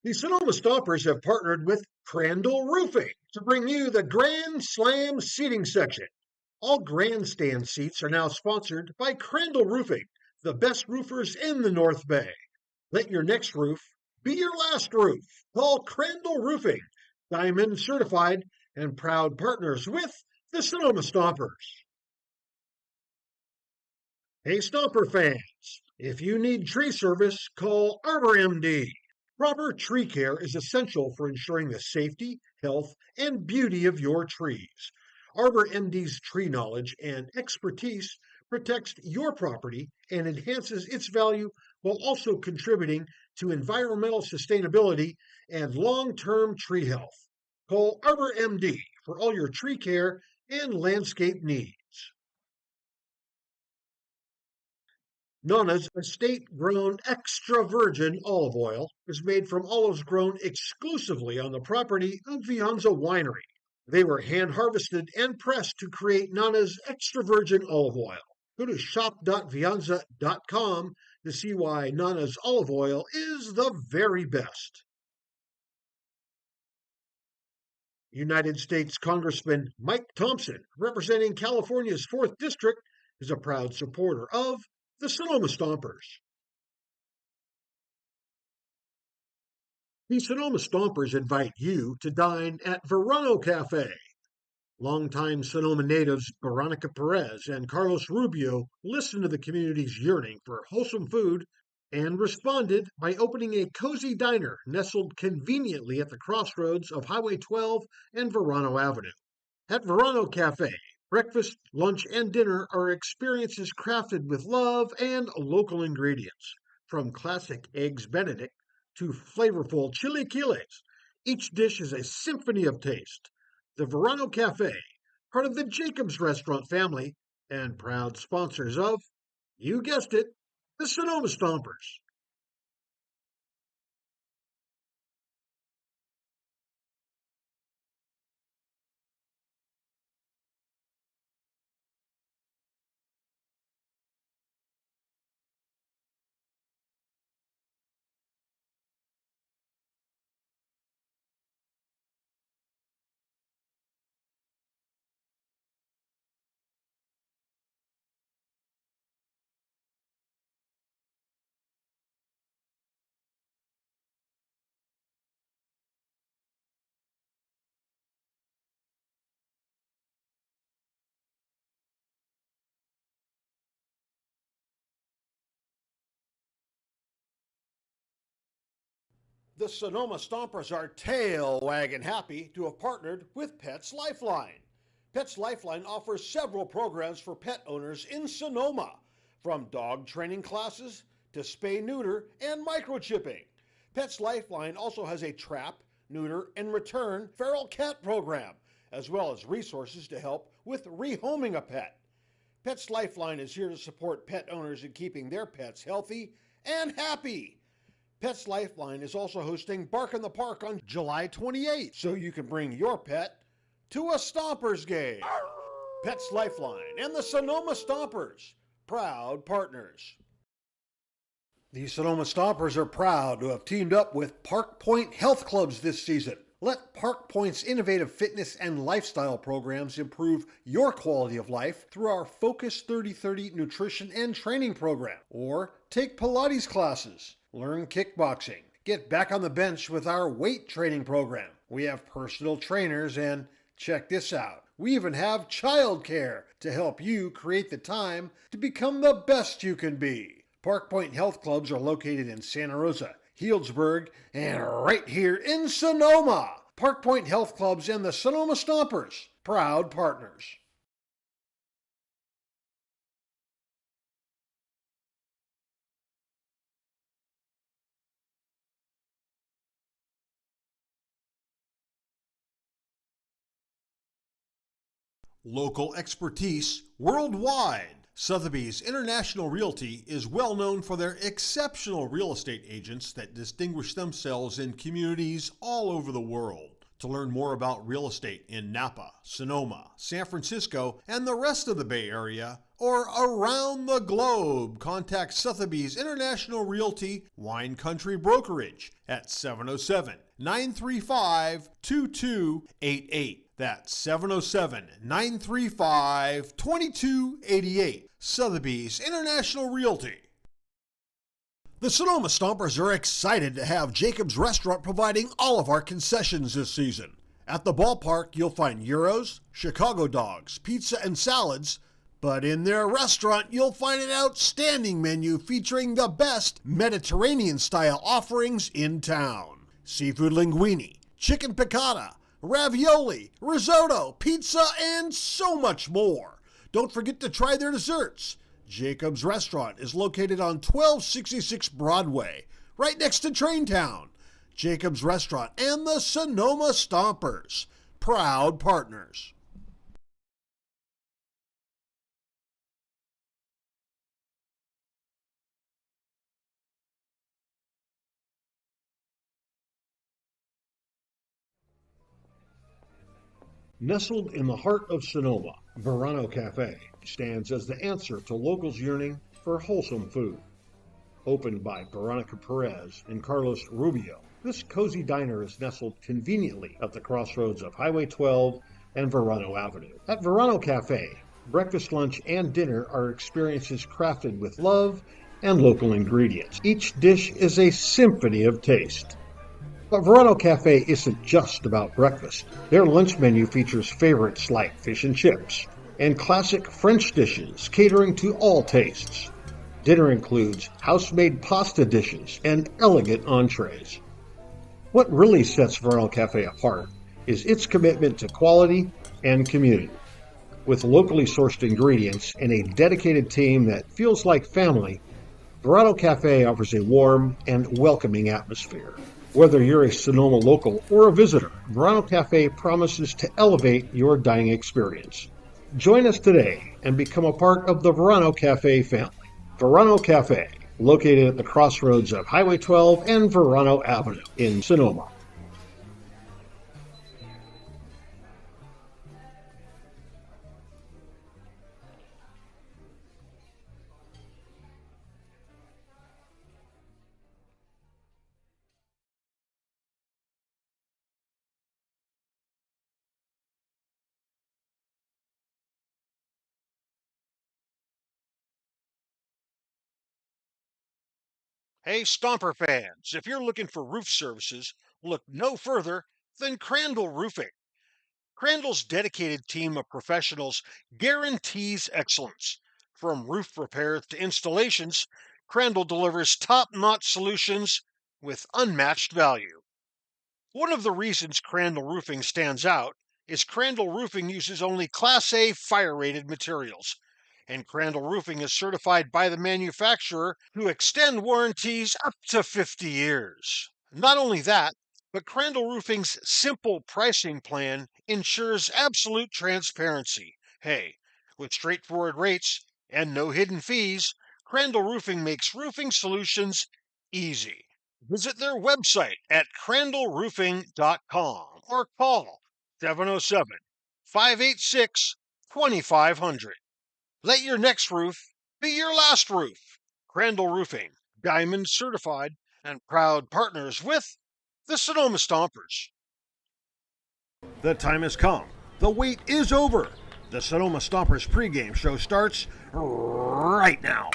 The Sonoma Stompers have partnered with Crandall Roofing to bring you the Grand Slam seating section. All grandstand seats are now sponsored by Crandall Roofing, the best roofers in the North Bay. Let your next roof be your last roof. Call Crandall Roofing, Diamond certified and proud partners with the Sonoma Stompers. Hey, Stomper fans, if you need tree service, call Arbor MD. Proper tree care is essential for ensuring the safety, health, and beauty of your trees. Arbor MD's tree knowledge and expertise protects your property and enhances its value while also contributing to environmental sustainability and long-term tree health. Call Arbor MD for all your tree care and landscape needs. Nana's estate-grown extra virgin olive oil is made from olives grown exclusively on the property of Vianza Winery. They were hand-harvested and pressed to create Nana's extra virgin olive oil. Go to shop.vianza.com to see why Nana's olive oil is the very best. United States Congressman Mike Thompson, representing California's 4th District, is a proud supporter of the Sonoma Stompers. The Sonoma Stompers invite you to dine at Verano Cafe. Longtime Sonoma natives Veronica Perez and Carlos Rubio listened to the community's yearning for wholesome food and responded by opening a cozy diner nestled conveniently at the crossroads of Highway 12 and Verano Avenue. At Verano Cafe, breakfast, lunch, and dinner are experiences crafted with love and local ingredients. From classic Eggs Benedict to flavorful chilaquiles, each dish is a symphony of taste. The Verano Cafe, part of the Jacobs Restaurant family, and proud sponsors of, you guessed it, the Sonoma Stompers. The Sonoma Stompers are tail wagging happy to have partnered with Pets Lifeline. Pets Lifeline offers several programs for pet owners in Sonoma, from dog training classes to spay neuter and microchipping. Pets Lifeline also has a trap, neuter, and return feral cat program, as well as resources to help with rehoming a pet. Pets Lifeline is here to support pet owners in keeping their pets healthy and happy. Pets Lifeline is also hosting Bark in the Park on July 28th, so you can bring your pet to a Stompers game. Pets Lifeline and the Sonoma Stompers, proud partners. The Sonoma Stompers are proud to have teamed up with Park Point Health Clubs this season. Let Park Point's innovative fitness and lifestyle programs improve your quality of life through our Focus 3030 nutrition and training program. Or take Pilates classes, learn kickboxing, get back on the bench with our weight training program. We have personal trainers and, check this out, we even have childcare to help you create the time to become the best you can be. Park Point Health Clubs are located in Santa Rosa, Healdsburg, and right here in Sonoma. Park Point Health Clubs and the Sonoma Stompers, proud partners. Local expertise worldwide. Sotheby's International Realty is well known for their exceptional real estate agents that distinguish themselves in communities all over the world. To learn more about real estate in Napa, Sonoma, San Francisco, and the rest of the Bay Area, or around the globe, contact Sotheby's International Realty Wine Country Brokerage at 707-935-2288. That's 707-935-2288. Sotheby's International Realty. The Sonoma Stompers are excited to have Jacob's Restaurant providing all of our concessions this season. At the ballpark, you'll find gyros, Chicago dogs, pizza, and salads. But in their restaurant, you'll find an outstanding menu featuring the best Mediterranean-style offerings in town. Seafood linguine, chicken piccata, ravioli, risotto, pizza, and so much more. Don't forget to try their desserts. Jacob's Restaurant is located on 1266 Broadway, right next to Traintown. Jacob's Restaurant and the Sonoma Stompers, proud partners. Nestled in the heart of Sonoma, Verano Cafe stands as the answer to locals yearning for wholesome food. Opened by Veronica Perez and Carlos Rubio, this cozy diner is nestled conveniently at the crossroads of Highway 12 and Verano Avenue. At Verano Cafe, breakfast, lunch, and dinner are experiences crafted with love and local ingredients. Each dish is a symphony of taste. But Verano Cafe isn't just about breakfast. Their lunch menu features favorites like fish and chips and classic French dishes catering to all tastes. Dinner includes house-made pasta dishes and elegant entrees. What really sets Verano Cafe apart is its commitment to quality and community. With locally sourced ingredients and a dedicated team that feels like family, Verano Cafe offers a warm and welcoming atmosphere. Whether you're a Sonoma local or a visitor, Verano Cafe promises to elevate your dining experience. Join us today and become a part of the Verano Cafe family. Verano Cafe, located at the crossroads of Highway 12 and Verano Avenue in Sonoma. Hey, Stomper fans, if you're looking for roof services, look no further than Crandall Roofing. Crandall's dedicated team of professionals guarantees excellence. From roof repairs to installations, Crandall delivers top-notch solutions with unmatched value. One of the reasons Crandall Roofing stands out is Crandall Roofing uses only Class A fire-rated materials, and Crandall Roofing is certified by the manufacturer to extend warranties up to 50 years. Not only that, but Crandall Roofing's simple pricing plan ensures absolute transparency. Hey, with straightforward rates and no hidden fees, Crandall Roofing makes roofing solutions easy. Visit their website at crandallroofing.com or call 707 586 2500. Let your next roof be your last roof. Crandall Roofing, Diamond certified and proud partners with the Sonoma Stompers. The time has come. The wait is over. The Sonoma Stompers pregame show starts right now.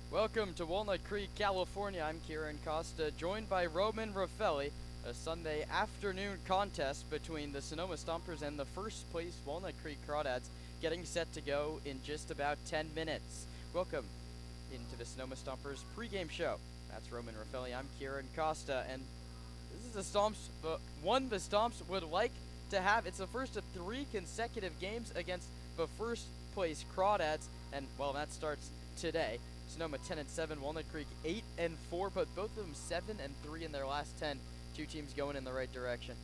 Welcome to Walnut Creek, California. I'm Kieran Costa, joined by Roman Raffelli. A Sunday afternoon contest between the Sonoma Stompers and the first place Walnut Creek Crawdads, getting set to go in just about 10 minutes. Welcome into the Sonoma Stompers pregame show. That's Roman Raffelli. I'm Kieran Costa, and this is the Stomps, one the Stomps would like to have. It's the first of 3 consecutive games against the first place Crawdads, and well, that starts today. Sonoma 10-7, Walnut Creek 8-4, but both of them 7-3 in their last 10. 2 teams going in the right direction.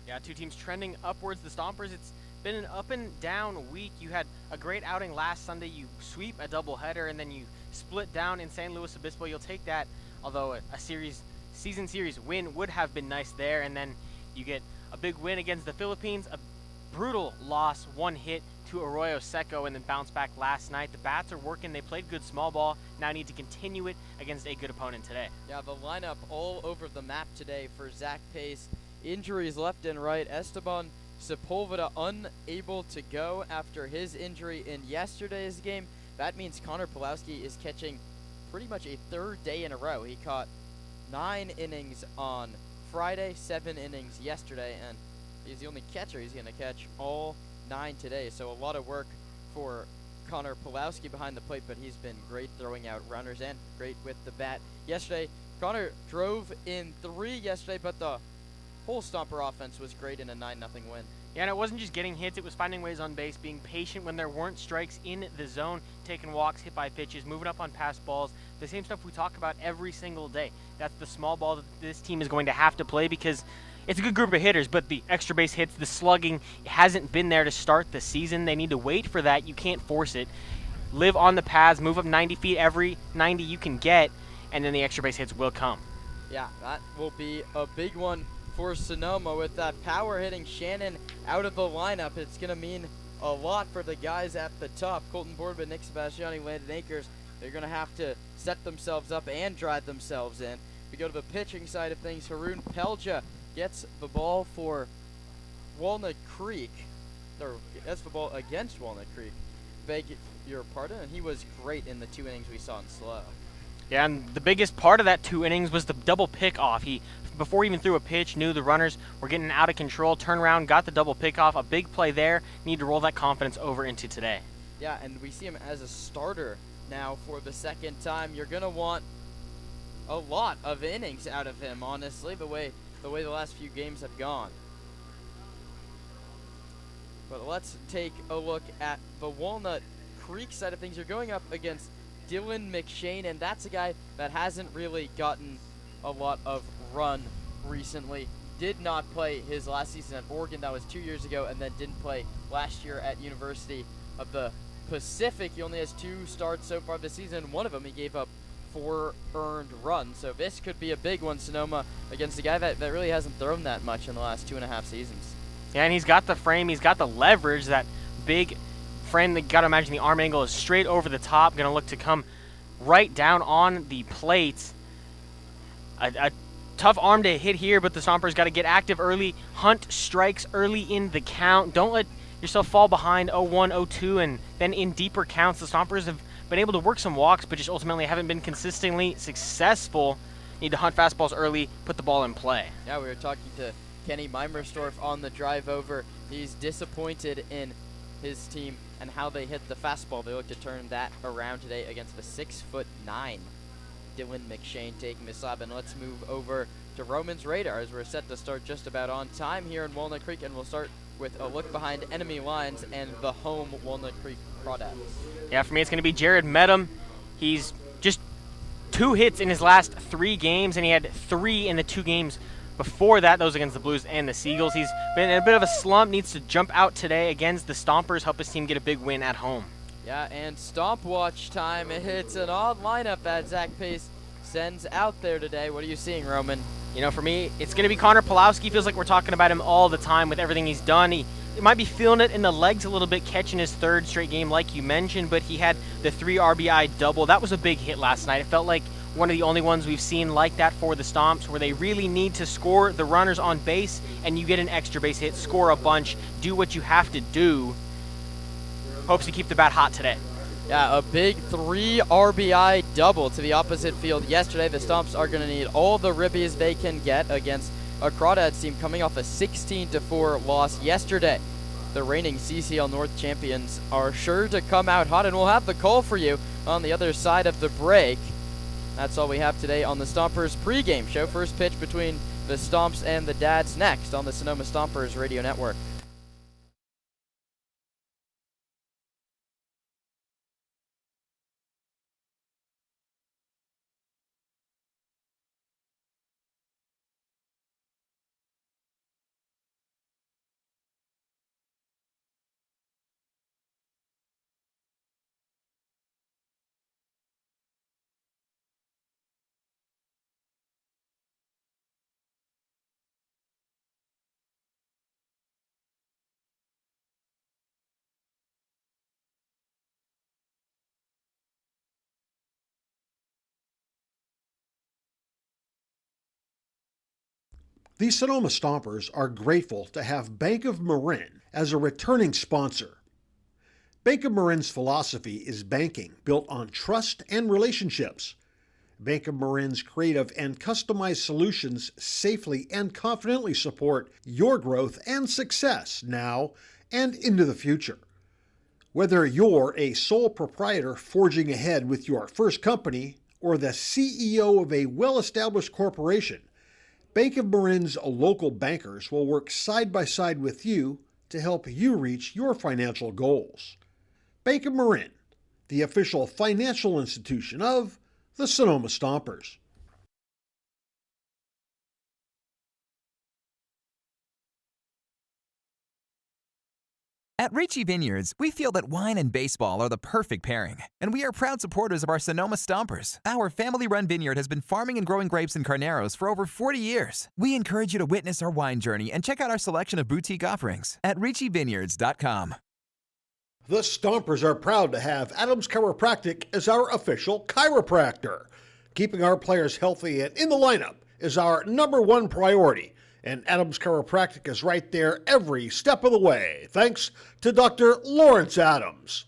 Yeah, 2 teams trending upwards. The Stompers, it's been an up and down week. You had a great outing last Sunday. You sweep a doubleheader, and then you split down in San Luis Obispo. You'll take that, although a season series win would have been nice there. And then you get a big win against the Philippines, a brutal loss, 1 hit to Arroyo Seco, and then bounce back last night. The bats are working. They played good small ball. Now need to continue it against a good opponent today. Yeah, the lineup all over the map today for Zach Pace. Injuries left and right. Esteban Sepulveda unable to go after his injury in yesterday's game. That means Connor Pulowski is catching pretty much a 3rd day in a row. He caught 9 innings on Friday, 7 innings yesterday, and he's the only catcher. He's going to catch all 9 today, so a lot of work for Connor Pulowski behind the plate, but he's been great throwing out runners and great with the bat. Yesterday, Connor drove in 3 yesterday, but the whole Stomper offense was great in a 9-0 win. Yeah, and it wasn't just getting hits, it was finding ways on base, being patient when there weren't strikes in the zone, taking walks, hit by pitches, moving up on pass balls, the same stuff we talk about every single day. That's the small ball that this team is going to have to play, because it's a good group of hitters, but the extra base hits, the slugging hasn't been there to start the season. They need to wait for that. You can't force it. Live on the paths, move up 90 feet every 90 you can get, and then the extra base hits will come. Yeah, that will be a big one for Sonoma with that power hitting Shannon out of the lineup. It's going to mean a lot for the guys at the top. Colton Boardman, Nick Sebastiani, Landon Akers, they're going to have to set themselves up and drive themselves in. We go to the pitching side of things. Haroon Pelja gets the ball for Walnut Creek, or gets the ball against Walnut Creek. Beg your pardon, and he was great in the 2 innings we saw in slow. Yeah, and the biggest part of that 2 innings was the double pick-off. He, before he even threw a pitch, knew the runners were getting out of control, turned around, got the double pick-off, a big play there. Need to roll that confidence over into today. Yeah, and we see him as a starter now for the 2nd time. You're going to want a lot of innings out of him, honestly, the way the last few games have gone. But let's take a look at the Walnut Creek side of things. You're going up against Dylan McShane, and that's a guy that hasn't really gotten a lot of run recently. Did not play his last season at Oregon. That was 2 years ago, and then didn't play last year at University of the Pacific. He only has 2 starts so far this season. One of them he gave up 4 earned runs. So this could be a big one, Sonoma, against a guy that really hasn't thrown that much in the last 2.5 seasons. Yeah, and he's got the frame, he's got the leverage, that big frame. You got to imagine the arm angle is straight over the top, going to look to come right down on the plate. A tough arm to hit here, but the Stompers got to get active early, hunt strikes early in the count. Don't let yourself fall behind 0-1, 0-2, and then in deeper counts. The Stompers have been able to work some walks, but just ultimately haven't been consistently successful. Need to hunt fastballs early, put the ball in play. Yeah, we were talking to Kenny Meimersdorf on the drive over. He's disappointed in his team and how they hit the fastball. They look to turn that around today against the 6'9" Dylan McShane taking the slab. And let's move over to Roman's radar as we're set to start just about on time here in Walnut Creek, and we'll start with a look behind enemy lines and the home Walnut Creek Crawdads. Yeah, for me it's going to be Jared Medham. He's just 2 hits in his last 3 games, and he had 3 in the 2 games before that, those against the Blues and the Seagulls. He's been in a bit of a slump, needs to jump out today against the Stompers, help his team get a big win at home. Yeah, and Stomp Watch time. It's an odd lineup that Zach Pace sends out there today. What are you seeing, Roman? You know, for me, it's going to be Connor Pulowski. Feels like we're talking about him all the time with everything he's done. He might be feeling it in the legs a little bit, catching his 3rd straight game like you mentioned, but he had the 3 RBI double. That was a big hit last night. It felt like one of the only ones we've seen like that for the Stomps, where they really need to score the runners on base, and you get an extra base hit, score a bunch, do what you have to do. Hopes to keep the bat hot today. Yeah, a big 3 RBI double to the opposite field yesterday. The Stomps are going to need all the ribbies they can get against a Crawdads team coming off a 16-4 loss yesterday. The reigning CCL North champions are sure to come out hot, and we'll have the call for you on the other side of the break. That's all we have today on the Stompers pregame show. First pitch between the Stomps and the Dads next on the Sonoma Stompers Radio Network. The Sonoma Stompers are grateful to have Bank of Marin as a returning sponsor. Bank of Marin's philosophy is banking built on trust and relationships. Bank of Marin's creative and customized solutions safely and confidently support your growth and success now and into the future. Whether you're a sole proprietor forging ahead with your first company or the CEO of a well-established corporation, Bank of Marin's local bankers will work side by side with you to help you reach your financial goals. Bank of Marin, the official financial institution of the Sonoma Stompers. At Ricci Vineyards, we feel that wine and baseball are the perfect pairing, and we are proud supporters of our Sonoma Stompers. Our family-run vineyard has been farming and growing grapes and carneros for over 40 years. We encourage you to witness our wine journey and check out our selection of boutique offerings at RicciVineyards.com. The Stompers are proud to have Adams Chiropractic as our official chiropractor. Keeping our players healthy and in the lineup is our number one priority, and Adams Chiropractic is right there every step of the way, thanks to Dr. Lawrence Adams.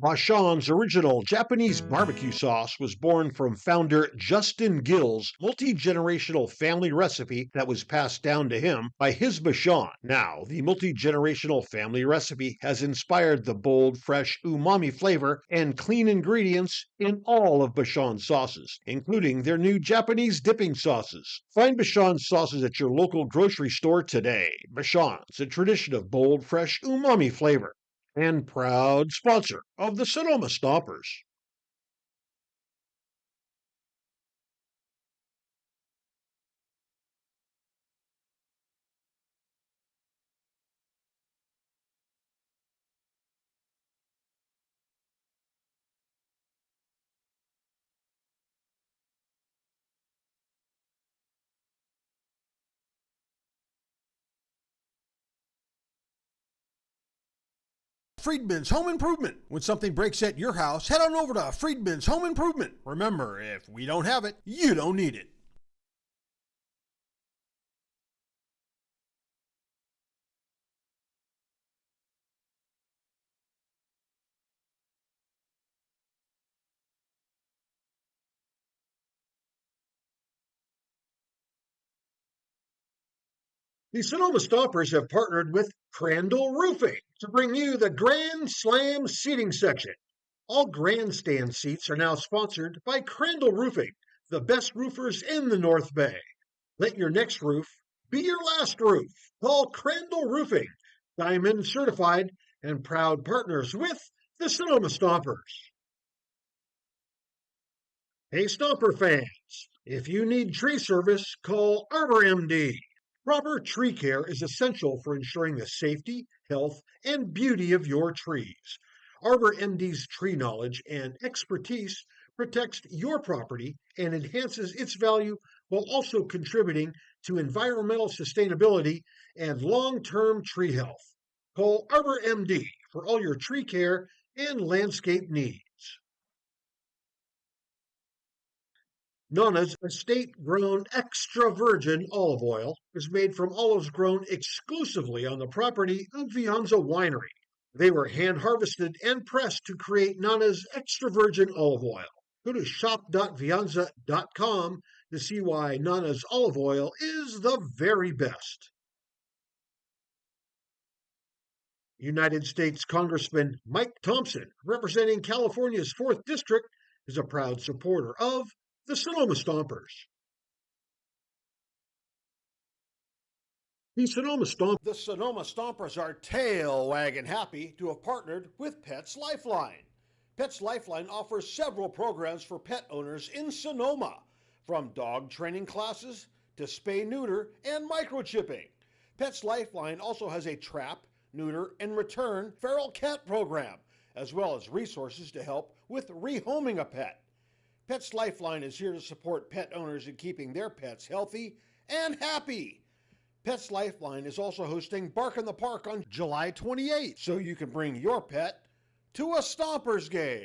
Bashan's original Japanese barbecue sauce was born from founder Justin Gill's multi-generational family recipe that was passed down to him by his Bashan. Now, the multi-generational family recipe has inspired the bold, fresh umami flavor and clean ingredients in all of Bashan's sauces, including their new Japanese dipping sauces. Find Bashan's sauces at your local grocery store today. Bashan's, a tradition of bold, fresh umami flavor, and proud sponsor of the Sonoma Stompers. Friedman's Home Improvement. When something breaks at your house, head on over to Friedman's Home Improvement. Remember, if we don't have it, you don't need it. The Sonoma Stompers have partnered with Crandall Roofing to bring you the Grand Slam seating section. All grandstand seats are now sponsored by Crandall Roofing, the best roofers in the North Bay. Let your next roof be your last roof. Call Crandall Roofing, Diamond certified and proud partners with the Sonoma Stompers. Hey, Stomper fans, if you need tree service, call Arbor MD. Proper tree care is essential for ensuring the safety, health, and beauty of your trees. Arbor MD's tree knowledge and expertise protects your property and enhances its value while also contributing to environmental sustainability and long-term tree health. Call Arbor MD for all your tree care and landscape needs. Nana's estate-grown extra virgin olive oil is made from olives grown exclusively on the property of Vianza Winery. They were hand-harvested and pressed to create Nana's extra virgin olive oil. Go to shop.vianza.com to see why Nana's olive oil is the very best. United States Congressman Mike Thompson, representing California's 4th District, is a proud supporter of the Sonoma Stompers. The Sonoma Stompers are tail wagging happy to have partnered with Pets Lifeline. Pets Lifeline offers several programs for pet owners in Sonoma, from dog training classes to spay-neuter and microchipping. Pets Lifeline also has a trap, neuter, and return feral cat program, as well as resources to help with rehoming a pet. Pets Lifeline is here to support pet owners in keeping their pets healthy and happy. Pets Lifeline is also hosting Bark in the Park on July 28th, so you can bring your pet to a Stompers game.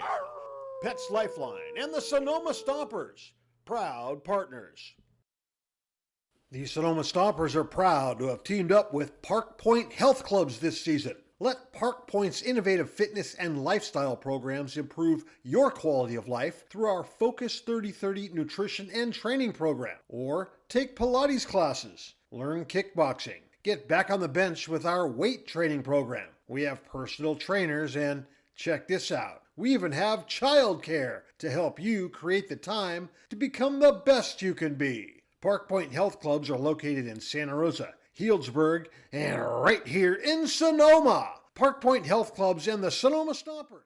Pets Lifeline and the Sonoma Stompers, proud partners. The Sonoma Stompers are proud to have teamed up with Park Point Health Clubs this season. Let Park Point's innovative fitness and lifestyle programs improve your quality of life through our Focus 3030 nutrition and training program. Or take Pilates classes, learn kickboxing, get back on the bench with our weight training program. We have personal trainers and, check this out, we even have childcare to help you create the time to become the best you can be. Park Point Health Clubs are located in Santa Rosa, Healdsburg, and right here in Sonoma. Park Point Health Clubs and the Sonoma Stompers.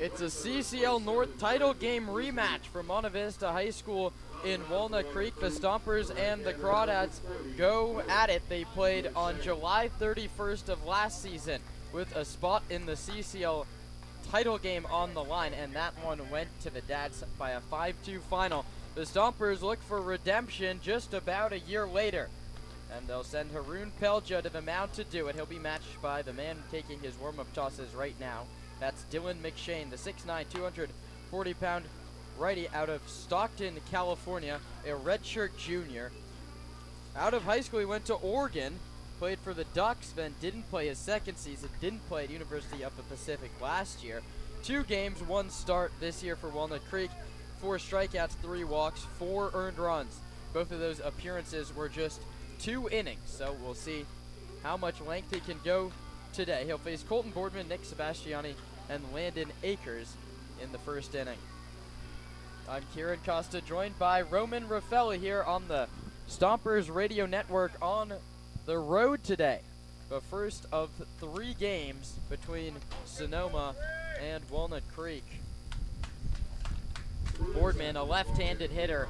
It's a CCL North title game rematch from Monte Vista High School in Walnut Creek. The Stompers and the Crawdads go at it. They played on July 31st of last season with a spot in the CCL title game on the line, and that one went to the Dads by a 5-2 final. The Stompers look for redemption just about a year later, and they'll send Haroon Pelja to the mound to do it. He'll be matched by the man taking his warm-up tosses right now. That's Dylan McShane, the 6'9", 240-pound righty out of Stockton, California, a redshirt junior. Out of high school, he went to Oregon, played for the Ducks, then didn't play his second season, didn't play at University of the Pacific last year. 2 games, 1 start this year for Walnut Creek. 4 strikeouts, 3 walks, 4 earned runs. Both of those appearances were just 2 innings, so we'll see how much length he can go today. He'll face Colton Boardman, Nick Sebastiani, and Landon Akers in the first inning. I'm Kieran Costa, joined by Roman Raffelli here on the Stompers Radio Network on the road today. The first of 3 games between Sonoma and Walnut Creek. Boardman, a left-handed hitter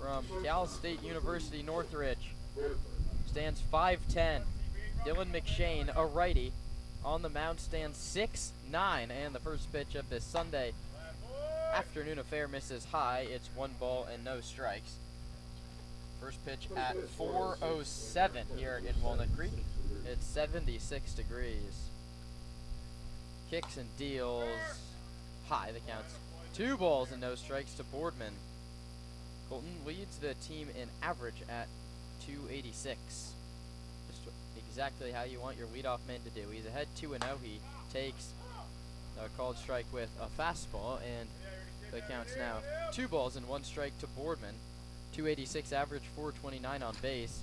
from Cal State University Northridge, stands 5'10". Dylan McShane, a righty, on the mound stands 6'9", and the first pitch of this Sunday afternoon affair misses high. It's 1 ball and no strikes. First pitch at 4:07 here in Walnut Creek. It's 76 degrees. Kicks and deals high. The count's 2 balls and no strikes to Boardman. Colton leads the team in average at 286. Just exactly how you want your leadoff man to do. He's ahead 2-0. He takes a called strike with a fastball, and the count's now 2 balls and 1 strike to Boardman. 286 average, 429 on base.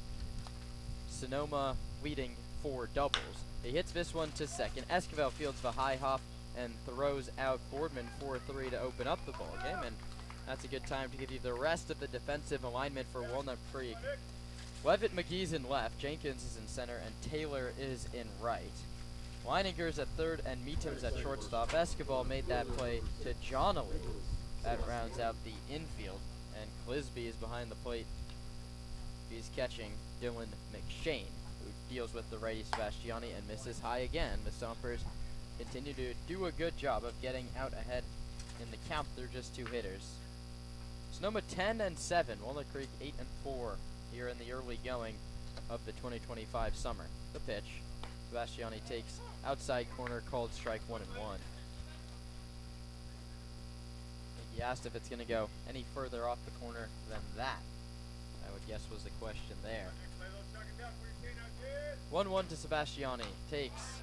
Sonoma leading 4 doubles. He hits this one to second. Esquivel fields the high hop and throws out Boardman 4-3 to open up the ball game, and that's a good time to give you the rest of the defensive alignment for Walnut Creek. Levitt McGee's in left, Jenkins is in center, and Taylor is in right. Leininger's at third and Meetum's at shortstop. Esquivel made that play to Johnally. That rounds out the infield, and Clisby is behind the plate. He's catching Dylan McShane, who deals with the righty Sebastiani and misses high again. The Stompers continue to do a good job of getting out ahead in the count. They're just 2 hitters. Sonoma 10-7, Walnut Creek 8-4 here in the early going of the 2025 summer. The pitch, Sebastiani takes outside corner, called strike 1-1. He asked if it's going to go any further off the corner than that, I would guess was the question there. 1-1 to Sebastiani, takes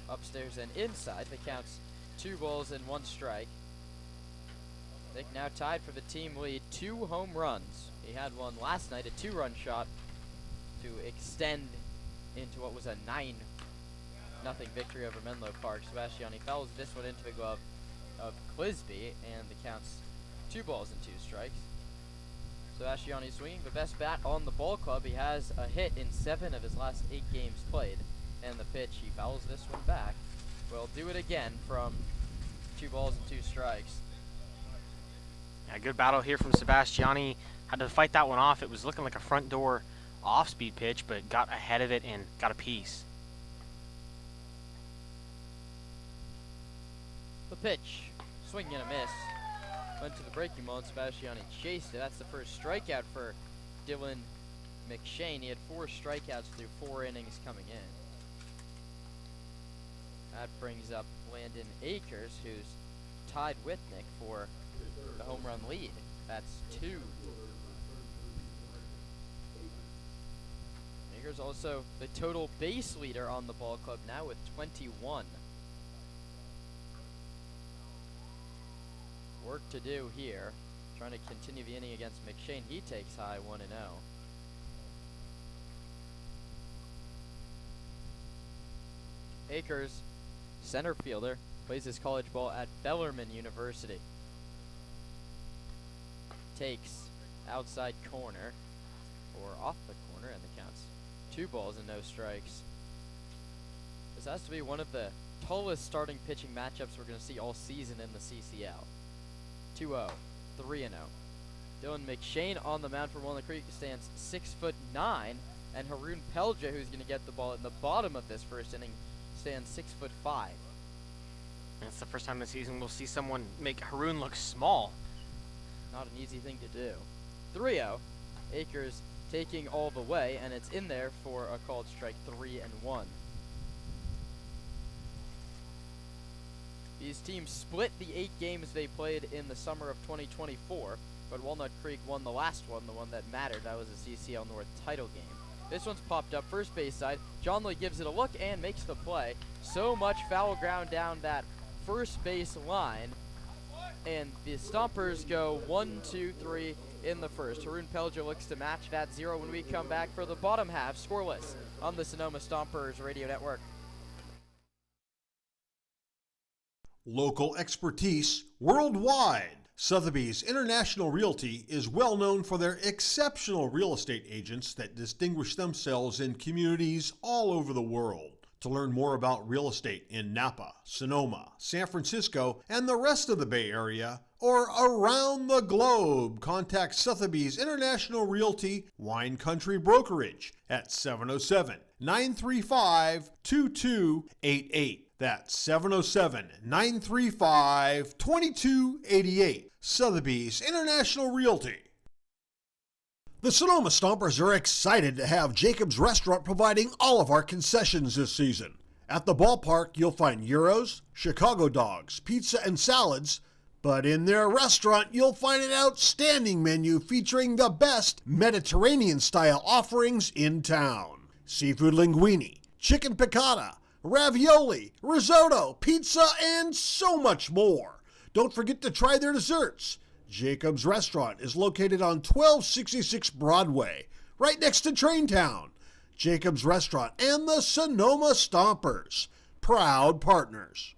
upstairs and inside. The count's 2 balls and 1 strike. Nick now tied for the team lead, 2 home runs. He had one last night, a 2-run shot to extend into what was a 9-0 victory over Menlo Park. Sebastiani fouls this one into the glove of Clisby, and the count's 2 balls and 2 strikes. Sebastiani swinging the best bat on the ball club. He has a hit in 7 of his last 8 games played. And the pitch, he fouls this one back. Will do it again from 2 balls and 2 strikes. Yeah, good battle here from Sebastiani. Had to fight that one off. It was looking like a front door off-speed pitch, but got ahead of it and got a piece. The pitch, swing and a miss. Went to the breaking ball, and Sebastiani chased it. That's the first strikeout for Dylan McShane. He had 4 strikeouts through 4 innings coming in. That brings up Landon Akers, who's tied with Nick for the home run lead. That's 2. Akers also the total base leader on the ball club now with 21. Work to do here. Trying to continue the inning against McShane. He takes high 1-0. Akers, center fielder, plays his college ball at Bellarmine University. Takes outside corner, or off the corner, and the count's 2 balls and no strikes. This has to be one of the tallest starting pitching matchups we're going to see all season in the CCL. 2-0, 3-0. Dylan McShane on the mound for Walnut Creek stands 6'9", and Haroon Pelja, who's going to get the ball in the bottom of this first inning, stands 6'5". That's the first time this season we'll see someone make Haroon look small. Not an easy thing to do. 3-0. Akers taking all the way, and it's in there for a called strike 3-1. These teams split the 8 games they played in the summer of 2024, but Walnut Creek won the last one, the one that mattered. That was the CCL North title game. This one's popped up first base side. John Lee gives it a look and makes the play. So much foul ground down that first base line, and the Stompers go 1-2-3 in the first. Haroon Pelja looks to match that 0 when we come back for the bottom half, scoreless on the Sonoma Stompers Radio Network. Local expertise worldwide. Sotheby's International Realty is well known for their exceptional real estate agents that distinguish themselves in communities all over the world. To learn more about real estate in Napa, Sonoma, San Francisco, and the rest of the Bay Area, or around the globe, contact Sotheby's International Realty Wine Country Brokerage at 707-935-2288. That's 707-935-2288. Sotheby's International Realty. The Sonoma Stompers are excited to have Jacob's Restaurant providing all of our concessions this season. At the ballpark, you'll find gyros, Chicago dogs, pizza, and salads. But in their restaurant, you'll find an outstanding menu featuring the best Mediterranean-style offerings in town. Seafood linguine, chicken piccata, ravioli, risotto, pizza, and so much more. Don't forget to try their desserts. Jacob's Restaurant is located on 1266 Broadway, right next to Traintown. Jacob's Restaurant and the Sonoma Stompers, proud partners.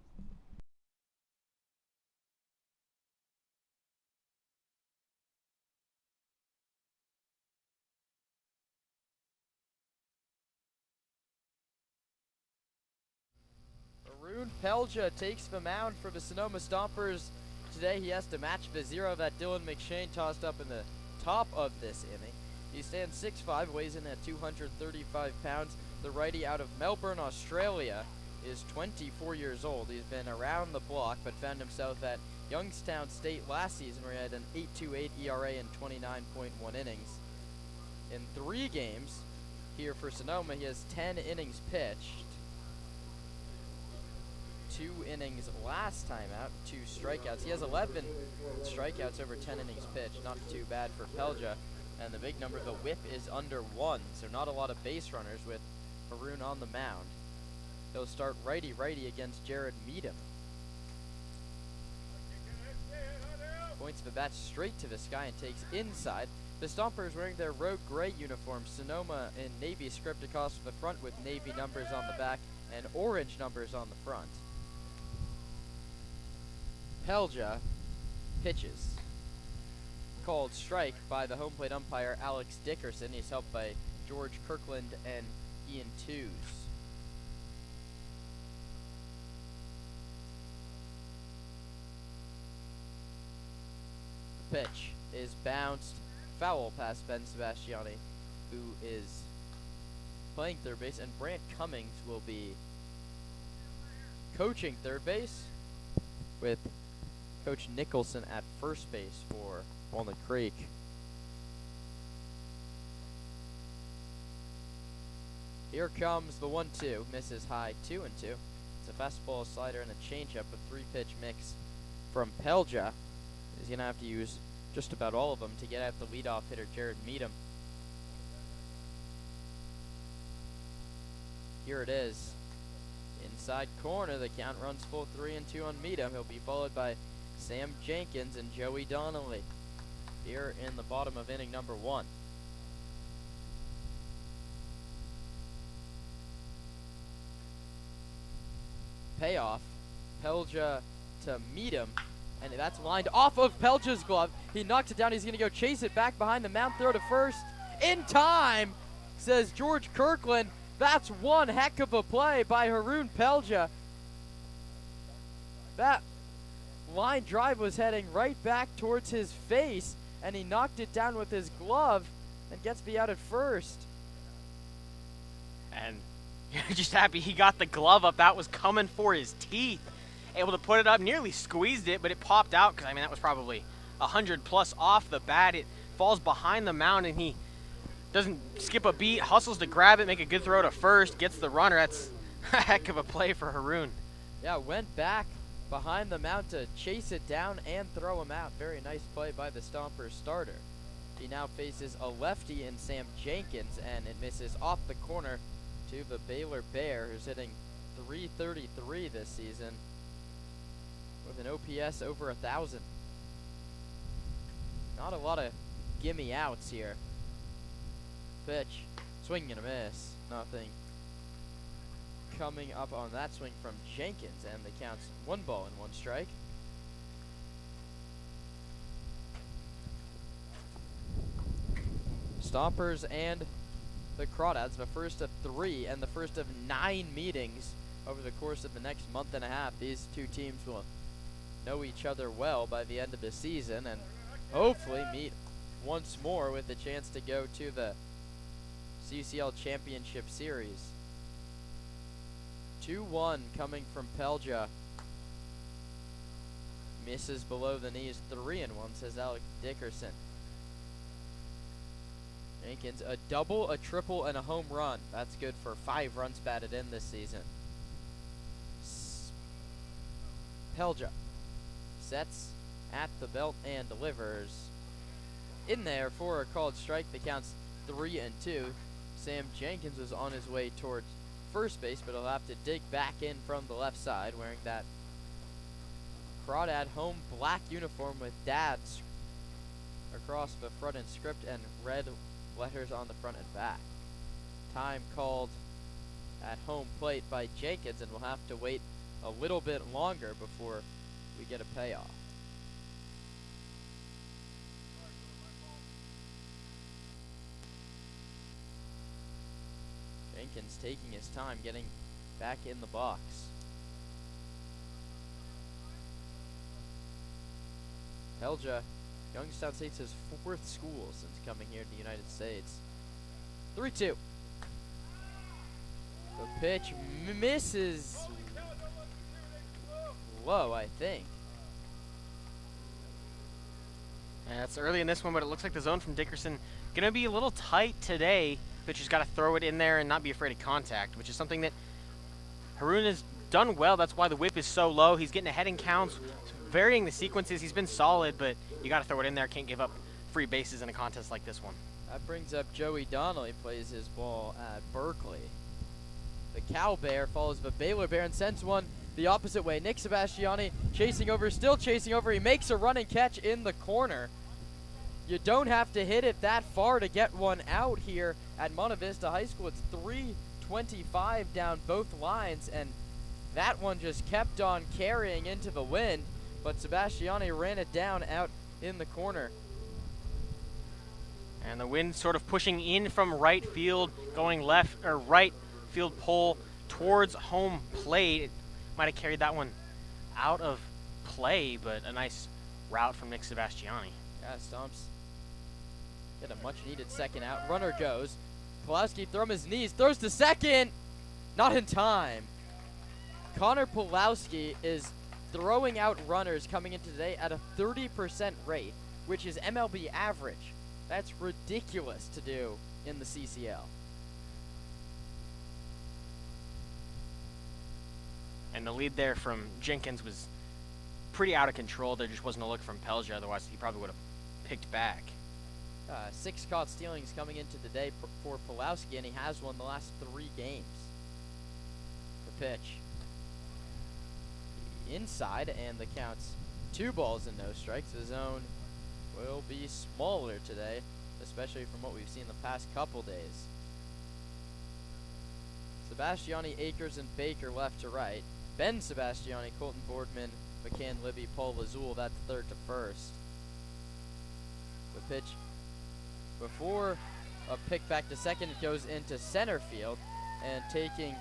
Haroon Pelja takes the mound for the Sonoma Stompers. Today he has to match the 0 that Dylan McShane tossed up in the top of this inning. He stands 6'5", weighs in at 235 pounds. The righty out of Melbourne, Australia, is 24 years old. He's been around the block, but found himself at Youngstown State last season, where he had an 8.28 ERA and 29.1 innings. In 3 games here for Sonoma, he has 10 innings pitched. 2 innings last time out, 2 strikeouts. He has 11 strikeouts over 10 innings pitched. Not too bad for Pelja. And the big number, the whip is under 1, so not a lot of base runners with Haroon on the mound. He'll start righty-righty against Jared Meadham. Points the bat straight to the sky and takes inside. The Stompers wearing their road gray uniforms. Sonoma in navy script across the front with navy numbers on the back and orange numbers on the front. Pelja pitches. Called strike by the home plate umpire Alex Dickerson. He's helped by George Kirkland and Ian Tews. The pitch is bounced foul past Ben Sebastiani, who is playing third base, and Brant Cummings will be coaching third base with Coach Nicholson at first base for Walnut Creek. Here comes the 1-2, misses high, 2-2. It's a fastball, a slider, and a changeup, a 3-pitch mix from Pelja. He's going to have to use just about all of them to get at the leadoff hitter, Jared Meadham. Here it is. Inside corner, the count runs full 3-2 on Meadham. He'll be followed by Sam Jenkins and Joey Donnelly here in the bottom of inning number 1. Payoff, Pelja to Meadham, and that's lined off of Pelja's glove. He knocked it down. He's going to go chase it back behind the mound, throw to first. In time, says George Kirkland. That's one heck of a play by Haroon Pelja. That line drive was heading right back towards his face, and he knocked it down with his glove and gets me out at first. And you're just happy he got the glove up. That was coming for his teeth. Able to put it up, nearly squeezed it, but it popped out because, I mean, that was probably 100 plus off the bat. It falls behind the mound, and he doesn't skip a beat, hustles to grab it, make a good throw to first, gets the runner. That's a heck of a play for Haroon. Yeah, went back behind the mound to chase it down and throw him out. Very nice play by the Stompers starter. He now faces a lefty in Sam Jenkins, and it misses off the corner to the Baylor Bear, who's hitting .333 this season with an OPS over 1,000. Not a lot of gimme outs here. Pitch, swing and a miss. Nothing coming up on that swing from Jenkins, and the count's 1 ball and 1 strike. Stompers and the Crawdads, the first of 3 and the first of 9 meetings over the course of the next month and a half. These two teams will know each other well by the end of the season and hopefully meet once more with a chance to go to the CCL Championship Series. 2-1 coming from Pelja. Misses below the knees, 3-1, says Alex Dickerson. Jenkins, a double, a triple, and a home run. That's good for 5 runs batted in this season. Pelja sets at the belt and delivers. In there for a called strike. The count's 3-2. Sam Jenkins was on his way towards first base, but he'll have to dig back in from the left side, wearing that Crawdad home black uniform with dads across the front and script and red letters on the front and back. Time called at home plate by Jenkins, and we'll have to wait a little bit longer before we get a payoff. Jenkins taking his time getting back in the box. Pelja, Youngstown State's his 4th school since coming here to the United States. 3-2. The pitch misses low, I think. Yeah, it's early in this one, but it looks like the zone from Dickerson going to be a little tight today. Pitcher's got to throw it in there and not be afraid of contact, which is something that Haroon has done well. That's why the whip is so low. He's getting ahead in counts, varying the sequences. He's been solid, but you got to throw it in there. Can't give up free bases in a contest like this one. That brings up Joey Donnelly, plays his ball at Berkeley. The Cow Bear follows the Baylor Bear and sends one the opposite way. Nick Sebastiani chasing over, still chasing over. He makes a running catch in the corner. You don't have to hit it that far to get one out here at Monte Vista High School. It's 3:25 down both lines, and that one just kept on carrying into the wind, but Sebastiani ran it down out in the corner. And the wind sort of pushing in from right field, going left or right field pole towards home plate. It might have carried that one out of play, but a nice route from Nick Sebastiani. Yeah, Stomps get a much-needed second out. Runner goes. Pulowski from his knees, throws to second. Not in time. Connor Pulowski is throwing out runners coming into today at a 30% rate, which is MLB average. That's ridiculous to do in the CCL. And the lead there from Jenkins was pretty out of control. There just wasn't a look from Pelja, otherwise he probably would have picked back. 6 caught stealings coming into the day for Pulowski, and he has won the last 3 games. The pitch inside, and the count's 2 balls and no strikes. The zone will be smaller today, especially from what we've seen the past couple days. Sebastiani, Akers, and Baker left to right. Ben Sebastiani, Colton Boardman, McCann Libby, Paul Lazul, that's third to first. The pitch before a pick back to second, it goes into center field, and taking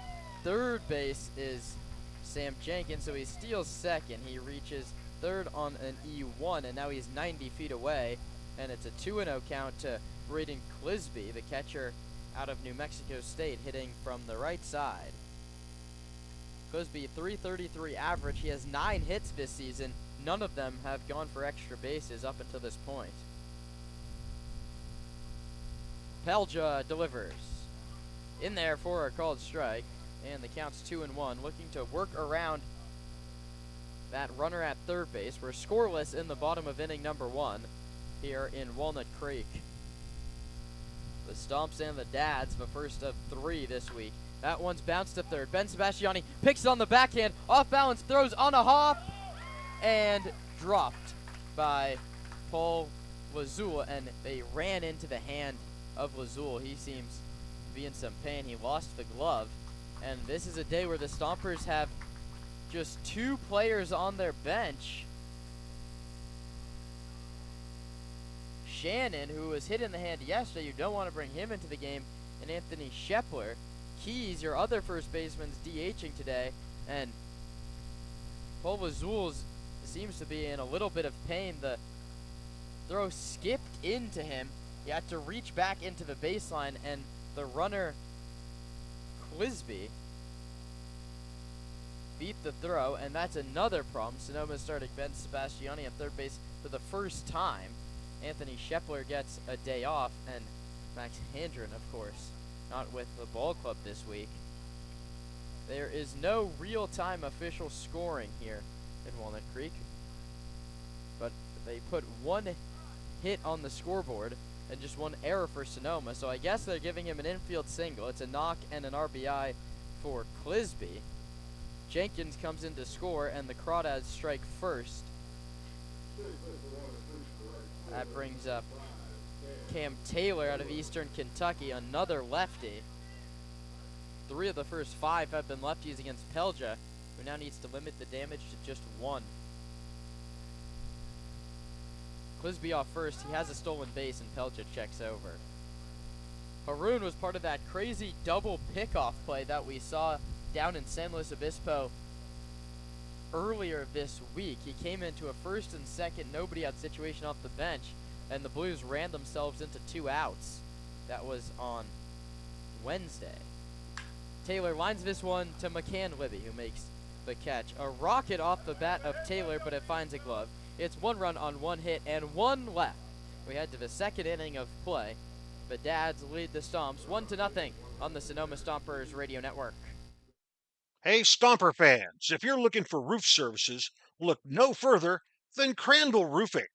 third base is Sam Jenkins, so he steals second. He reaches third on an E1, and now he's 90 feet away, and it's a 2-0 count to Braden Clisby, the catcher out of New Mexico State, hitting from the right side. Clisby, 333 average. He has 9 hits this season. None of them have gone for extra bases up until this point. Pelja delivers. In there for a called strike, and the count's 2-1, looking to work around that runner at third base. We're scoreless in the bottom of inning number 1 here in Walnut Creek. The Stomps and the Dads, the first of 3 this week. That one's bounced to third. Ben Sebastiani picks it on the backhand, off balance, throws on a hop, and dropped by Paul Lazul, and they ran into the hand of Lazul. He seems to be in some pain. He lost the glove, and this is a day where the Stompers have just 2 players on their bench. Shannon, who was hit in the hand yesterday, you don't want to bring him into the game, and Anthony Shepler. Keys, your other first baseman's DHing today, and Paul Lazul seems to be in a little bit of pain. The throw skipped into him. He had to reach back into the baseline, and the runner, Clisby, beat the throw, and that's another problem. Sonoma starting Ben Sebastiani at third base for the first time. Anthony Shepler gets a day off, and Max Handren, of course, not with the ball club this week. There is no real-time official scoring here in Walnut Creek, but they put 1 hit on the scoreboard and just 1 error for Sonoma, so I guess they're giving him an infield single. It's a knock and an RBI for Clisby. Jenkins comes in to score, and the Crawdads strike first. That brings up Cam Taylor out of Eastern Kentucky, another lefty. 3 of the first 5 have been lefties against Pelja, who now needs to limit the damage to just 1. Clisby off first. He has a stolen base, and Pelja checks over. Haroon was part of that crazy double pickoff play that we saw down in San Luis Obispo earlier this week. He came into a first and second nobody out situation off the bench, and the Blues ran themselves into 2 outs. That was on Wednesday. Taylor lines this one to McCann Libby, who makes the catch. A rocket off the bat of Taylor, but it finds a glove. It's 1 run on 1 hit and 1 left. We head to the 2nd inning of play. The Dads lead the Stomps 1-0 on the Sonoma Stompers Radio Network. Hey, Stomper fans, if you're looking for roof services, look no further than Crandall Roofing.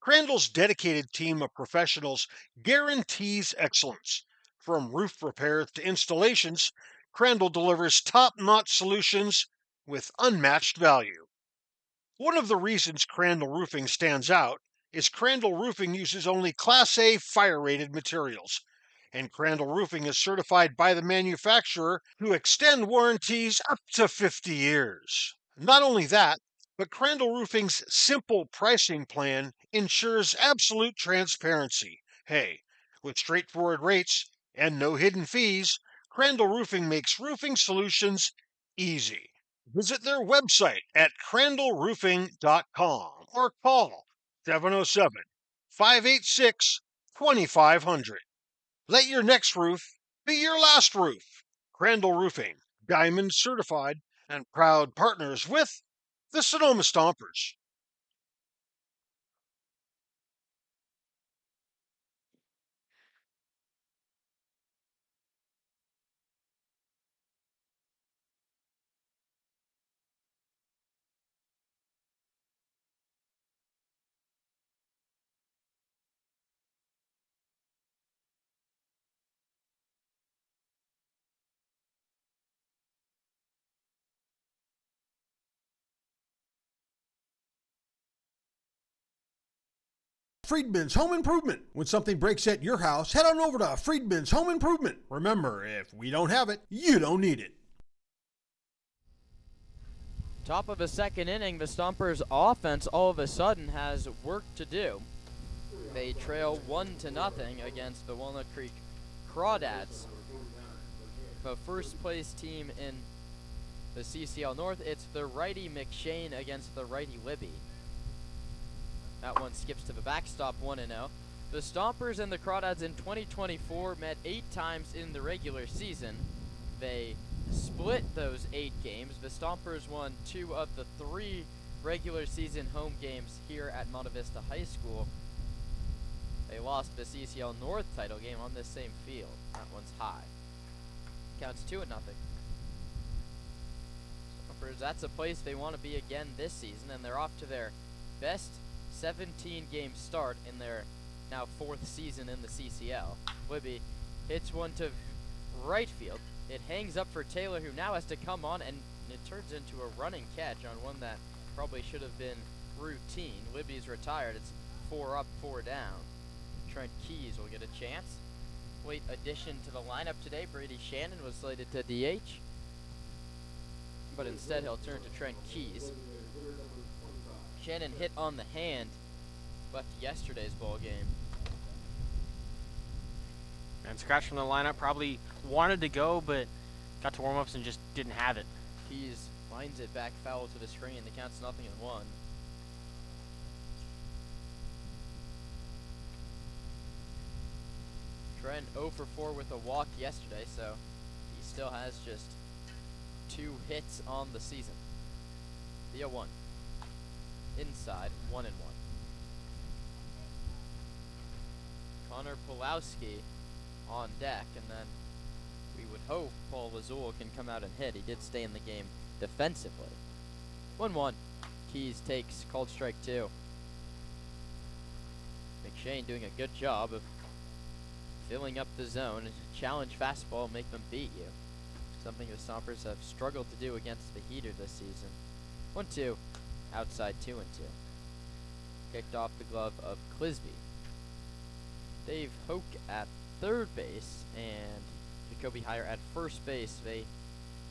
Crandall's dedicated team of professionals guarantees excellence. From roof repairs to installations, Crandall delivers top-notch solutions with unmatched value. One of the reasons Crandall Roofing stands out is Crandall Roofing uses only Class A fire-rated materials, and Crandall Roofing is certified by the manufacturer to extend warranties up to 50 years. Not only that, but Crandall Roofing's simple pricing plan ensures absolute transparency. Hey, with straightforward rates and no hidden fees, Crandall Roofing makes roofing solutions easy. Visit their website at crandallroofing.com or call 707 586 2500. Let your next roof be your last roof. Crandall Roofing, Diamond certified and proud partners with the Sonoma Stompers. Friedman's Home Improvement. When something breaks at your house, head on over to Friedman's Home Improvement. Remember, if we don't have it, you don't need it. Top of the 2nd inning, the Stompers offense all of a sudden has work to do. They trail 1-0 against the Walnut Creek Crawdads. The first place team in the CCL North, it's the righty McShane against the righty Libby. That one skips to the backstop 1-0. The Stompers and the Crawdads in 2024 met 8 times in the regular season. They split those 8 games. The Stompers won 2 of the 3 regular season home games here at Monte Vista High School. They lost the CCL North title game on this same field. That one's high. Counts 2-0. Stompers, that's a place they want to be again this season, and they're off to their best 17-game start in their now 4th season in the CCL. Libby hits one to right field. It hangs up for Taylor, who now has to come on, and it turns into a running catch on one that probably should have been routine. Libby's retired. It's 4 up, 4 down. Trent Keys will get a chance. Late addition to the lineup today, Brady Shannon was slated to DH, but instead he'll turn to Trent Keys. Shannon hit on the hand, left yesterday's ball game. And scratch from the lineup, probably wanted to go, but got to warm-ups and just didn't have it. Keys lines it back foul to the screen. The count's 0-1. Trent 0 for 4 with a walk yesterday, so he still has just 2 hits on the season. The 0-1. Inside, 1-1. Connor Pulowski on deck, and then we would hope Paul Lazul can come out and hit. He did stay in the game defensively. 1-1. Keys takes called strike 2. McShane doing a good job of filling up the zone. Challenge fastball, make them beat you. Something the Stompers have struggled to do against the Heater this season. 1-2. Outside 2-2. Kicked off the glove of Clisby. Dave Hoke at third base and Jacoby Heyer at first base. They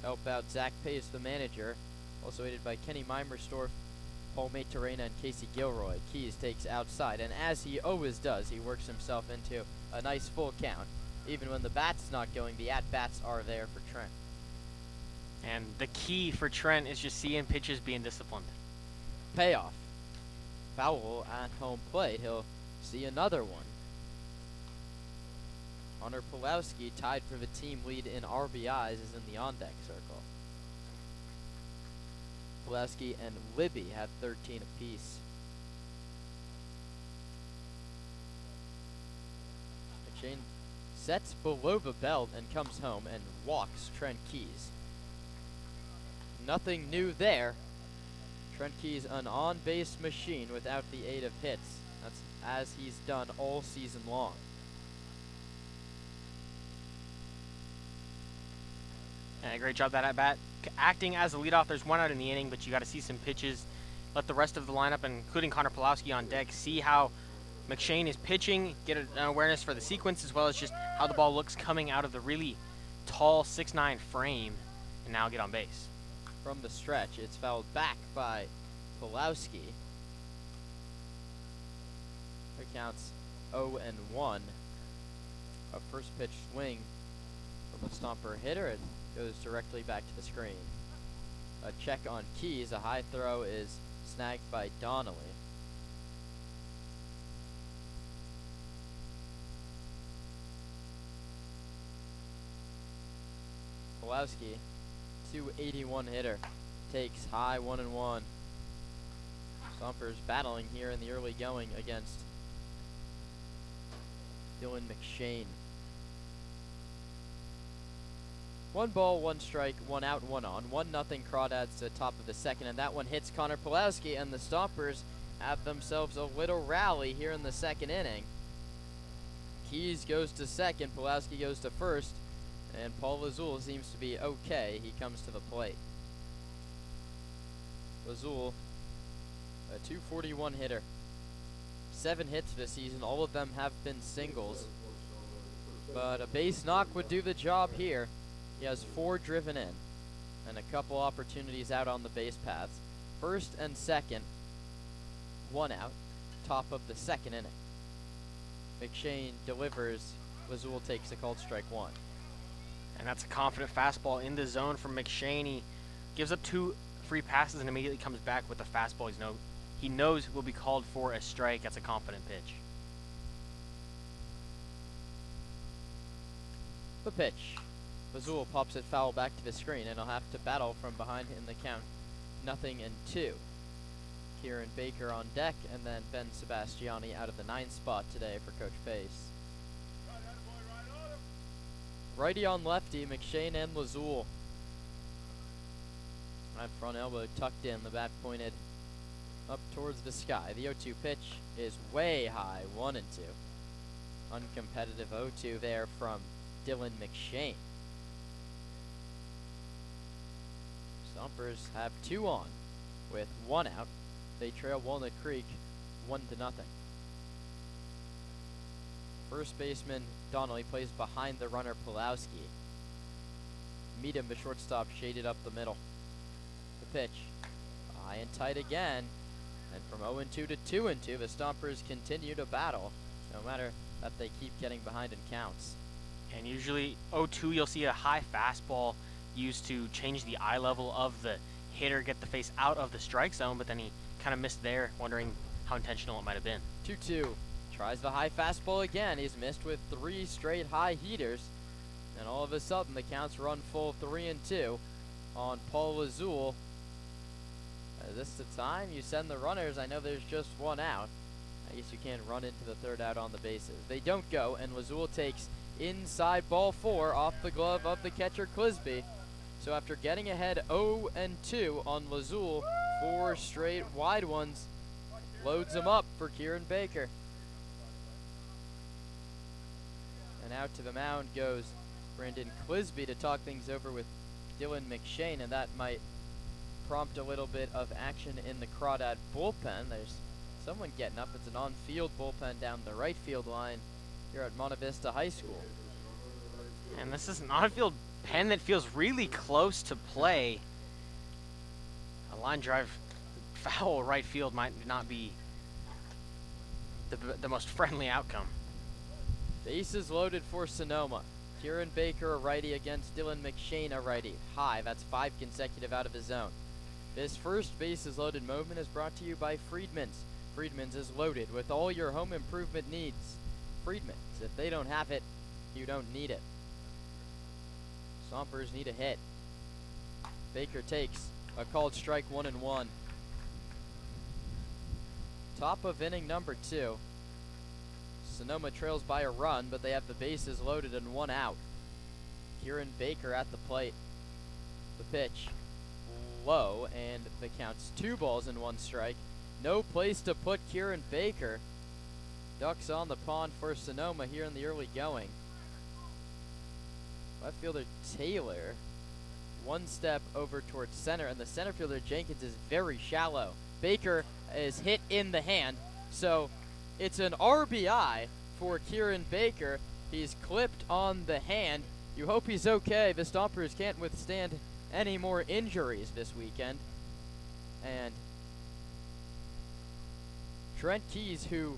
help out Zach Pace, the manager. Also aided by Kenny Meimerstorff, Paul Maturena, and Casey Gilroy. Keys takes outside, and as he always does, he works himself into a nice full count. Even when the bat's not going, the at-bats are there for Trent. And the key for Trent is just seeing pitches being disciplined. Payoff. Foul at home plate. He'll see another one. Connor Pulowski, tied for the team lead in RBIs, is in the on-deck circle. Pulowski and Libby have 13 apiece. McShane sets below the belt and comes home and walks Trent Keys. Nothing new there. Trent Keys, an on-base machine without the aid of hits. That's as he's done all season long. And a great job that at bat. Acting as a leadoff, there's 1 out in the inning, but you got to see some pitches. Let the rest of the lineup, including Connor Pulowski on deck, see how McShane is pitching, get an awareness for the sequence, as well as just how the ball looks coming out of the really tall 6'9" frame, and now get on base. From the stretch, it's fouled back by Pulowski. It counts 0-1. A first pitch swing from a Stomper hitter. It goes directly back to the screen. A check on Keys. A high throw is snagged by Donnelly. Pulowski, 281 hitter, takes high 1-1. Stompers battling here in the early going against Dylan McShane. 1 ball, 1 strike, 1 out, 1 on. 1-0 Crawdads to the top of the second, and that one hits Connor Pulowski, and the Stompers have themselves a little rally here in the second inning. Keys goes to second, Pulowski goes to first, and Paul Lazul seems to be okay. He comes to the plate. Lazul, a 241 hitter. 7 hits this season. All of them have been singles. But a base knock would do the job here. He has 4 driven in and a couple opportunities out on the base paths. First and second, 1 out, top of the second inning. McShane delivers. Lazul takes a called strike 1. And that's a confident fastball in the zone from McShane. He gives up 2 free passes and immediately comes back with the fastball he knows will be called for a strike. That's a confident pitch. The pitch. Lazul pops it foul back to the screen, and he'll have to battle from behind in the count. 0-2. Kieran Baker on deck, and then Ben Sebastiani out of the 9th spot today for Coach Pace. Righty on lefty, McShane and Lazul. Right front elbow tucked in, the bat pointed up towards the sky. The 0-2 pitch is way high, 1-2. Uncompetitive 0-2 there from Dylan McShane. Stompers have 2 on with 1 out. They trail Walnut Creek 1-0. First baseman Donnelly plays behind the runner Pulowski. Meet him, the shortstop shaded up the middle. The pitch, high and tight again. And from 0-2 to 2-2, the Stompers continue to battle, no matter that they keep getting behind in counts. And usually 0-2, you'll see a high fastball used to change the eye level of the hitter, get the face out of the strike zone, but then he kind of missed there, wondering how intentional it might have been. 2-2. Tries the high fastball again. He's missed with 3 straight high heaters. And all of a sudden, the counts run full 3-2 on Paul Lazul. Is this the time you send the runners? I know there's just 1 out. I guess you can't run into the 3rd out on the bases. They don't go, and Lazul takes inside ball 4 off the glove of the catcher Clisby. So after getting ahead 0-2 on Lazul, 4 straight wide ones, loads him up for Kieran Baker. And out to the mound goes Brandon Clisby to talk things over with Dylan McShane, and that might prompt a little bit of action in the Crawdad bullpen. There's someone getting up. It's an on-field bullpen down the right field line here at Monte Vista High School. And this is an on-field pen that feels really close to play. A line drive foul right field might not be the most friendly outcome. Bases loaded for Sonoma. Kieran Baker a righty against Dylan McShane a righty. High, that's 5 consecutive out of his zone. This first bases loaded moment is brought to you by Friedman's. Friedman's is loaded with all your home improvement needs. Friedman's, if they don't have it, you don't need it. Stompers need a hit. Baker takes a called strike 1-1. Top of inning number 2. Sonoma trails by a run, but they have the bases loaded and one out. Kieran Baker at the plate. The pitch low, and the count's 2 balls and 1 strike. No place to put Kieran Baker. Ducks on the pond for Sonoma here in the early going. Left fielder Taylor, 1 step over towards center, and the center fielder Jenkins is very shallow. Baker is hit in the hand, so it's an RBI for Kieran Baker. He's clipped on the hand. You hope he's okay. The Stompers can't withstand any more injuries this weekend. And Trent Keys, who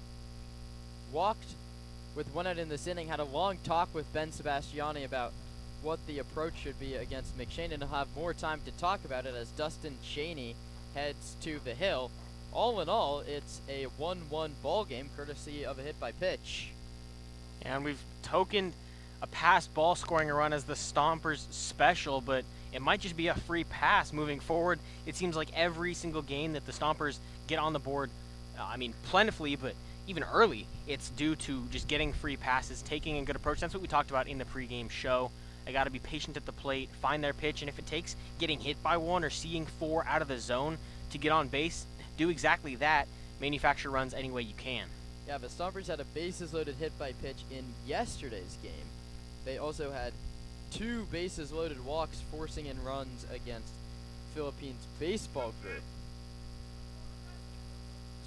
walked with 1 out in this inning, had a long talk with Ben Sebastiani about what the approach should be against McShane, and he'll have more time to talk about it as Dustin Cheney heads to the hill. All in all, it's a 1-1 ball game, courtesy of a hit by pitch. And we've tokened a pass ball scoring a run as the Stompers special, but it might just be a free pass moving forward. It seems like every single game that the Stompers get on the board, plentifully, but even early, it's due to just getting free passes, taking a good approach. That's what we talked about in the pregame show. They got to be patient at the plate, find their pitch, and if it takes getting hit by 1 or seeing 4 out of the zone to get on base, do exactly that. Manufacture runs any way you can. Yeah, the Stompers had a bases loaded hit by pitch in yesterday's game. They also had 2 bases loaded walks, forcing in runs against Philippines baseball group.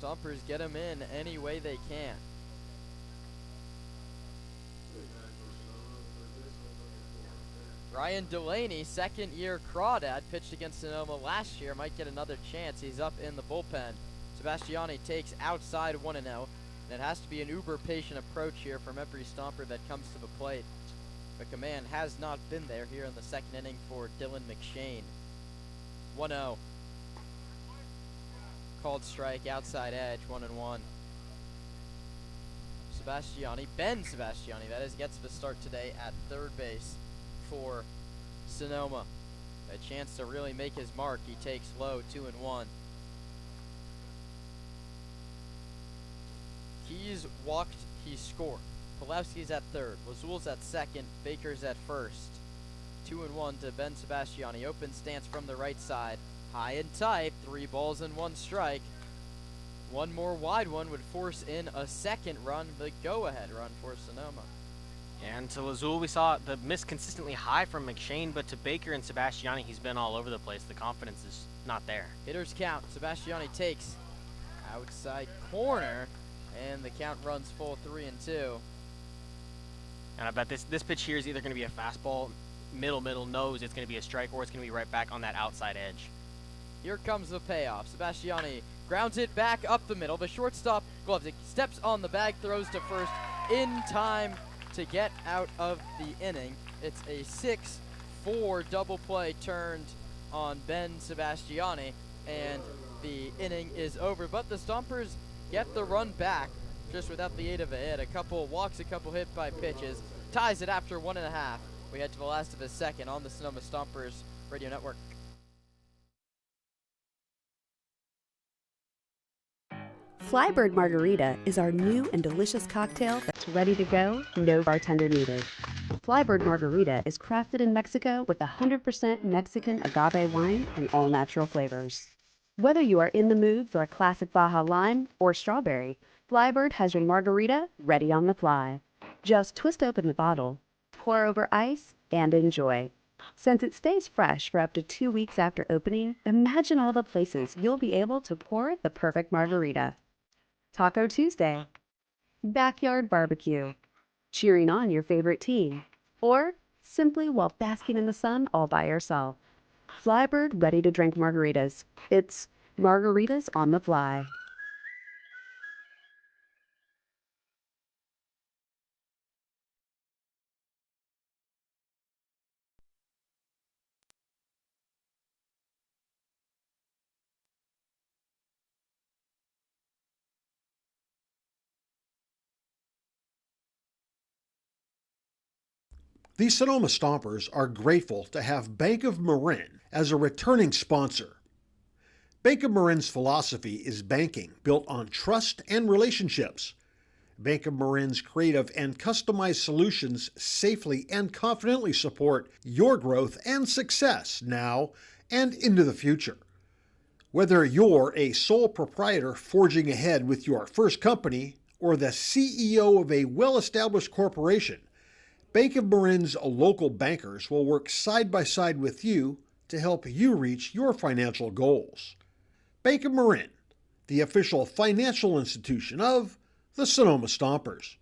Stompers get them in any way they can. Ryan Delaney, 2nd-year Crawdad, pitched against Sonoma last year, might get another chance. He's up in the bullpen. Sebastiani takes outside 1-0, and it has to be an uber patient approach here from every Stomper that comes to the plate. The command has not been there here in the 2nd inning for Dylan McShane. 1-0. Called strike, outside edge, 1-1. Ben Sebastiani, that is, gets the start today at 3rd base for Sonoma. A chance to really make his mark. He takes low, 2-1. Keys walked, he scored. Pulewski's at 3rd, Lazul's at 2nd, Baker's at 1st. 2-1 to Ben Sebastiani. Open stance from the right side. High and tight, 3 balls and 1 strike. One more wide one would force in a 2nd run, the go-ahead run for Sonoma. And to Lazul, we saw the miss consistently high from McShane, but to Baker and Sebastiani, he's been all over the place. The confidence is not there. Hitters count. Sebastiani takes outside corner, and the count runs full 3-2. And I bet this pitch here is either going to be a fastball, middle, nose, it's going to be a strike, or it's going to be right back on that outside edge. Here comes the payoff. Sebastiani grounds it back up the middle. The shortstop gloves it, steps on the bag, throws to first in time to get out of the inning. It's a 6-4 double play turned on Ben Sebastiani, and the inning is over. But the Stompers get the run back just without the aid of a hit. A couple walks, a couple hit by pitches. Ties it after 1.5. We head to the last of the 2nd on the Sonoma Stompers Radio Network. Flybird Margarita is our new and delicious cocktail that's ready to go, no bartender needed. Flybird Margarita is crafted in Mexico with 100% Mexican agave wine and all-natural flavors. Whether you are in the mood for a classic Baja lime or strawberry, Flybird has your margarita ready on the fly. Just twist open the bottle, pour over ice, and enjoy. Since it stays fresh for up to 2 weeks after opening, imagine all the places you'll be able to pour the perfect margarita. Taco Tuesday, backyard barbecue, cheering on your favorite team, or simply while basking in the sun all by yourself. Flybird ready to drink margaritas. It's margaritas on the fly. The Sonoma Stompers are grateful to have Bank of Marin as a returning sponsor. Bank of Marin's philosophy is banking built on trust and relationships. Bank of Marin's creative and customized solutions safely and confidently support your growth and success now and into the future. Whether you're a sole proprietor forging ahead with your first company or the CEO of a well-established corporation, Bank of Marin's local bankers will work side by side with you to help you reach your financial goals. Bank of Marin, the official financial institution of the Sonoma Stompers.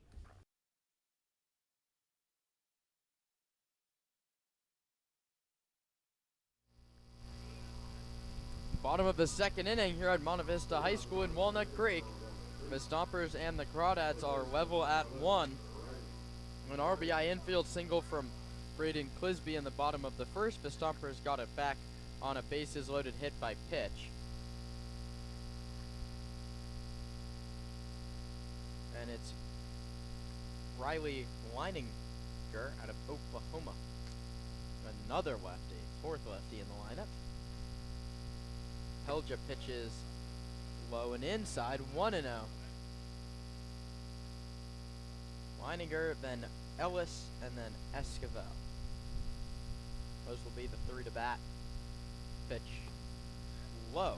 Bottom of the second inning here at Monte Vista High School in Walnut Creek. The Stompers and the Crawdads are level at 1. An RBI infield single from Braden Clisby in the bottom of the first. The Stompers got it back on a bases loaded hit by pitch. And it's Riley Leininger out of Oklahoma. Another lefty, fourth lefty in the lineup. Pelja pitches low and inside, 1-0. Leininger, then Ellis, and then Esquivel. Those will be the three to bat. Pitch low.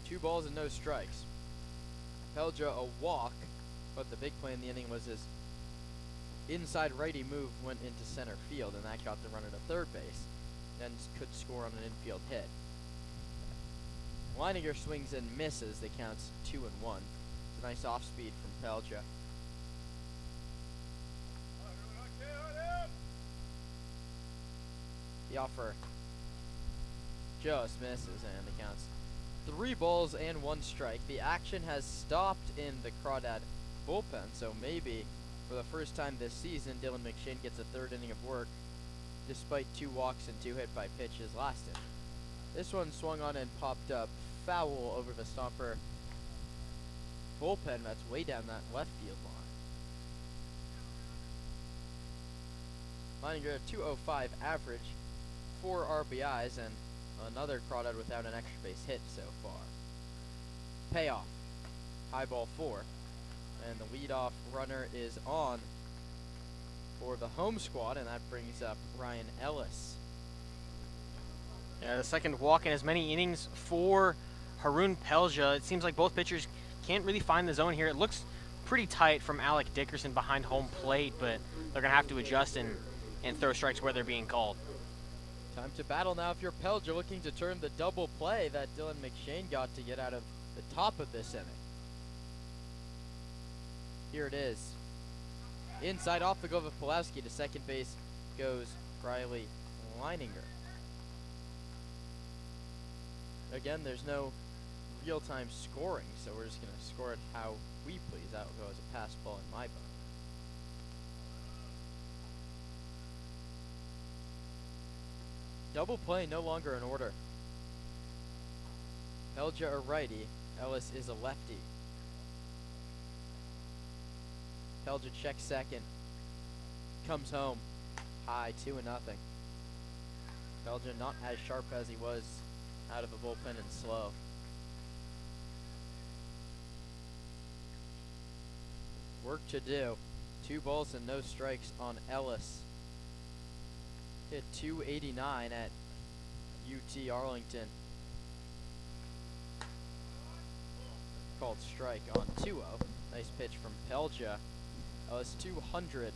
Two balls and no strikes. Pelja a walk, but the big play in the inning was his inside righty move went into center field, and that got the runner to third base, and could score on an infield hit. Leininger swings and misses. The count's 2-1. It's a nice off speed from Pelja. The offer just misses, and the count's 3 balls and 1 strike. The action has stopped in the Crawdad bullpen, so maybe for the first time this season, Dylan McShane gets a third inning of work, despite 2 walks and 2 hit by pitches last inning. This one swung on and popped up foul over the Stomper bullpen. That's way down that left field line. Leininger a 205 average, 4 RBIs, and another Crawdad without an extra base hit so far. Payoff, high ball 4. And the leadoff runner is on for the home squad, and that brings up Ryan Ellis. Yeah, the second walk in as many innings for Haroon Pelja. It seems like both pitchers can't really find the zone here. It looks pretty tight from Alec Dickerson behind home plate, but they're going to have to adjust and throw strikes where they're being called. Time to battle now if you're Pelja, looking to turn the double play that Dylan McShane got to get out of the top of this inning. Here it is. Inside off the glove of Pulowski. To second base goes Riley Leininger. Again, there's no real-time scoring, so we're just going to score it how we please. That will go as a pass ball in my book. Double play no longer in order. Pelja a righty, Ellis is a lefty. Pelja checks second, comes home, high 2-0. Pelja not as sharp as he was out of the bullpen and slow. Work to do. 2 balls and no strikes on Ellis. Hit .289 at UT Arlington. Called strike on 2-0. Nice pitch from Pelja. Ellis 200.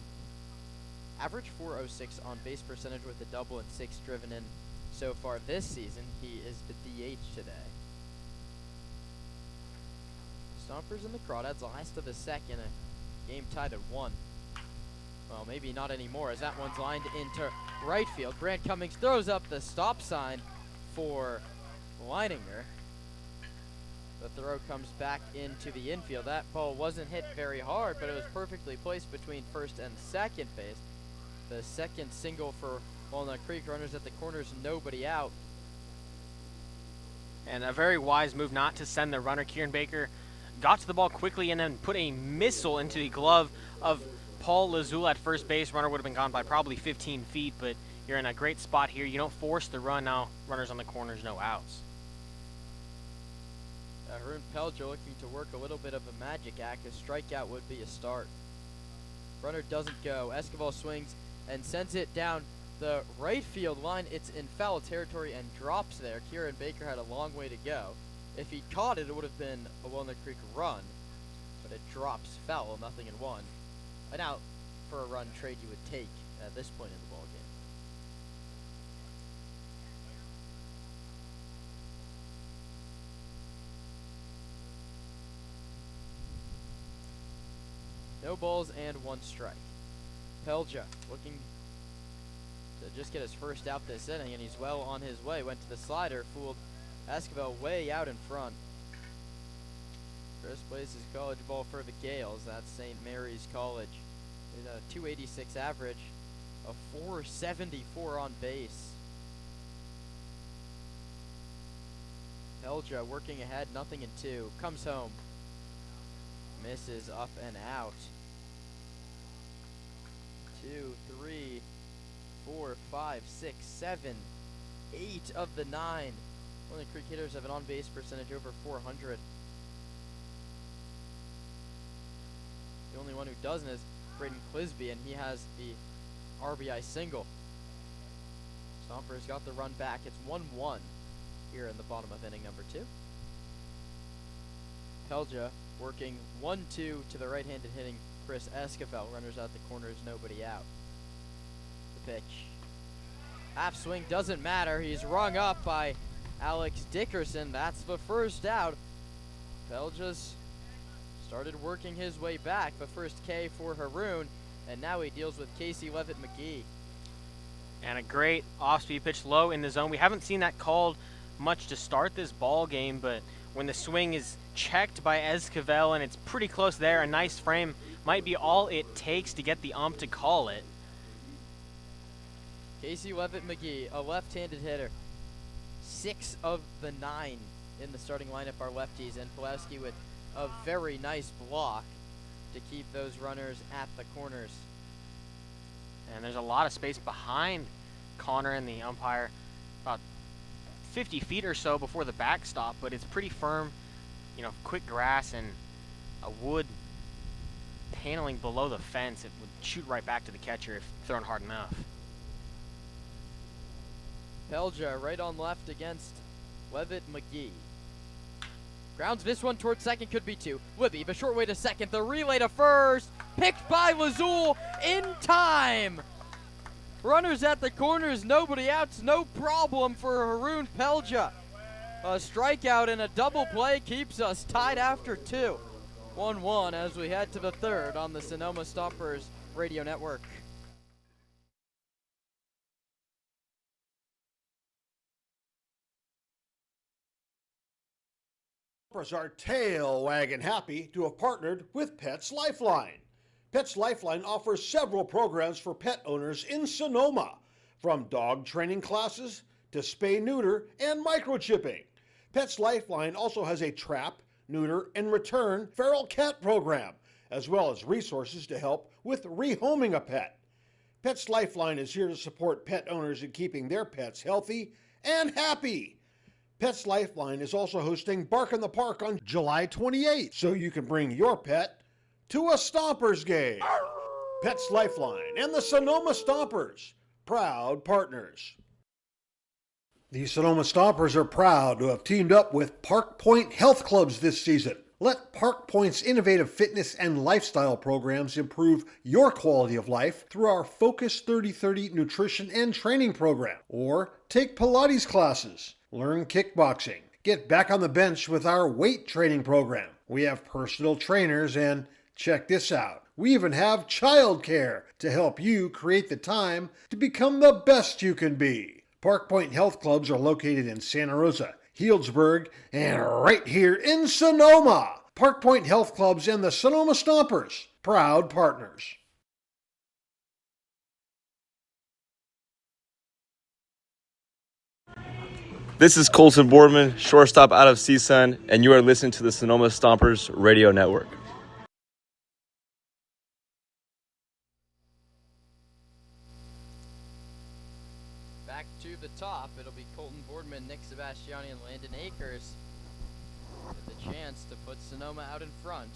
Average .406 on base percentage with a double and 6 driven in so far this season. He is the DH today. Stompers and the Crawdads last of the second. A game tied at 1. Well, maybe not anymore, as that one's lined into right field. Grant Cummings throws up the stop sign for Leininger. The throw comes back into the infield. That ball wasn't hit very hard, but it was perfectly placed between first and second base. The second single for Walnut Creek. Runners at the corners, nobody out. And a very wise move not to send the runner. Kieran Baker got to the ball quickly and then put a missile into the glove of Paul Lazula at first base. Runner would have been gone by probably 15 feet, but you're in a great spot here. You don't force the run now. Runners on the corners, no outs. Haroon Pelja looking to work a little bit of a magic act. A strikeout would be a start. Runner doesn't go. Escobar swings and sends it down the right field line. It's in foul territory and drops there. Kieran Baker had a long way to go. If he caught it, it would have been a Walnut Creek run. But it drops foul, 0-1. An out for a run trade you would take at this point in the ball game. No balls and 1 strike. Pelja looking to just get his first out this inning, and he's well on his way. Went to the slider, fooled Escobar way out in front. Chris plays his college ball for the Gales. That's St. Mary's College. With a 286 average, a 474 on base. Pelja working ahead, 0-2. Comes home. Misses up and out. 2, 3, 4, 5, 6, 7, 8 of the 9. Only Creek hitters have an on-base percentage over 400. The only one who doesn't is Braden Clisby, and he has the RBI single. Stompers got the run back. It's 1-1 here in the bottom of inning number 2. Pelja working 1-2 to the right-handed hitting Chris Esquivel. Runners out the corners, nobody out. The pitch. Half swing doesn't matter. He's rung up by Alex Dickerson. That's the first out. Pelja's started working his way back. The first K for Haroon, and now he deals with Casey Levitt McGee. And a great off-speed pitch low in the zone. We haven't seen that called much to start this ball game, but when the swing is checked by Esquivel and it's pretty close there, a nice frame might be all it takes to get the ump to call it. Casey Levitt McGee, a left-handed hitter. 6 of the 9 in the starting lineup are lefties, and Pulaski with a very nice block to keep those runners at the corners. And there's a lot of space behind Connor and the umpire, about 50 feet or so before the backstop, but it's pretty firm, you know, quick grass and a wood paneling below the fence. It would shoot right back to the catcher if thrown hard enough. Pelja right on left against Levitt McGee. Grounds this one towards second, could be 2. Libby, the short way to second, the relay to first, picked by Lazul in time. Runners at the corners, nobody outs, no problem for Haroon Pelja. A strikeout and a double play keeps us tied after 2. 1-1 as we head to the third on the Sonoma Stompers Radio Network. Stompers are tail wagging happy to have partnered with Pets Lifeline. Pets Lifeline offers several programs for pet owners in Sonoma, from dog training classes to spay-neuter and microchipping. Pets Lifeline also has a trap, neuter, and return feral cat program, as well as resources to help with rehoming a pet. Pets Lifeline is here to support pet owners in keeping their pets healthy and happy. Pets Lifeline is also hosting Bark in the Park on July 28th, so you can bring your pet to a Stompers game. Pets Lifeline and the Sonoma Stompers, proud partners. The Sonoma Stompers are proud to have teamed up with Park Point Health Clubs this season. Let Park Point's innovative fitness and lifestyle programs improve your quality of life through our Focus 30/30 nutrition and training program. Or take Pilates classes, learn kickboxing, get back on the bench with our weight training program. We have personal trainers, and check this out, we even have childcare to help you create the time to become the best you can be. Park Point Health Clubs are located in Santa Rosa, Healdsburg, and right here in Sonoma. Park Point Health Clubs and the Sonoma Stompers, proud partners. This is Colton Boardman, shortstop out of CSUN, and you are listening to the Sonoma Stompers Radio Network. Back to the top, it'll be Colton Boardman, Nick Sebastiani, and Landon Akers. with a chance to put Sonoma out in front.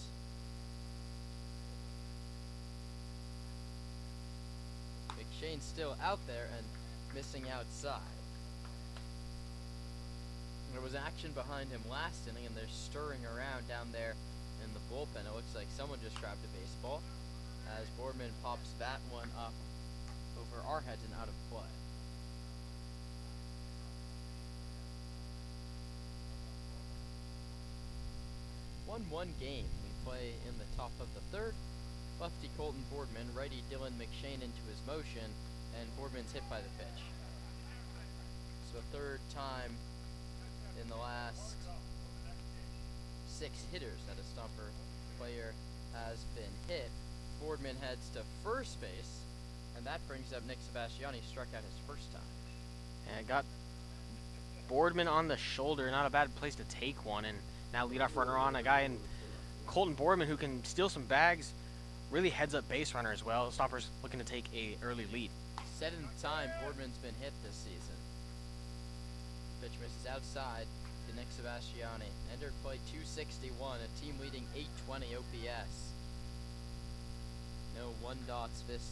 McShane's still out there and missing outside. There was action behind him last inning, and they're stirring around down there in the bullpen. It looks like someone just grabbed a baseball as Boardman pops that one up over our heads and out of play. 1-1 game. We play in the top of the third. Lefty Colton Boardman, righty Dylan McShane into his motion, and Boardman's hit by the pitch. So third time in the last 6 hitters that a Stomper player has been hit. Boardman heads to first base, and that brings up Nick Sebastiani, struck out his first time. And got Boardman on the shoulder, not a bad place to take one, and now leadoff runner on, a guy in Colton Boardman who can steal some bags, really heads up base runner as well. Stompers looking to take a early lead. 7th time Boardman's been hit this season. Pitch misses outside to Nick Sebastiani. Entered play 261, a team leading 820 OPS. No 1 dots this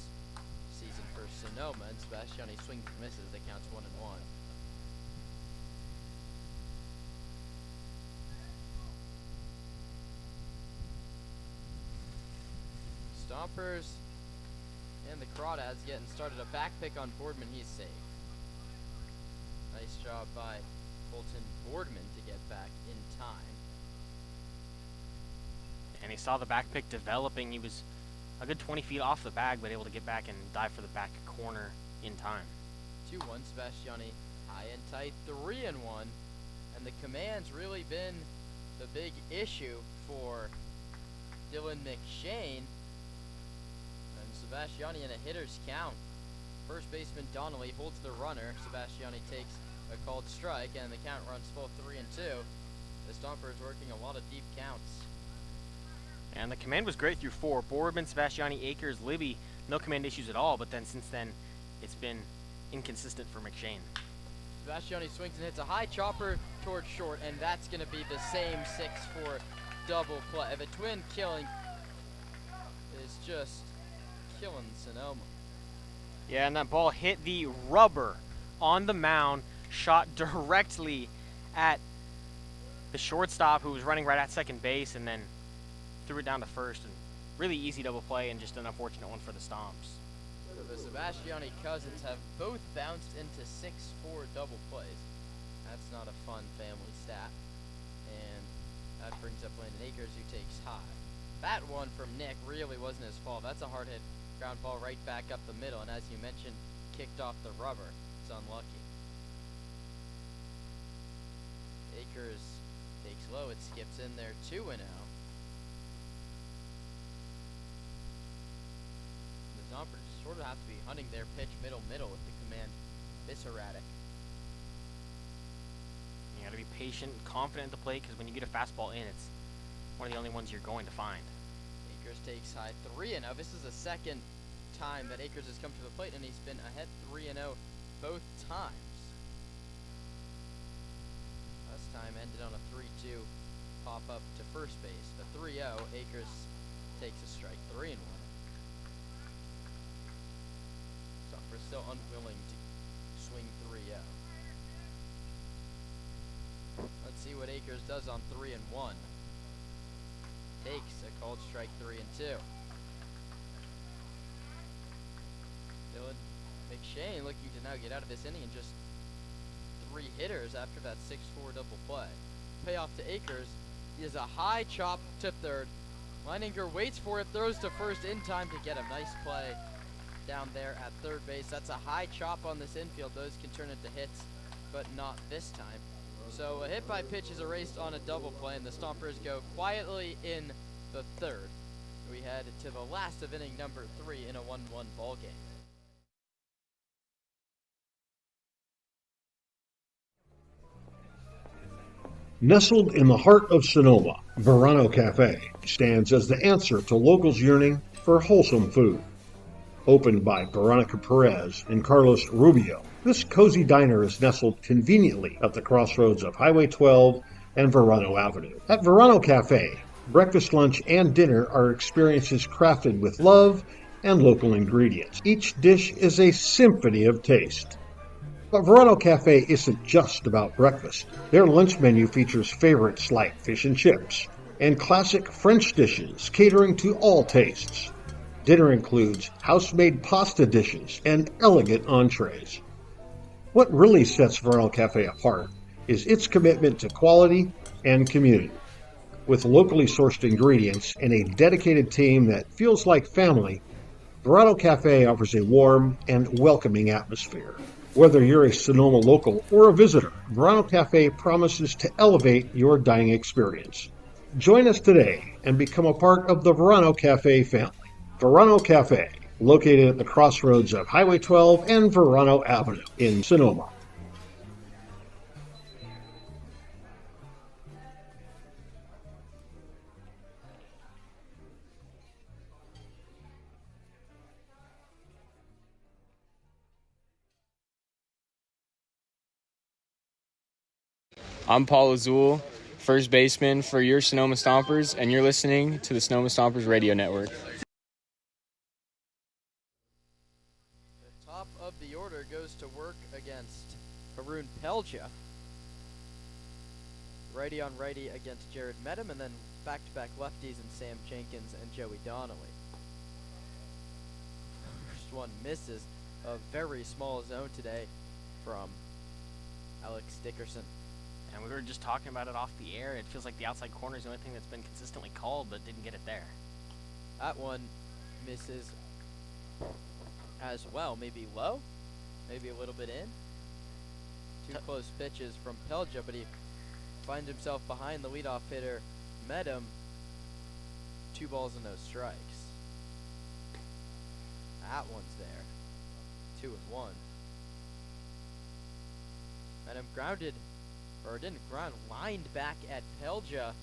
season for Sonoma, and Sebastiani swings and misses. That counts 1-1. Stompers and the Crawdads getting started. A back pick on Boardman, he's safe. Nice job by Colton Boardman to get back in time. And he saw the back pick developing. He was a good 20 feet off the bag, but able to get back and dive for the back corner in time. 2-1, Sebastiani high and tight, 3-1. And the command's really been the big issue for Dylan McShane. Sebastiani in a hitter's count. First baseman Donnelly holds the runner. Sebastiani takes a called strike, and the count runs full 3-2. The Stompers working a lot of deep counts. And the command was great through 4. Boardman, Sebastiani, Akers, Libby, no command issues at all, but then since then, it's been inconsistent for McShane. Sebastiani swings and hits a high chopper towards short, and that's going to be the same 6-4 double play. If a twin killing is just killing Sonoma. Yeah, and that ball hit the rubber on the mound, shot directly at the shortstop who was running right at second base, and then threw it down to first. And really easy double play, and just an unfortunate one for the Stomps. So the Sebastiani cousins have both bounced into 6-4 double plays. That's not a fun family stat. And that brings up Landon Akers, who takes high. That one from Nick really wasn't his fault. That's a hard hit ground ball right back up the middle, and as you mentioned, kicked off the rubber. It's unlucky. Akers takes low, it skips in there 2-0. The Stompers sort of have to be hunting their pitch middle with the command this erratic. You gotta be patient, confident at the plate, because when you get a fastball in, it's one of the only ones you're going to find. Akers takes high 3-0. This is the second time that Akers has come to the plate, and he's been ahead 3-0 both times. Last time ended on a 3-2 pop up to first base, but 3-0. Akers takes a strike, 3-1. Stompers still unwilling to swing 3-0. Let's see what Akers does on 3-1. Takes a called strike, 3-2. Dylan McShane looking to now get out of this inning, and just 3 hitters after that 6-4 double play. Payoff to Akers is a high chop to third. Leininger waits for it, throws to first in time to get him. Nice play down there at third base. That's a high chop on this infield. Those can turn into hits, but not this time. So a hit by pitch is erased on a double play, and the Stompers go quietly in the third. We head to the last of inning number 3 in a 1-1 ball game. Nestled in the heart of Sonoma, Verano Cafe stands as the answer to locals yearning for wholesome food. Opened by Veronica Perez and Carlos Rubio, this cozy diner is nestled conveniently at the crossroads of Highway 12, and Verano Avenue. At Verano Cafe, breakfast, lunch, and dinner are experiences crafted with love and local ingredients. Each dish is a symphony of taste. But Verano Cafe isn't just about breakfast. Their lunch menu features favorites like fish and chips and classic French dishes catering to all tastes. Dinner includes house-made pasta dishes and elegant entrees. What really sets Verano Cafe apart is its commitment to quality and community. With locally sourced ingredients and a dedicated team that feels like family, Verano Cafe offers a warm and welcoming atmosphere. Whether you're a Sonoma local or a visitor, Verano Cafe promises to elevate your dining experience. Join us today and become a part of the Verano Cafe family. Verano Cafe, located at the crossroads of Highway 12 and Verano Avenue in Sonoma. I'm Paul Azul, first baseman for your Sonoma Stompers, and you're listening to the Sonoma Stompers Radio Network. The top of the order goes to work against Haroon Pelja. Righty on righty against Jared Medham, and then back-to-back lefties in Sam Jenkins and Joey Donnelly. First one misses a very small zone today from Alex Dickerson. And we were just talking about it off the air. It feels like the outside corner is the only thing that's been consistently called, but didn't get it there. That one misses as well. Maybe low, maybe a little bit in. Two close pitches from Pelja, but he finds himself behind the leadoff hitter, Medham. 2 balls and no strikes. That one's there. 2-1. Medham grounded, or didn't ground, lined back at Pelja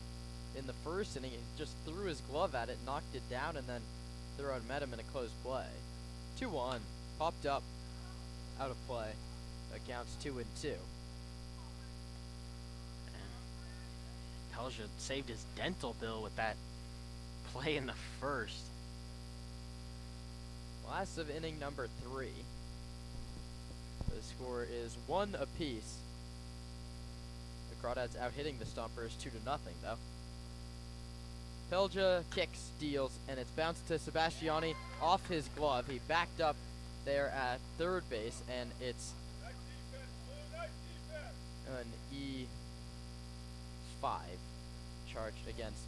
in the first inning. He just threw his glove at it, knocked it down, and then threw out Medham in a close play. 2-1, popped up, out of play. Accounts 2-2. Pelja saved his dental bill with that play in the first. Last of inning number 3. The score is 1 apiece. The Crawdads out hitting the Stompers 2-0 though. Pelja kicks, deals, and it's bounced to Sebastiani off his glove. He backed up there at third base, and it's an E5 charged against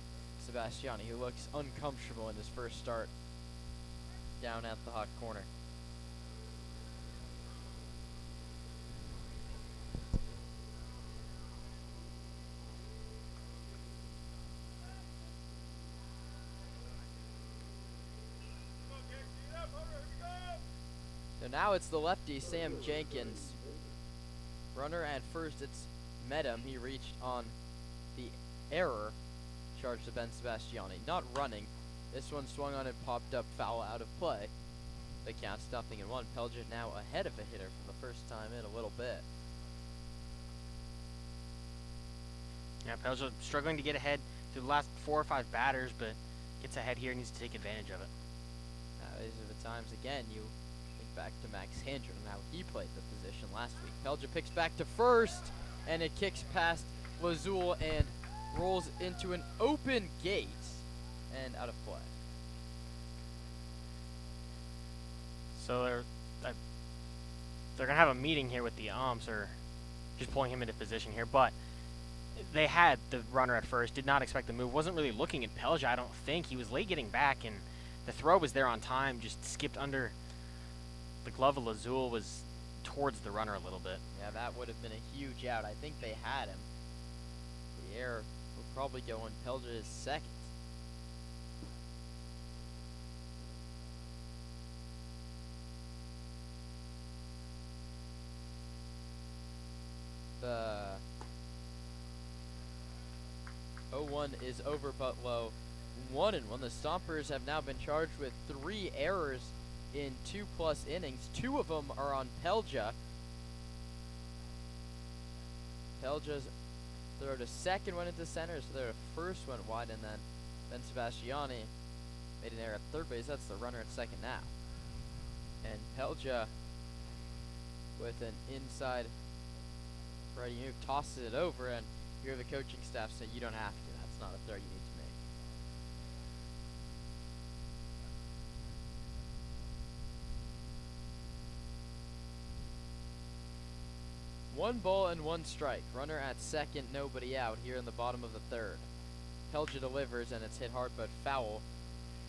Sebastiani, who looks uncomfortable in his first start down at the hot corner. So now it's the lefty, Sam Jenkins. Runner at first, it's Medham. He reached on the error charged to Ben Sebastiani. Not running. This one swung on and popped up, foul out of play. The count's 0-1. Pelja now ahead of a hitter for the first time in a little bit. Yeah, Pelja struggling to get ahead through the last 4 or 5 batters, but gets ahead here and needs to take advantage of it. These are the times, again, you think back to Max Handren and how he played the position last week. Pelja picks back to first, and it kicks past Lazul and rolls into an open gate and out of play. So they're going to have a meeting here with the umps, or just pulling him into position here, but they had the runner at first, did not expect the move, wasn't really looking at Pelja, I don't think. He was late getting back, and the throw was there on time, just skipped under the glove of Lazul, was towards the runner a little bit. Yeah, that would have been a huge out. I think they had him. The error will probably go on Pelja's second. The 0-1 is over but low. 1-1. The Stompers have now been charged with 3 errors in 2+ innings. 2 of them are on Pelja. Pelja's Throw to second went into center, so their first went wide, and then Ben Sebastiani made an error at third base. That's the runner at second now. And Pelja with an inside righty move tosses it over, and you hear the coaching staff say, you don't have to. That's not a throw you need to make. One ball and one strike. Runner at second, nobody out here in the bottom of the third. Pelja delivers, and it's hit hard but foul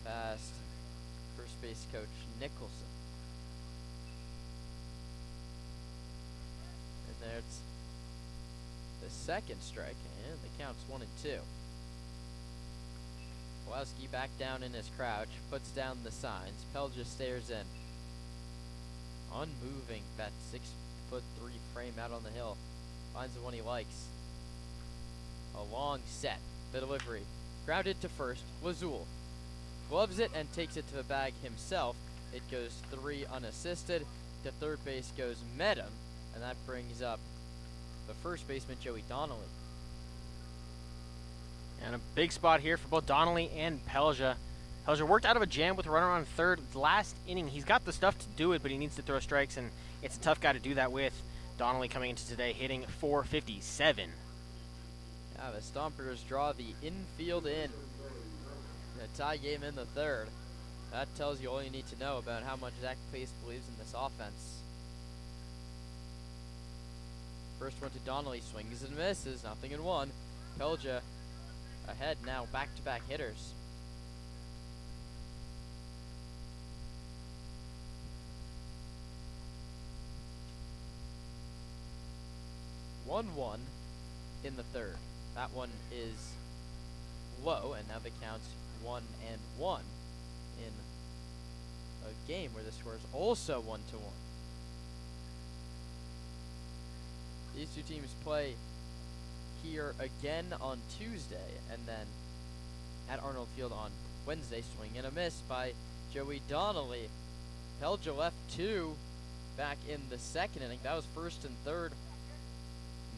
past first base coach Nicholson. And there's the second strike, and the count's 1-2. Pulowski back down in his crouch, puts down the signs. Pelja stares in. Unmoving, that 6'3" frame out on the hill. Finds the one he likes. A long set. The delivery. Grounded to first. Lazul gloves it and takes it to the bag himself. It goes 3 unassisted. To third base goes Medham, and that brings up the first baseman, Joey Donnelly. And a big spot here for both Donnelly and Pelja. Pelja worked out of a jam with a runner on third last inning. He's got the stuff to do it, but he needs to throw strikes, and it's a tough guy to do that with. Donnelly coming into today hitting .457. Yeah, the Stompers draw the infield in. A tie game in the third. That tells you all you need to know about how much Zach Pace believes in this offense. First one to Donnelly, swings and misses, 0-1. Pelja ahead now, back-to-back hitters. One in the third. That one is low, and now the count's 1-1 in a game where the score is also 1-1. These two teams play here again on Tuesday, and then at Arnold Field on Wednesday. Swing and a miss by Joey Donnelly. Pelja left 2 back in the second inning. That was first and third.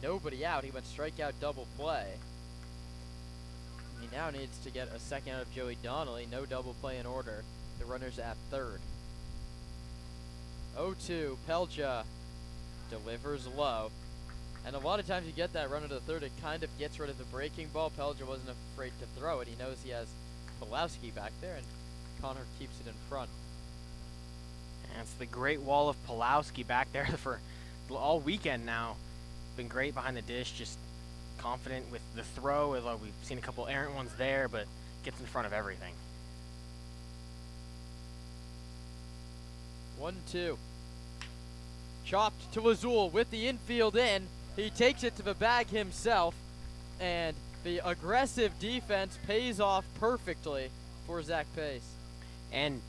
Nobody out. He went strikeout double play. He now needs to get a second out of Joey Donnelly. No double play in order. The runner's at third. 0-2. Pelja delivers low. And a lot of times you get that runner to third, it kind of gets rid of the breaking ball. Pelja wasn't afraid to throw it. He knows he has Pulowski back there, and Connor keeps it in front. And it's the great wall of Pulowski back there for all weekend now. Been great behind the dish, just confident with the throw. We've seen a couple errant ones there, but gets in front of everything. 1-2. Chopped to Lazul with the infield in. He takes it to the bag himself, and the aggressive defense pays off perfectly for Zach Pace. And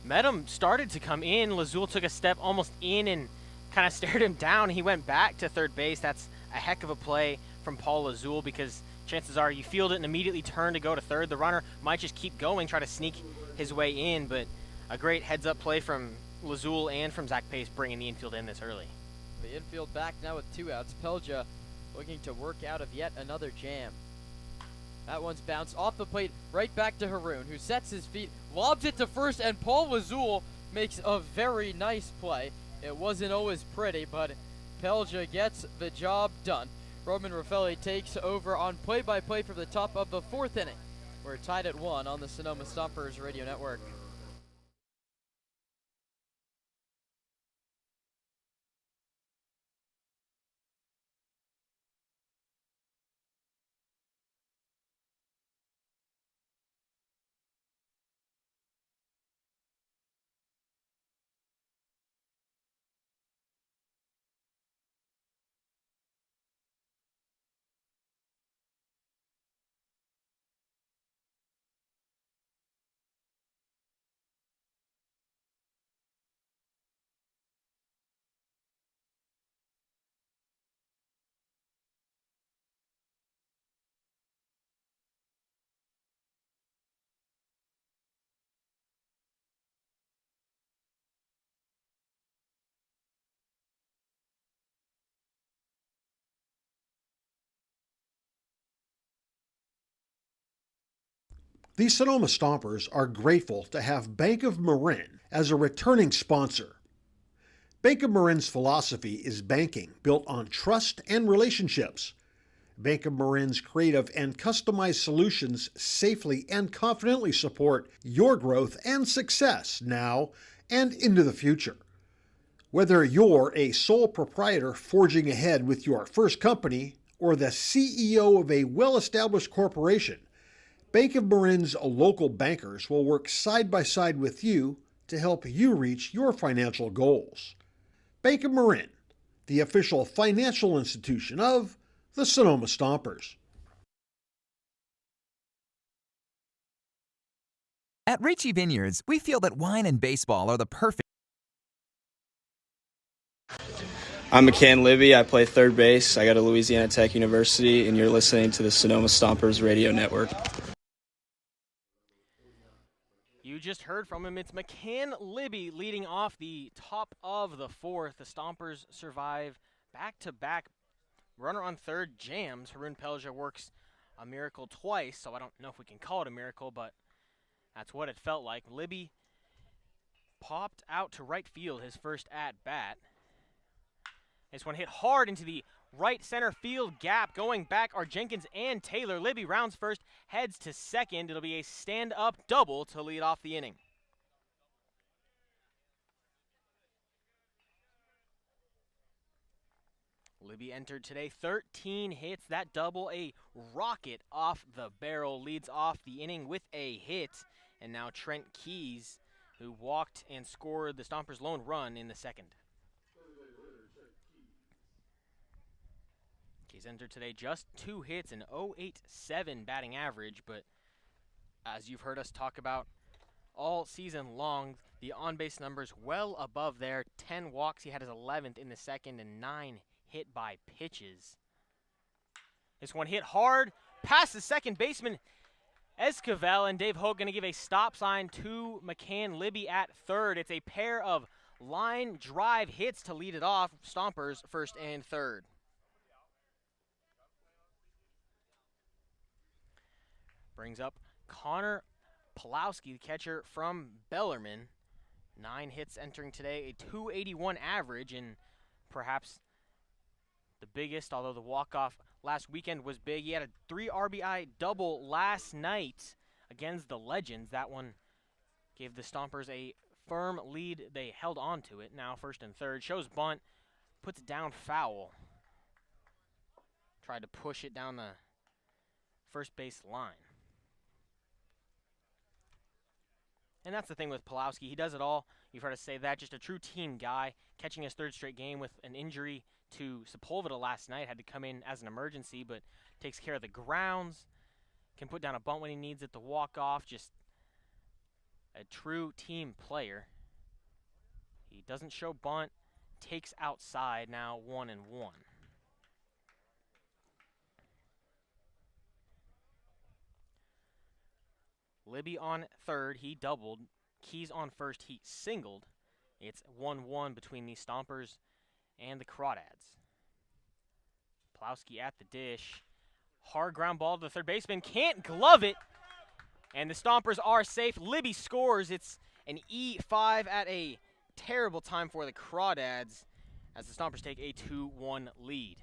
Medham started to come in. Lazul took a step almost in and kind of stared him down. He went back to third base. That's a heck of a play from Paul Lazul, because chances are you field it and immediately turn to go to third. The runner might just keep going, try to sneak his way in, but a great heads-up play from Lazul and from Zach Pace bringing the infield in this early. The infield back now with 2 outs. Pelja looking to work out of yet another jam. That one's bounced off the plate right back to Haroon, who sets his feet, lobs it to first, and Paul Lazul makes a very nice play. It wasn't always pretty, but Pelja gets the job done. Roman Raffelli takes over on play-by-play from the top of the 4th inning. We're tied at 1 on the Sonoma Stompers Radio Network. The Sonoma Stompers are grateful to have Bank of Marin as a returning sponsor. Bank of Marin's philosophy is banking built on trust and relationships. Bank of Marin's creative and customized solutions safely and confidently support your growth and success now and into the future. Whether you're a sole proprietor forging ahead with your first company or the CEO of a well-established corporation, Bank of Marin's local bankers will work side by side with you to help you reach your financial goals. Bank of Marin, the official financial institution of the Sonoma Stompers. At Ritchie Vineyards, we feel that wine and baseball are the perfect. I'm McCann Libby. I play third base. I go to Louisiana Tech University, and you're listening to the Sonoma Stompers Radio Network. You just heard from him. It's McCann Libby leading off the top of the fourth. The Stompers survive back-to-back runner on third jams. Haroon Pelja works a miracle twice, so I don't know if we can call it a miracle, but that's what it felt like. Libby popped out to right field his first at-bat. This one hit hard into the right center field gap. Going back are Jenkins and Taylor. Libby rounds first, heads to second. It'll be a stand-up double to lead off the inning. Libby entered today 13 hits. That double, a rocket off the barrel, leads off the inning with a hit. And now Trent Keys, who walked and scored the Stompers' lone run in the second. He's entered today just 2 hits and 0.87 batting average, but as you've heard us talk about all season long, the on-base numbers well above there. 10 walks, he had his 11th in the second, and 9 hit by pitches. This one hit hard past the second baseman, Esquivel, and Dave Hogue going to give a stop sign to McCann Libby at third. It's a pair of line drive hits to lead it off. Stompers first and third. Brings up Connor Pulowski, the catcher from Bellarmine. 9 hits entering today, a .281 average, and perhaps the biggest, although the walk-off last weekend was big. He had a 3 RBI double last night against the Legends. That one gave the Stompers a firm lead. They held on to it. Now first and third. Shows bunt, puts it down foul. Tried to push it down the first base line. And that's the thing with Pulowski. He does it all. You've heard us say that. Just a true team guy. Catching his third straight game with an injury to Sepulveda last night. Had to come in as an emergency, but takes care of the grounds. Can put down a bunt when he needs it. The walk-off. Just a true team player. He doesn't show bunt. Takes outside. Now 1-1. Libby on third, he doubled. Keys on first, he singled. It's 1-1 between the Stompers and the Crawdads. Pulowski at the dish. Hard ground ball to the third baseman. Can't glove it. And the Stompers are safe. Libby scores. It's an E5 at a terrible time for the Crawdads as the Stompers take a 2-1 lead.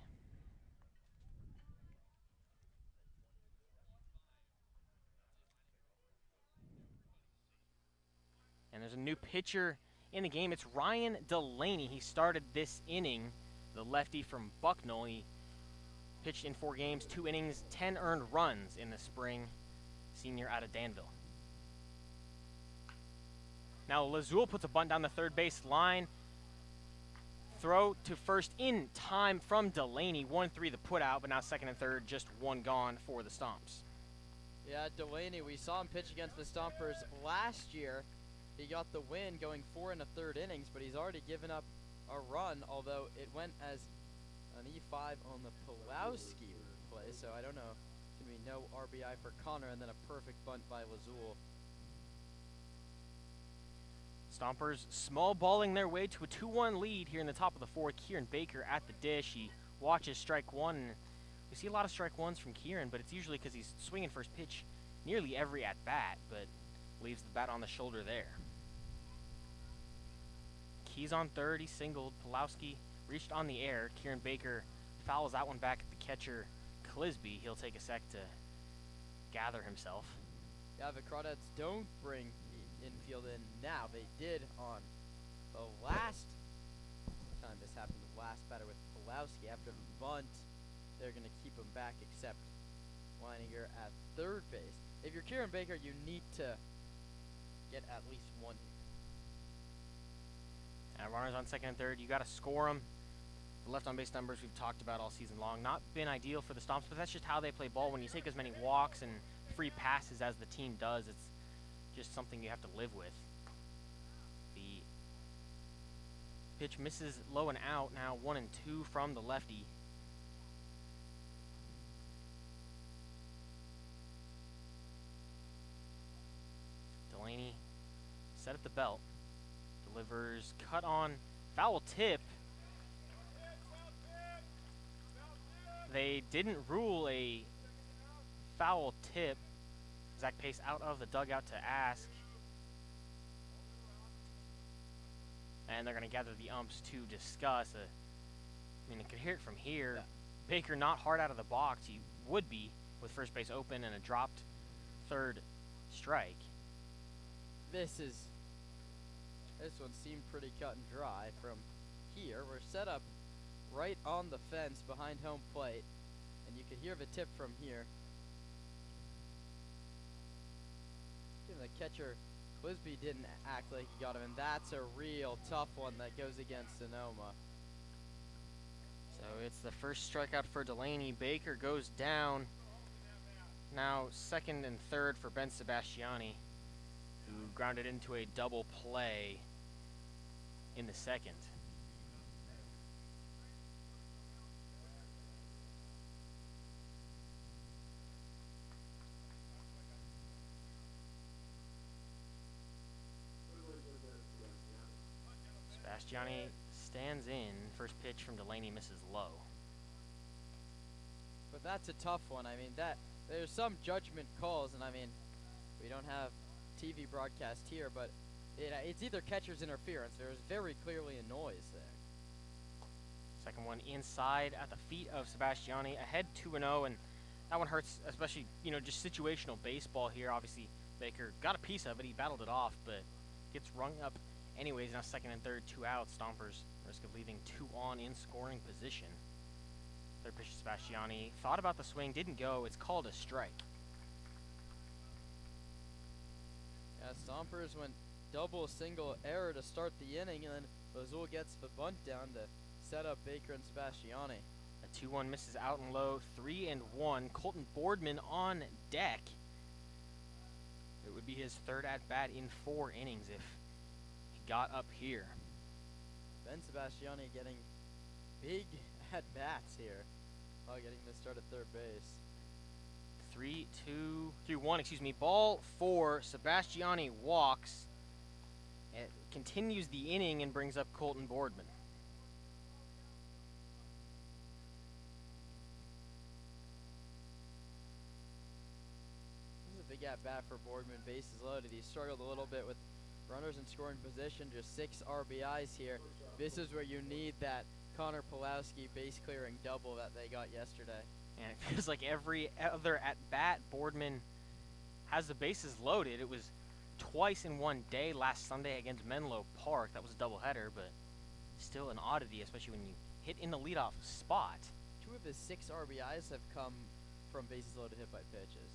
And there's a new pitcher in the game. It's Ryan Delaney. He started this inning, the lefty from Bucknell. He pitched in 4 games, 2 innings, 10 earned runs in the spring. Senior out of Danville. Now Lazul puts a bunt down the third base line. Throw to first in time from Delaney. 1-3 the put out, but now second and third, just 1 gone for the Stomps. Yeah, Delaney, we saw him pitch against the Stompers last year. He got the win going 4 1/3 innings, but he's already given up a run, although it went as an E5 on the Pulowski play, so I don't know. It's going to be no RBI for Connor, and then a perfect bunt by Lazul. Stompers small balling their way to a 2-1 lead here in the top of the fourth. Kieran Baker at the dish. He watches strike one. And we see a lot of strike ones from Kieran, but it's usually because he's swinging first pitch nearly every at-bat, but leaves the bat on the shoulder there. Keys on third, he singled. Pulowski reached on the air. Kieran Baker fouls that one back at the catcher, Clisby. He'll take a sec to gather himself. Yeah, the Crawdads don't bring the infield in now. They did on the last time this happened, the last batter with Pulowski. After the bunt, they're going to keep him back, except Leininger at third base. If you're Kieran Baker, you need to get at least one here. Runners on second and third, you got to score them. The left on base numbers we've talked about all season long. Not been ideal for the Stomps, but that's just how they play ball. When you take as many walks and free passes as the team does, it's just something you have to live with. The pitch misses low and out. Now 1-2 from the lefty. Delaney set at the belt. Delivers, cut on, foul tip. They didn't rule a foul tip. Zach Pace out of the dugout to ask. And they're going to gather the umps to discuss. I mean, you could hear it from here. Yeah. Baker not hard out of the box. He would be with first base open and a dropped third strike. This one seemed pretty cut and dry from here. We're set up right on the fence behind home plate, and you could hear the tip from here. Even the catcher, Clisby, didn't act like he got him, and that's a real tough one that goes against Sonoma. So it's the first strikeout for Delaney. Baker goes down. Now second and third for Ben Sebastiani, who grounded into a double play in the second. Sebastiani stands in. First pitch from Delaney misses low. But that's a tough one. I mean, there's some judgment calls, and I mean, we don't have TV broadcast here, but it's either catcher's interference. There is very clearly a noise there. Second one inside at the feet of Sebastiani, ahead 2-0, and that one hurts, especially, just situational baseball here. Obviously, Baker got a piece of it. He battled it off, but gets rung up anyways. Now second and third, 2 outs. Stompers risk of leaving 2 on in scoring position. Third pitch to Sebastiani. Thought about the swing, didn't go. It's called a strike. Yeah, Stompers went double single error to start the inning, and then Bazul gets the bunt down to set up Baker and Sebastiani. A 2-1 misses out and low. 3-1. Colton Boardman on deck. It would be his third at-bat in 4 innings if he got up here. Ben Sebastiani getting big at-bats here while getting the start at third base. 3-1, ball 4. Sebastiani walks. It continues the inning and brings up Colton Boardman. This is a big at-bat for Boardman. Bases loaded. He struggled a little bit with runners in scoring position. Just 6 RBIs here. This is where you need that Connor Pulowski base clearing double that they got yesterday. And it feels like every other at-bat, Boardman has the bases loaded. It was twice in one day last Sunday against Menlo Park. That was a doubleheader, but still an oddity, especially when you hit in the leadoff spot. 2 of his 6 RBIs have come from bases loaded hit by pitches.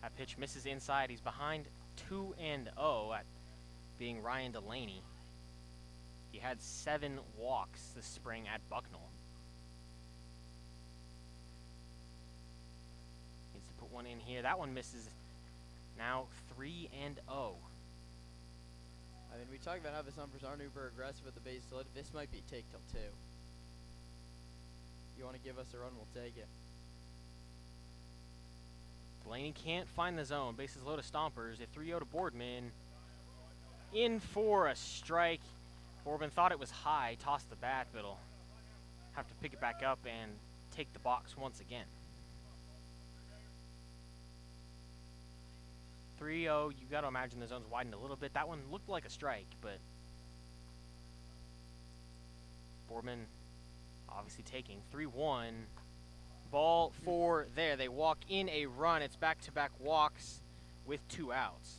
That pitch misses inside. He's behind 2-0 at being Ryan Delaney. He had 7 walks this spring at Bucknell. Needs to put one in here. That one misses. Now 3-0. I mean, we talk about how the Stompers aren't uber aggressive with the base loaded. This might be take till 2. You want to give us a run, we'll take it. Delaney can't find the zone. Bases loaded Stompers. A 3-0 to Boardman. In for a strike. Boardman thought it was high, tossed the bat, but he'll have to pick it back up and take the box once again. 3-0. You got to imagine the zone's widened a little bit. That one looked like a strike, but Boardman obviously taking 3-1. Ball for there. They walk in a run. It's back-to-back walks with 2 outs.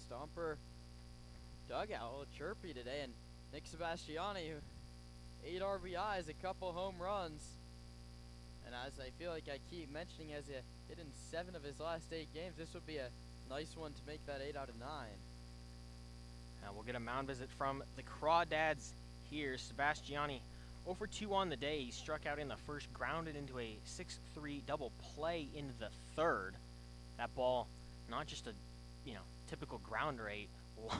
Stomper dugout a little chirpy today, and Nick Sebastiani, 8 RBIs, a couple home runs. And as I feel like I keep mentioning, as he hit in 7 of his last 8 games, this would be a nice one to make that 8 out of 9. Now we'll get a mound visit from the Crawdads here. Sebastiani 0 for 2 on the day. He struck out in the first, grounded into a 6-3 double play in the third. That ball, not just a typical grounder, a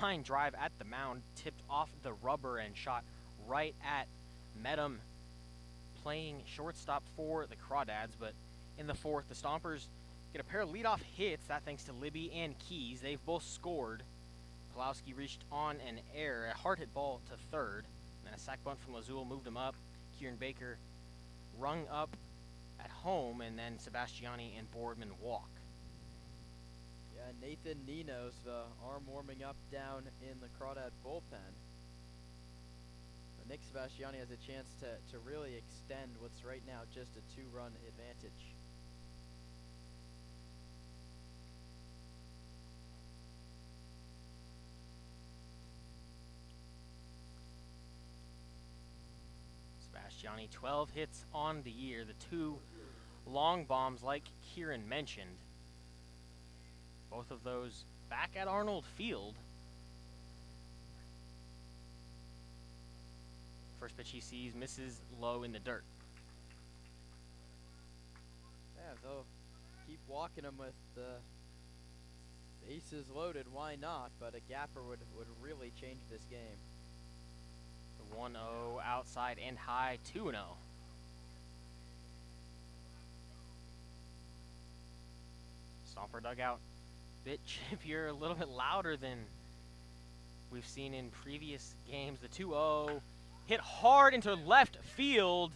line drive at the mound, tipped off the rubber and shot right at Medham, playing shortstop for the Crawdads. But in the fourth, the Stompers get a pair of leadoff hits, that thanks to Libby and Keys. They've both scored. Pulowski reached on an error, a hard hit ball to third, and then a sac bunt from Lazul moved him up. Kieran Baker rung up at home, and then Sebastiani and Boardman walk. Yeah, Nathan Nino's the arm warming up down in the Crawdad bullpen. But Nick Sebastiani has a chance to really extend what's right now just a 2-run advantage. Sebastiani, 12 hits on the year, the 2 long bombs like Kieran mentioned. Both of those back at Arnold Field. First pitch he sees misses low in the dirt. Yeah, they'll keep walking him with the bases loaded. Why not? But a gapper would really change this game. The 1-0 outside and high, 2-0. Stomper dugout. Bit chippier, a little bit louder than we've seen in previous games. The 2-0 hit hard into left field,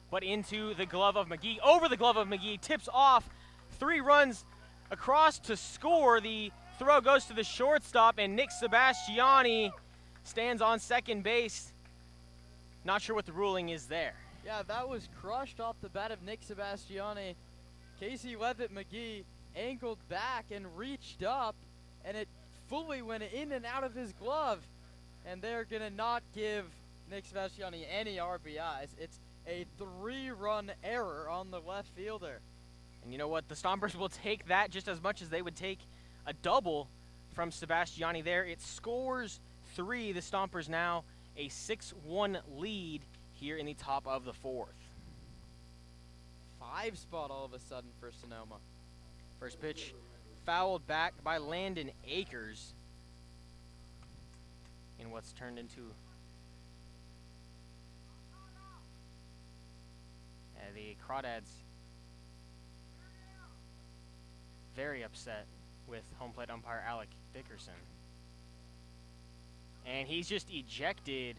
but into the glove of McGee. Over the glove of McGee, tips off. 3 runs across to score. The throw goes to the shortstop, and Nick Sebastiani stands on second base. Not sure what the ruling is there. Yeah, that was crushed off the bat of Nick Sebastiani. Casey Levitt McGee angled back and reached up, and it fully went in and out of his glove. And they're going to not give Nick Sebastiani any RBIs. It's a 3-run error on the left fielder. And you know what? The Stompers will take that just as much as they would take a double from Sebastiani there. It scores 3. The Stompers now a 6-1 lead here in the top of the 4th. 5 spot all of a sudden for Sonoma. First pitch fouled back by Landon Akers in what's turned into the Crawdads very upset with home plate umpire Alec Dickerson. And he's just ejected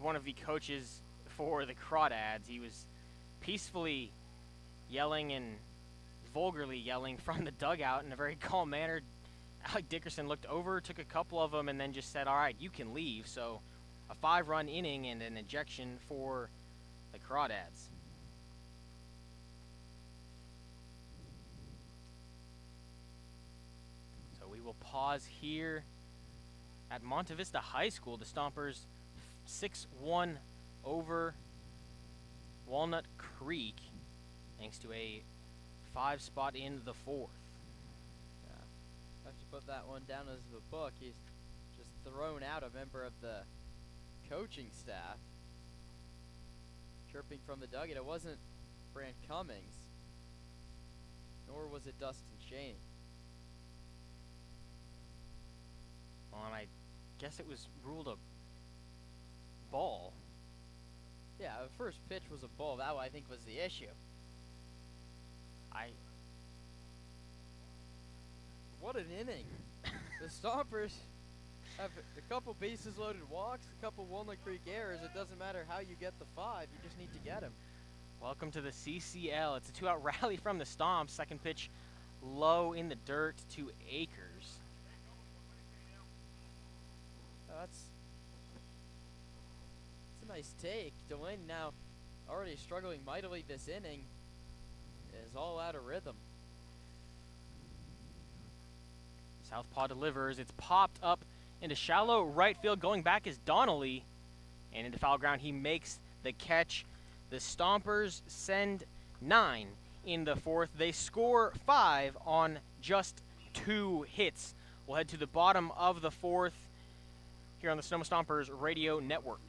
one of the coaches for the Crawdads. He was peacefully yelling and vulgarly yelling from the dugout in a very calm manner. Alec Dickerson looked over, took a couple of them, and then just said, all right, you can leave. So a 5-run inning and an ejection for the Crawdads. So we will pause here at Monte Vista High School. The Stompers 6-1 over Walnut Creek, thanks to a 5 spot in the 4th. Yeah. I have to put that one down as the book. He's just thrown out a member of the coaching staff. Chirping from the dugout. It wasn't Brant Cummings, nor was it Dustin Cheney. Well, and I guess it was ruled a ball. Yeah, the first pitch was a ball. That, I think, was the issue. What an inning. The Stompers have a couple bases loaded walks, a couple Walnut Creek errors. It doesn't matter how you get the 5, you just need to get them. Welcome to the CCL. It's a 2-out rally from the Stomps. Second pitch low in the dirt to Akers. Oh, that's a nice take. Delaney now already struggling mightily this inning is all out of rhythm. Southpaw delivers. It's popped up into shallow right field. Going back is Donnelly. And into foul ground, he makes the catch. The Stompers send 9 in the fourth. They score 5 on just 2 hits. We'll head to the bottom of the fourth here on the Sonoma Stompers Radio Network.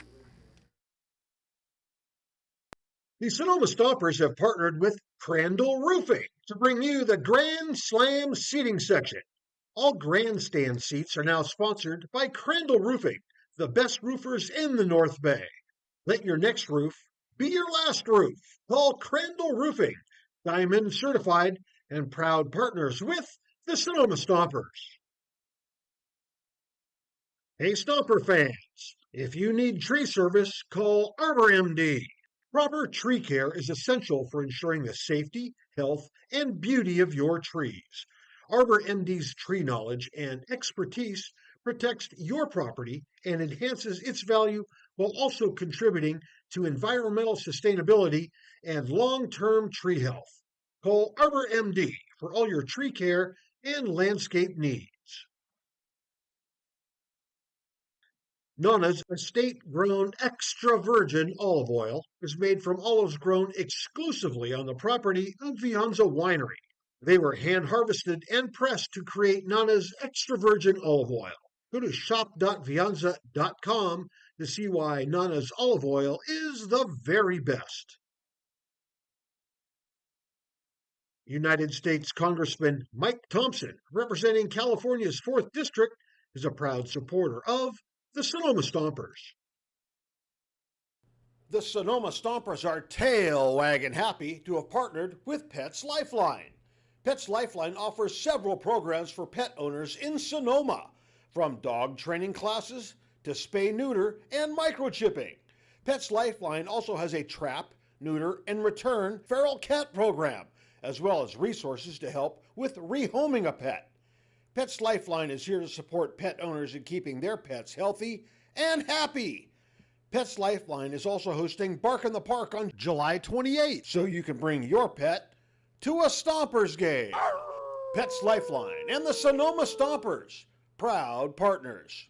The Sonoma Stompers have partnered with Crandall Roofing to bring you the Grand Slam seating section. All grandstand seats are now sponsored by Crandall Roofing, the best roofers in the North Bay. Let your next roof be your last roof. Call Crandall Roofing, Diamond certified and proud partners with the Sonoma Stompers. Hey Stomper fans, if you need tree service, call Arbor MD. Proper tree care is essential for ensuring the safety, health, and beauty of your trees. Arbor MD's tree knowledge and expertise protects your property and enhances its value while also contributing to environmental sustainability and long-term tree health. Call Arbor MD for all your tree care and landscape needs. Nana's estate-grown extra virgin olive oil is made from olives grown exclusively on the property of Vianza Winery. They were hand-harvested and pressed to create Nana's extra virgin olive oil. Go to shop.vianza.com to see why Nana's olive oil is the very best. United States Congressman Mike Thompson, representing California's 4th District, is a proud supporter of the Sonoma Stompers. The Sonoma Stompers are tail-wagging happy to have partnered with Pets Lifeline. Pets Lifeline offers several programs for pet owners in Sonoma, from dog training classes to spay-neuter and microchipping. Pets Lifeline also has a trap, neuter, and return feral cat program, as well as resources to help with rehoming a pet. Pets Lifeline is here to support pet owners in keeping their pets healthy and happy. Pets Lifeline is also hosting Bark in the Park on July 28th, so you can bring your pet to a Stompers game. Pets Lifeline and the Sonoma Stompers, proud partners.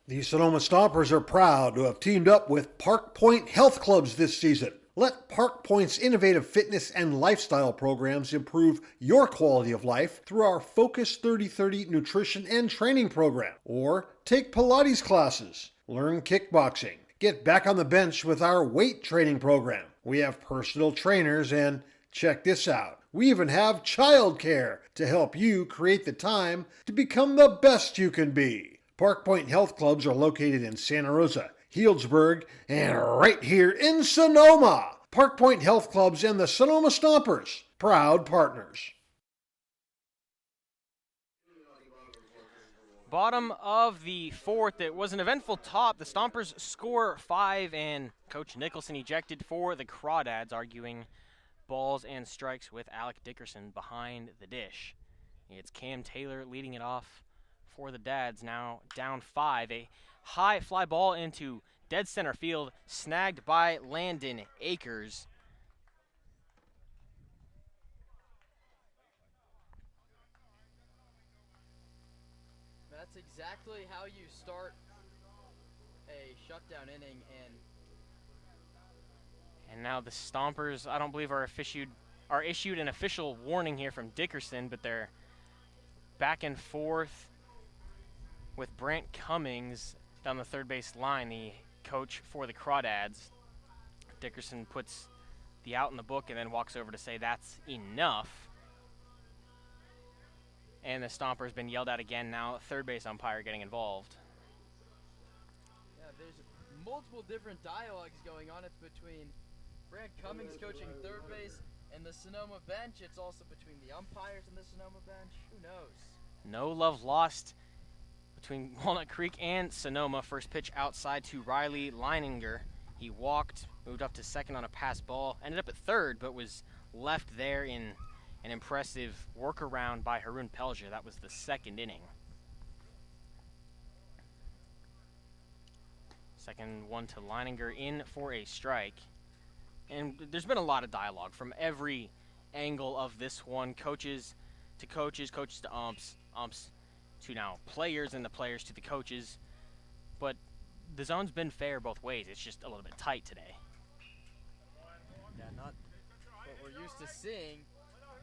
The Sonoma Stompers are proud to have teamed up with Park Point Health Clubs this season. Let Park Point's innovative fitness and lifestyle programs improve your quality of life through our Focus 3030 nutrition and training program. Or take Pilates classes, learn kickboxing, get back on the bench with our weight training program. We have personal trainers and, check this out, we even have childcare to help you create the time to become the best you can be. Park Point Health Clubs are located in Santa Rosa, Healdsburg, and right here in Sonoma. Park Point Health Clubs and the Sonoma Stompers, proud partners. Bottom of the fourth, it was an eventful top. The Stompers score 5, and Coach Nicholson ejected for the Crawdads, arguing balls and strikes with Alec Dickerson behind the dish. It's Cam Taylor leading it off for the Dads, now down 5. A high fly ball into dead center field, snagged by Landon Akers. That's exactly how you start a shutdown inning, And now the Stompers, I don't believe, are issued an official warning here from Dickerson, but they're back and forth with Brant Cummings down the third base line, the coach for the Crawdads. Dickerson puts the out in the book and then walks over to say that's enough. And the Stomper's been yelled at again now, third base umpire getting involved. yeah, there's multiple different dialogues going on. It's between Brant Cummings coaching third base and the Sonoma bench. It's also between the umpires and the Sonoma bench. Who knows? No love lost between Walnut Creek and Sonoma. First pitch outside to Riley Leininger. He walked, moved up to second on a pass ball, ended up at third, but was left there in an impressive workaround by Haroon Pelja. That was the second inning. Second one to Leininger in for a strike. And there's been a lot of dialogue from every angle of this one. Coaches to coaches, coaches to umps, umps to now players, and the players to the coaches. But the zone's been fair both ways. It's just a little bit tight today. Yeah, not what we're used to seeing.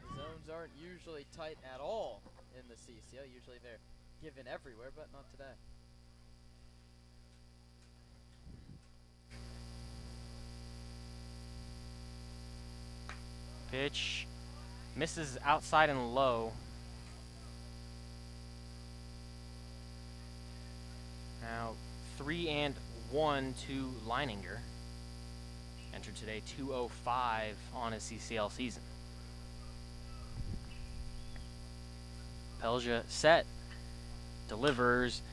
The zones aren't usually tight at all in the CCL. Usually they're given everywhere, but not today. Pitch misses outside and low. Now 3-1 to Leininger. Entered today 205 on his CCL season. Pelja set, delivers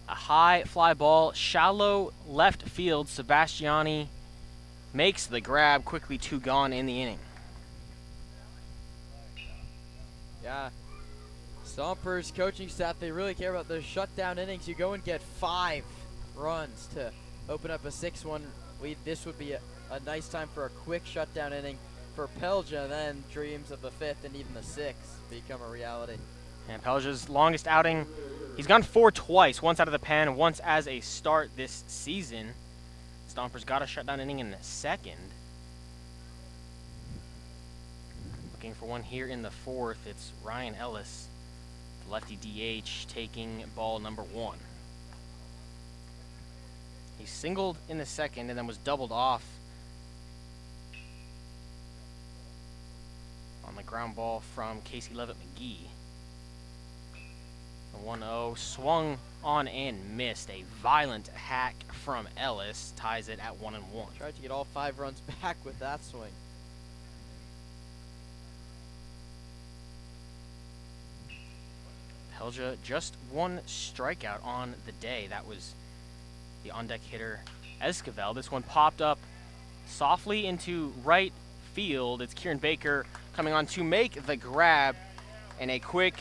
a high fly ball, shallow left field. Sebastiani makes the grab, quickly 2 gone in the inning. Yeah, Stompers coaching staff, they really care about those shutdown innings. You go and get 5 runs to open up a 6-1 lead. This would be a nice time for a quick shutdown inning for Pelja. Then dreams of the 5th and even the 6th become a reality. And Pelja's longest outing, he's gone 4 twice, once out of the pen, once as a start this season. Stompers got a shutdown inning in the second. Looking for one here in the 4th. It's Ryan Ellis, the lefty DH, taking ball number 1. He singled in the second and then was doubled off on the ground ball from Casey Levitt-McGee. The 1-0 swung on and missed. A violent hack from Ellis ties it at 1-1. Tried to get all 5 runs back with that swing. Pelja just 1 strikeout on the day. That was the on-deck hitter Esquivel. This one popped up softly into right field. It's Kieran Baker coming on to make the grab, and a quick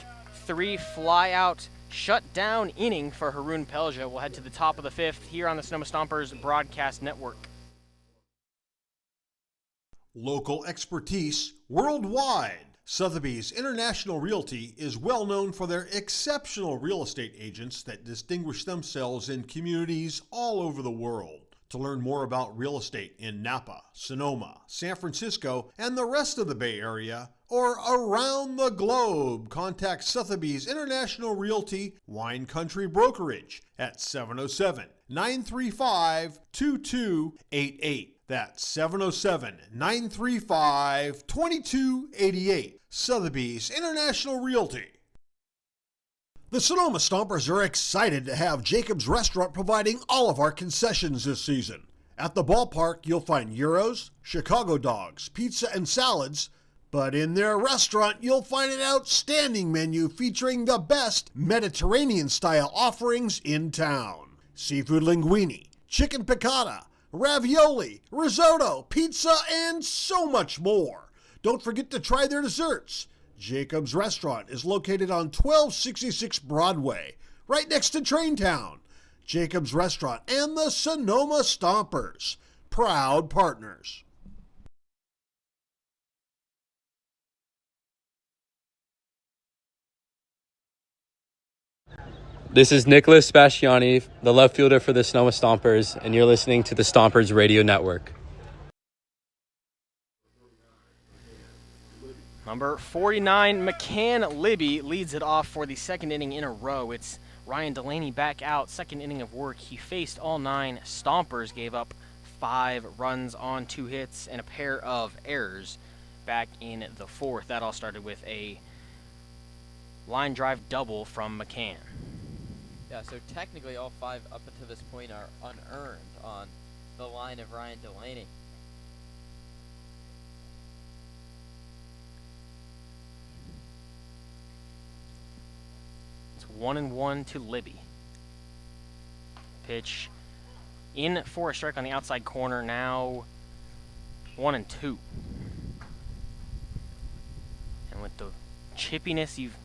3 fly-out shut-down inning for Haroon Pelja. We'll head to the top of the 5th here on the Sonoma Stompers Broadcast Network. Local expertise worldwide. Sotheby's International Realty is well known for their exceptional real estate agents that distinguish themselves in communities all over the world. To learn more about real estate in Napa, Sonoma, San Francisco, and the rest of the Bay Area, or around the globe, contact Sotheby's International Realty Wine Country Brokerage at 707-935-2288. That's 707-935-2288. Sotheby's International Realty. The Sonoma Stompers are excited to have Jacob's Restaurant providing all of our concessions this season. At the ballpark, you'll find gyros, Chicago dogs, pizza, and salads. But in their restaurant, you'll find an outstanding menu featuring the best Mediterranean-style offerings in town. Seafood linguine, chicken piccata, ravioli, risotto, pizza, and so much more. Don't forget to try their desserts. Jacob's Restaurant is located on 1266 Broadway, right next to Traintown. Jacob's Restaurant and the Sonoma Stompers, proud partners. This is Nicholas Sebastiani, the left fielder for the Sonoma Stompers, and you're listening to the Stompers Radio Network. Number 49, McCann Libby, leads it off for the 2nd inning in a row. It's Ryan Delaney back out, 2nd inning of work. He faced all 9 Stompers, gave up 5 runs on 2 hits and a pair of errors back in the 4th. That all started with a line drive double from McCann. Yeah, so technically all 5 up until this point are unearned on the line of Ryan Delaney. It's 1-1 to Libby. Pitch in for a strike on the outside corner, now 1-2. And with the chippiness you've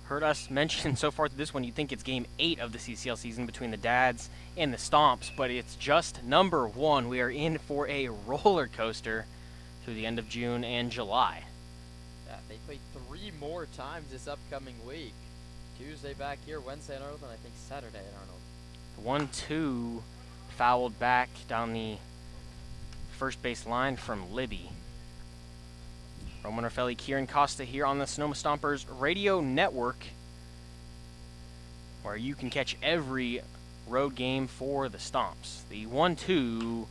heard us mention so far through this one, you'd think it's game 8 of the CCL season between the Dads and the Stomps, but it's just number 1. We are in for a roller coaster through the end of June and July. Yeah, they play 3 more times this upcoming week. Tuesday back here, Wednesday at Arnold, and I think Saturday at Arnold. 1-2 fouled back down the first base line from Libby. Roman Raffelli, Kieran Costa here on the Sonoma Stompers Radio Network, where you can catch every road game for the Stomps. The 1-2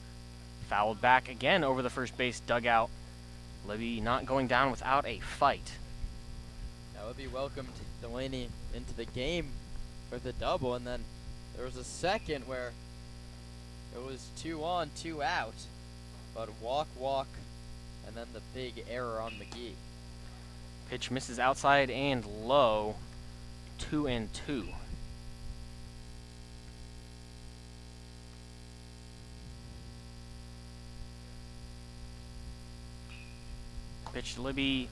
fouled back again over the first base dugout. Libby not going down without a fight. Now Libby welcomed Delaney into the game for the double, and then there was a second where it was 2 on, 2 out, but walk, and then the big error on McGee. Pitch misses outside and low, 2-2. Pitch to Libby.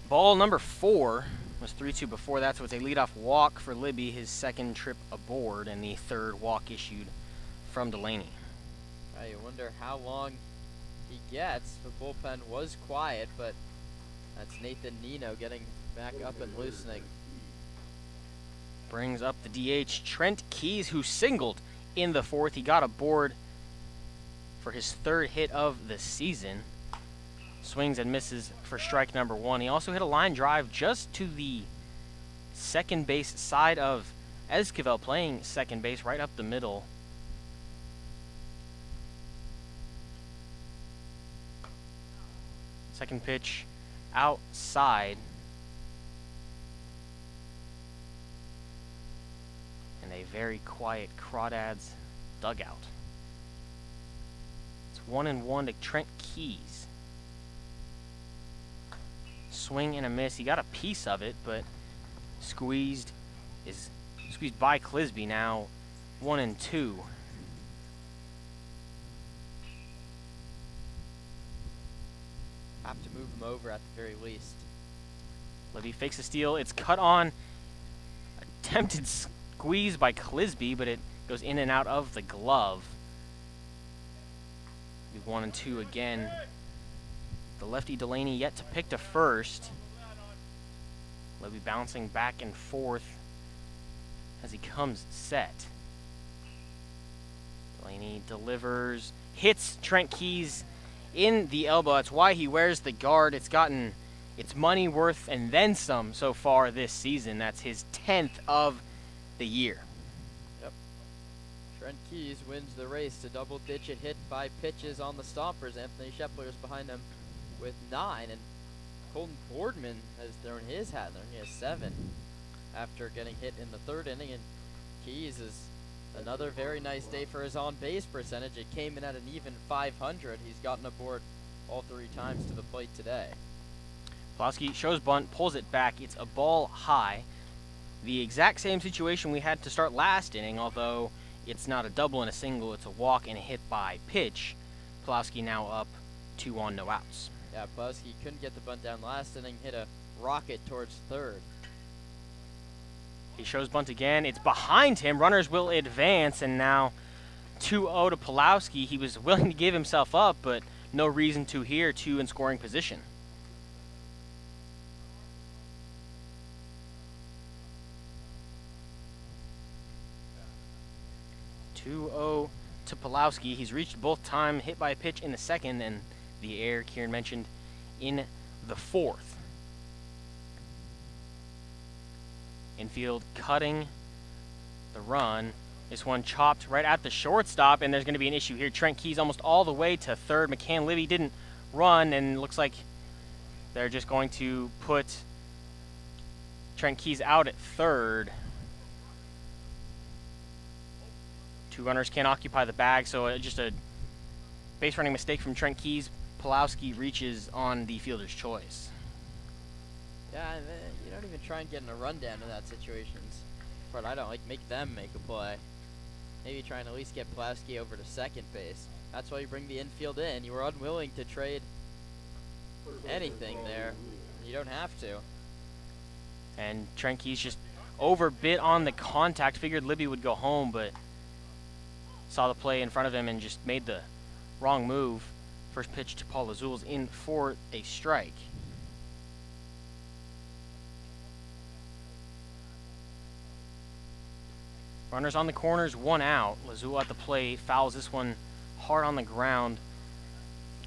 Ball number 4 was 3-2 before that, so it's a leadoff walk for Libby, his second trip aboard, and the third walk issued from Delaney. You wonder how long he gets. The bullpen was quiet, but that's Nathan Nino getting back up and loosening. Brings up the DH, Trent Keys, who singled in the 4th. He got aboard for his 3rd hit of the season. Swings and misses for strike number 1. He also hit a line drive just to the second base side of Esquivel, playing second base right up the middle. Second pitch outside. And a very quiet Crawdads dugout. It's 1-1 to Trent Keys. Swing and a miss. He got a piece of it, but squeezed by Clisby. Now 1-2. Have to move him over at the very least. Libby fakes a steal. It's cut on. Attempted squeeze by Clisby, but it goes in and out of the glove. 1-2 again. The lefty Delaney yet to pick to first. Libby bouncing back and forth as he comes set. Delaney delivers, hits Trent Keys in the elbow. That's why he wears the guard. It's gotten its money worth and then some so far this season. That's his 10th of the year. Yep. Trent Keys wins the race to double-digit hit by pitches on the Stompers. Anthony Shepler is behind him with 9, and Colton Boardman has thrown his hat in there. He has 7 after getting hit in the 3rd inning, and Keys is another very nice day for his on-base percentage. It came in at an even .500. He's gotten aboard all 3 times to the plate today. Pulowski shows bunt, pulls it back. It's a ball high. The exact same situation we had to start last inning, although it's not a double and a single. It's a walk and a hit by pitch. Pulowski now up 2 on, no outs. Yeah, Pulowski couldn't get the bunt down last inning, hit a rocket towards 3rd. He shows bunt again. It's behind him. Runners will advance, and now 2-0 to Pulowski. He was willing to give himself up, but no reason to here. 2 in scoring position. (2-0) to Pulowski. He's reached both time, hit by a pitch in the 2nd, and the error Kieran mentioned in the 4th. Infield cutting the run. This one chopped right at the shortstop, and there's going to be an issue here. Trent Keys almost all the way to 3rd. McCann Libby didn't run, and looks like they're just going to put Trent Keys out at 3rd. 2 runners can't occupy the bag, so just a base running mistake from Trent Keys. Pulowski reaches on the fielder's choice. Yeah, and you don't even try and get in a rundown in that situation. But I don't make them make a play. maybe trying to at least get Pulaski over to second base. That's why you bring the infield in. You were unwilling to trade anything there. You don't have to. And Trenke's just overbit on the contact. Figured Libby would go home, but saw the play in front of him and just made the wrong move. First pitch to Paul Lazul's in for a strike. Runners on the corners, 1 out. Lazul at the plate, fouls this one hard on the ground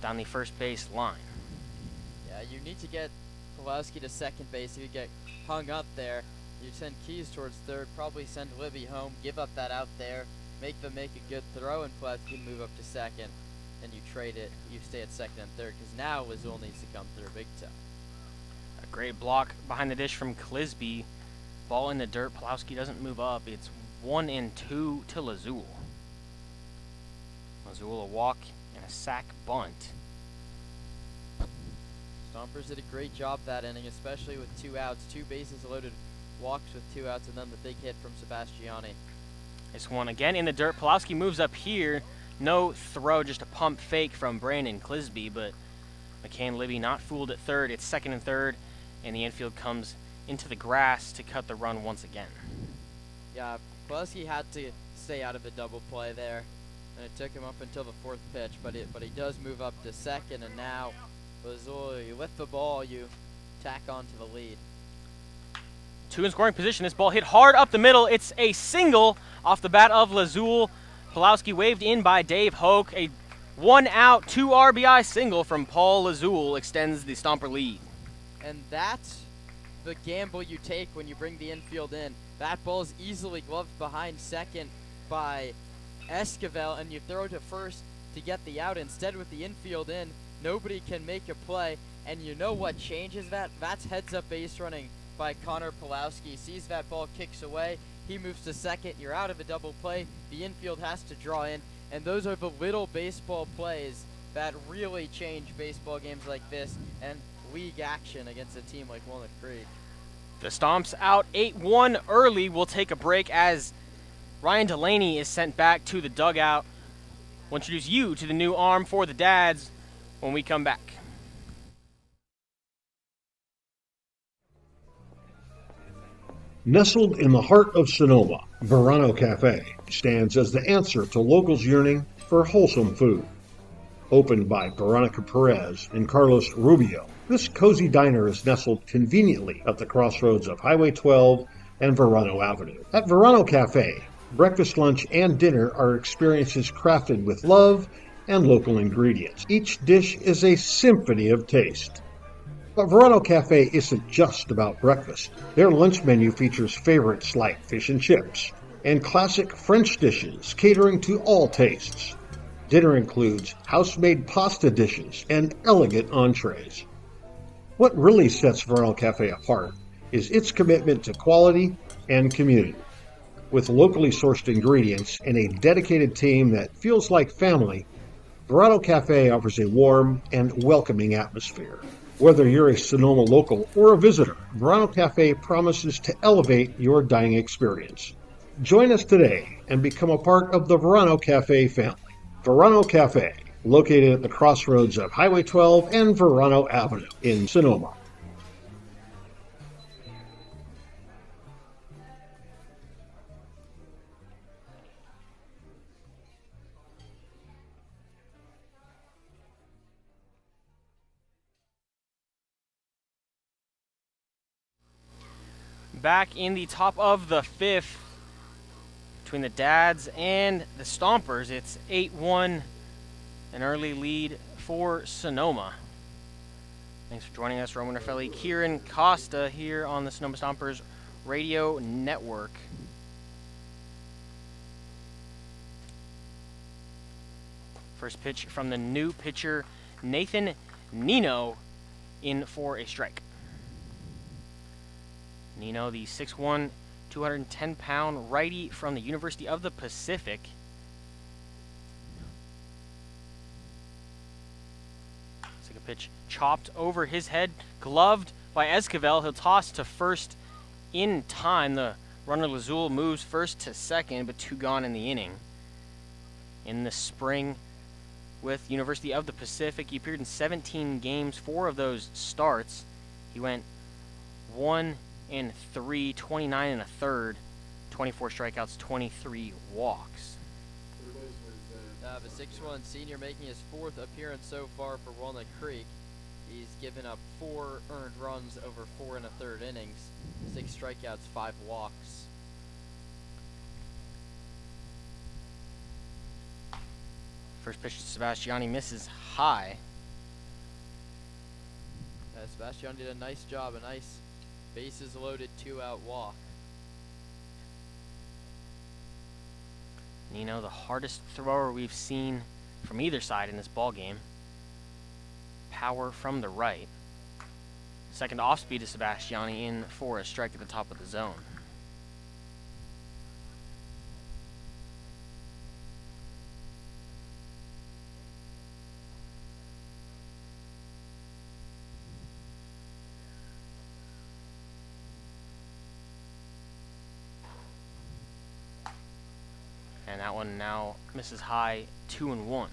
down the first base line. Yeah, you need to get Pulaski to second base. If you get hung up there, you send Keys towards third, probably send Libby home, give up that out there, make them make a good throw, and Pulaski move up to second. And you trade it, you stay at second and third, because now Lazul needs to come through big time. A great block behind the dish from Clisby. Ball in the dirt, Pulaski doesn't move up. It's 1-2 to Lazul. Lazul a walk and a sack bunt. Stompers did a great job that inning, especially with 2 outs, 2 bases loaded, walks with 2 outs, and then the big hit from Sebastiani. This one again in the dirt. Pulaski moves up here. No throw, just a pump fake from Brandon Clisby, but McCann Libby not fooled at third. It's second and third, and the infield comes into the grass to cut the run once again. Yeah, Pulaski had to stay out of the double play there, and it took him up until the 4th pitch, but he does move up to second, and now Lazul, you lift the ball, you tack on to the lead. 2 in scoring position. This ball hit hard up the middle. It's a single off the bat of Lazul. Pulowski waved in by Dave Hoke. A 1-out, 2 RBI single from Paul Lazul extends the Stomper lead. And that's the gamble you take when you bring the infield in. That ball is easily gloved behind second by Esquivel, and you throw to first to get the out. Instead, with the infield in, nobody can make a play. And you know what changes that? That's heads-up base running by Connor Pulowski. Sees that ball, kicks away. He moves to second. You're out of a double play. The infield has to draw in. And those are the little baseball plays that really change baseball games like this and league action against a team like Walnut Creek. The Stomps out 8-1 early. We'll take a break as Ryan Delaney is sent back to the dugout. We'll introduce you to the new arm for the Dads when we come back. Nestled in the heart of Sonoma, Verano Cafe stands as the answer to locals yearning for wholesome food. Opened by Veronica Perez and Carlos Rubio, this cozy diner is nestled conveniently at the crossroads of Highway 12 and Verano Avenue. At Verano Cafe, breakfast, lunch, and dinner are experiences crafted with love and local ingredients. Each dish is a symphony of taste. But Verano Cafe isn't just about breakfast. Their lunch menu features favorites like fish and chips and classic French dishes catering to all tastes. Dinner includes house-made pasta dishes and elegant entrees. What really sets Verano Cafe apart is its commitment to quality and community. With locally sourced ingredients and a dedicated team that feels like family, Verano Cafe offers a warm and welcoming atmosphere. Whether you're a Sonoma local or a visitor, Verano Cafe promises to elevate your dining experience. Join us today and become a part of the Verano Cafe family. Verano Cafe, located at the crossroads of Highway 12 and Verano Avenue in Sonoma. Back in the top of the 5th, between the Dads and the Stompers, it's 8-1, an early lead for Sonoma. Thanks for joining us, Roman Raffelli, Kieran Costa here on the Sonoma Stompers Radio Network. First pitch from the new pitcher, Nathan Nino, in for a strike. Nino, the 6'1", 210-pound righty from the University of the Pacific. Second pitch chopped over his head, gloved by Esquivel. He'll toss to first in time. The Runner Lazul moves first to second, but 2 gone in the inning. In the spring with University of the Pacific, he appeared in 17 games, 4 of those starts. He went 1 and 3, 29 and a third, 24 strikeouts, 23 walks. The 6'1" senior making his 4th appearance so far for Walnut Creek. He's given up 4 earned runs over 4 and a third innings, 6 strikeouts, 5 walks. First pitch to Sebastiani misses high. Sebastiani did a nice job, a nice bases loaded 2-out walk. Nino, the hardest thrower we've seen from either side in this ball game. Power from the right. Second off speed to Sebastiani in for a strike at the top of the zone. And that one now misses high, 2-1.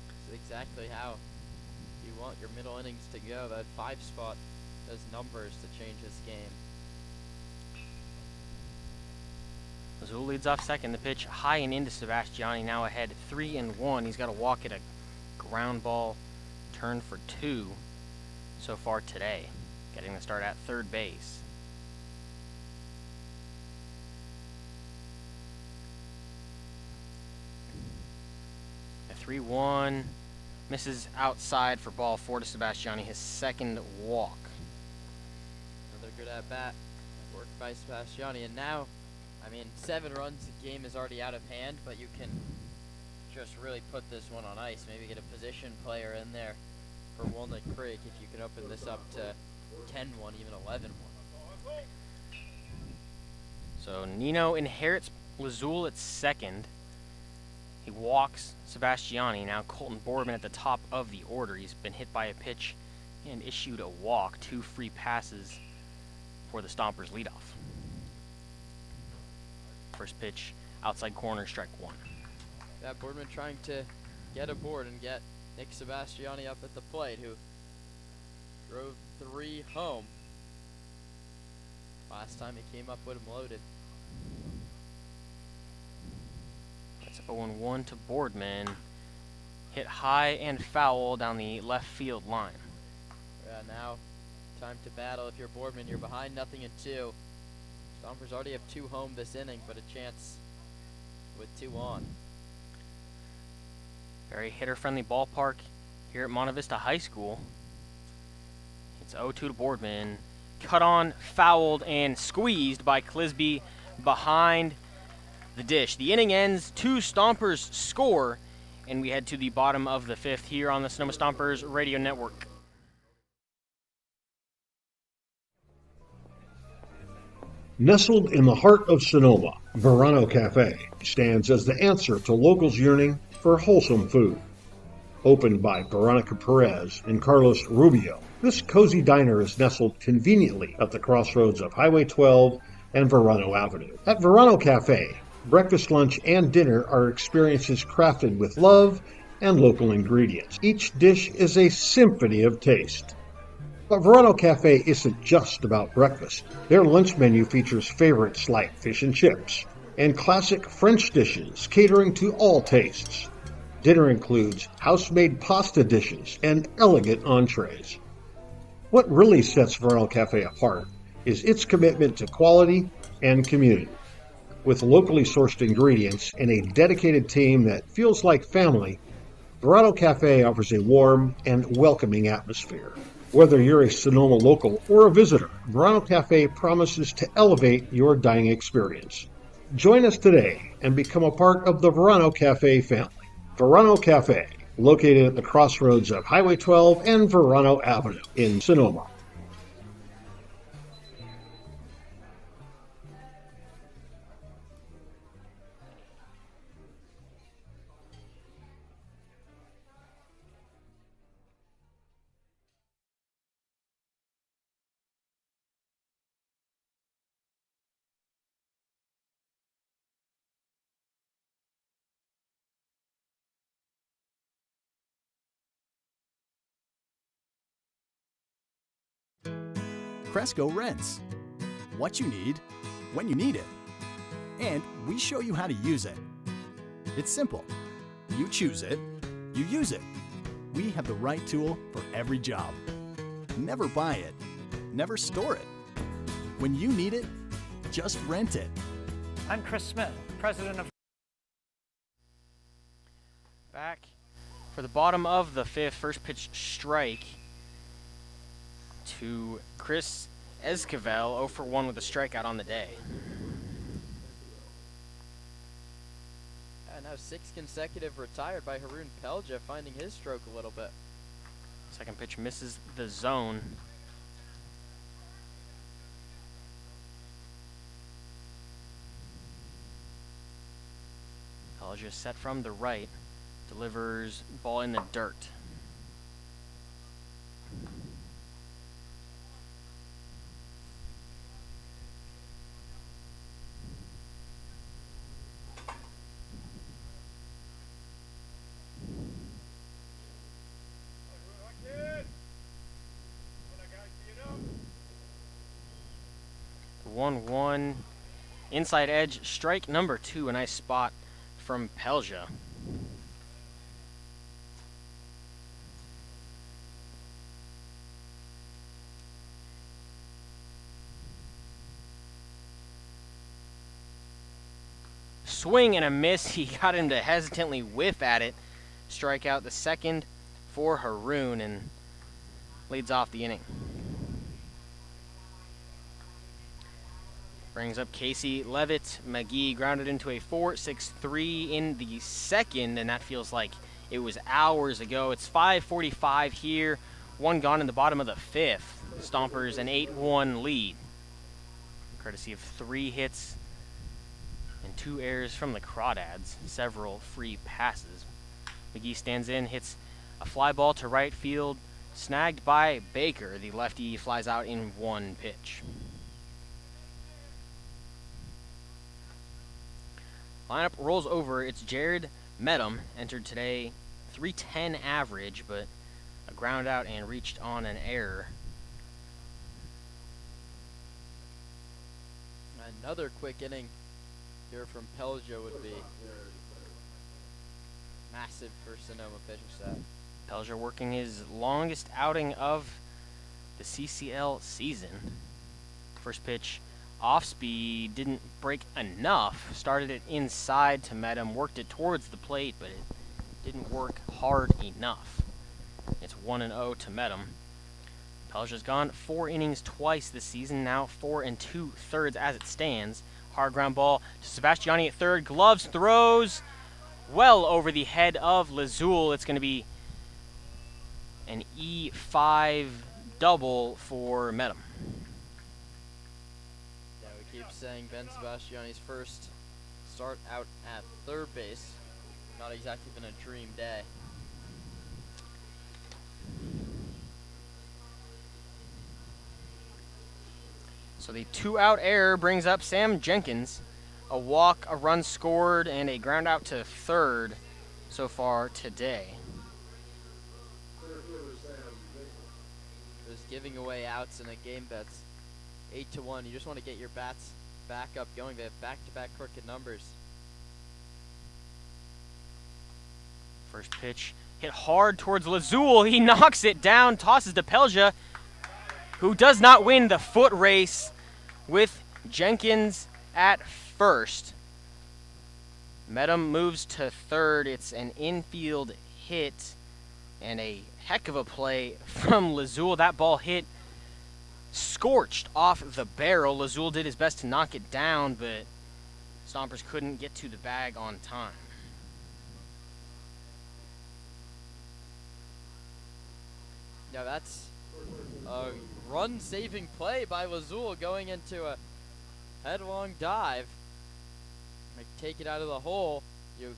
This is exactly how you want your middle innings to go. That 5 spot, those numbers to change this game. Azul leads off second. The pitch high and into Sebastiani, now ahead 3-1. He's got to walk at a ground ball turn for 2 so far today, getting the start at third base. A 3-1 misses outside for ball 4 to Sebastiani, his second walk. Another good at bat worked by Sebastiani, and now, 7 runs, the game is already out of hand, but you can just really put this one on ice. Maybe get a position player in there for Walnut Creek if you can open this up to 10-1, even 11-1. So Nino inherits Lazul at second. He walks Sebastiani. Now Colton Boardman at the top of the order. He's been hit by a pitch and issued a walk. 2 free passes for the Stompers leadoff. First pitch, outside corner, strike 1. Yeah, Boardman trying to get aboard and get Nick Sebastiani up at the plate, who drove 3 home last time he came up with him loaded. That's 0-1 to Boardman. Hit high and foul down the left field line. Yeah, now time to battle. If you're Boardman, you're behind 0-2. Stompers already have 2 home this inning, but a chance with 2 on. Very hitter-friendly ballpark here at Monte Vista High School. It's 0-2 to Boardman. Cut on, fouled, and squeezed by Clisby behind the dish. The inning ends, 2 Stompers score, and we head to the bottom of the 5th here on the Sonoma Stompers Radio Network. Nestled in the heart of Sonoma, Verano Cafe stands as the answer to locals yearning for wholesome food. Opened by Veronica Perez and Carlos Rubio, this cozy diner is nestled conveniently at the crossroads of Highway 12 and Verano Avenue. At Verano Cafe, breakfast, lunch, and dinner are experiences crafted with love and local ingredients. Each dish is a symphony of taste. But Verano Cafe isn't just about breakfast. Their lunch menu features favorites like fish and chips and classic French dishes catering to all tastes. Dinner includes house-made pasta dishes and elegant entrees. What really sets Verano Cafe apart is its commitment to quality and community. With locally sourced ingredients and a dedicated team that feels like family, Verano Cafe offers a warm and welcoming atmosphere. Whether you're a Sonoma local or a visitor, Verano Cafe promises to elevate your dining experience. Join us today and become a part of the Verano Cafe family. Verano Cafe, located at the crossroads of Highway 12 and Verano Avenue in Sonoma. Cresco Rents. What you need, when you need it. And we show you how to use it. It's simple. You choose it, you use it. We have the right tool for every job. Never buy it, never store it. When you need it, just rent it. I'm Chris Smith, president of... Back for the bottom of the fifth, first pitch strike to Chris Esquivel, 0 for 1 with a strikeout on the day. And now 6 consecutive retired by Haroon Pelja, finding his stroke a little bit. Second pitch misses the zone. Pelja set from the right, delivers ball in the dirt. The 1-1 inside edge, strike number 2, a nice spot from Pelja. Swing and a miss. He got him to hesitantly whiff at it. Strike out the second for Haroon and leads off the inning. Brings up Casey Levitt. McGee grounded into a 4-6-3 in the second, and that feels like it was hours ago. It's 5:45 here. 1 gone in the bottom of the fifth. Stompers an 8-1 lead, courtesy of 3 hits and 2 errors from the Crawdads. Several free passes. McGee stands in, hits a fly ball to right field, snagged by Baker. The lefty flies out in 1 pitch. Lineup rolls over. It's Jared Medham, entered today, .310 average, but a ground out and reached on an error. Another quick inning here from Pelja would be massive for Sonoma pitching staff. Pelja working his longest outing of the CCL season. First pitch off speed, didn't break enough. Started it inside to Medham, worked it towards the plate, but it didn't work hard enough. It's 1-0 to Medham. Pelja's gone 4 innings twice this season, now 4 2/3 as it stands. Hard ground ball to Sebastiani at third. Gloves throws well over the head of Lazul. It's going to be an E5 double for Medham. Yeah, we keep saying Ben Sebastiani's first start out at third base. Not exactly been a dream day. So the 2-out error brings up Sam Jenkins. A walk, a run scored, and a ground out to third so far today. Just giving away outs in a game that's 8-1. You just want to get your bats back up going. They have back-to-back crooked numbers. First pitch hit hard towards Lazul. He knocks it down, tosses to Pelja, who does not win the foot race with Jenkins at first. Medham moves to third. It's an infield hit and a heck of a play from Lazul. That ball hit scorched off the barrel. Lazul did his best to knock it down, but Stompers couldn't get to the bag on time. Yeah, that's a run-saving play by Lazul, going into a headlong dive. Like, take it out of the hole. You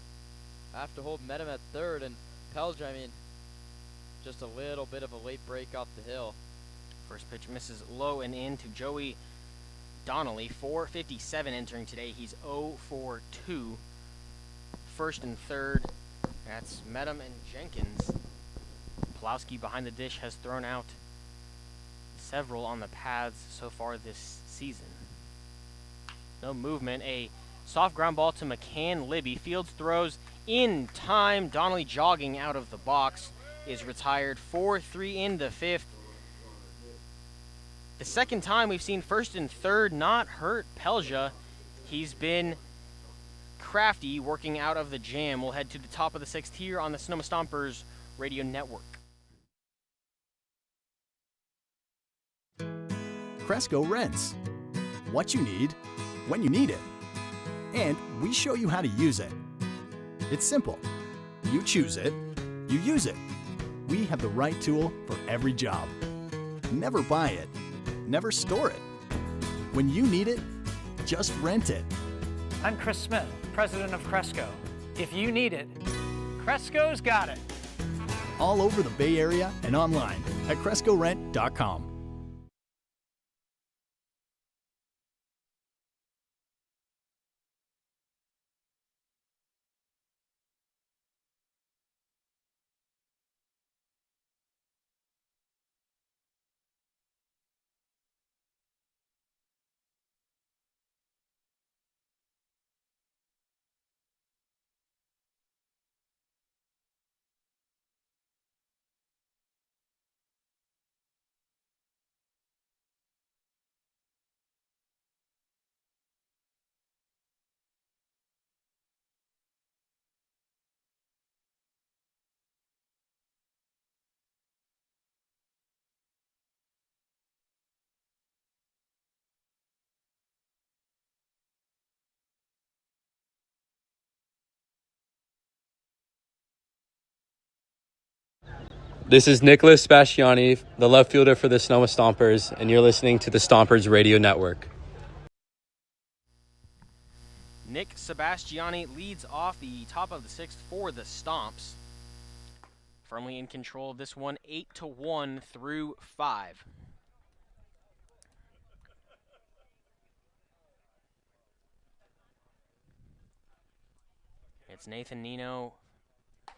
have to hold Medham at third, and Pelja, I mean, just a little bit of a late break off the hill. First pitch misses low and in to Joey Donnelly. 4:57 entering today. He's 0 for 2. First and third. That's Medham and Jenkins. Pulowski behind the dish has thrown out several on the paths so far this season. No movement. A soft ground ball to McCann Libby. Fields throws in time. Donnelly jogging out of the box is retired. 4-3 in the fifth. The second time we've seen first and third not hurt Pelja. He's been crafty working out of the jam. We'll head to the top of the sixth here on the Sonoma Stompers Radio Network. Cresco Rents. What you need, when you need it. And we show you how to use it. It's simple. You choose it, you use it. We have the right tool for every job. Never buy it, never store it. When you need it, just rent it. I'm Chris Smith, president of Cresco. If you need it, Cresco's got it. All over the Bay Area and online at CrescoRent.com. This is Nicholas Sebastiani, the left fielder for the Sonoma Stompers, and you're listening to the Stompers Radio Network. Nick Sebastiani leads off the top of the sixth for the Stomps. Firmly in control of this one, 8-1 through 5. It's Nathan Nino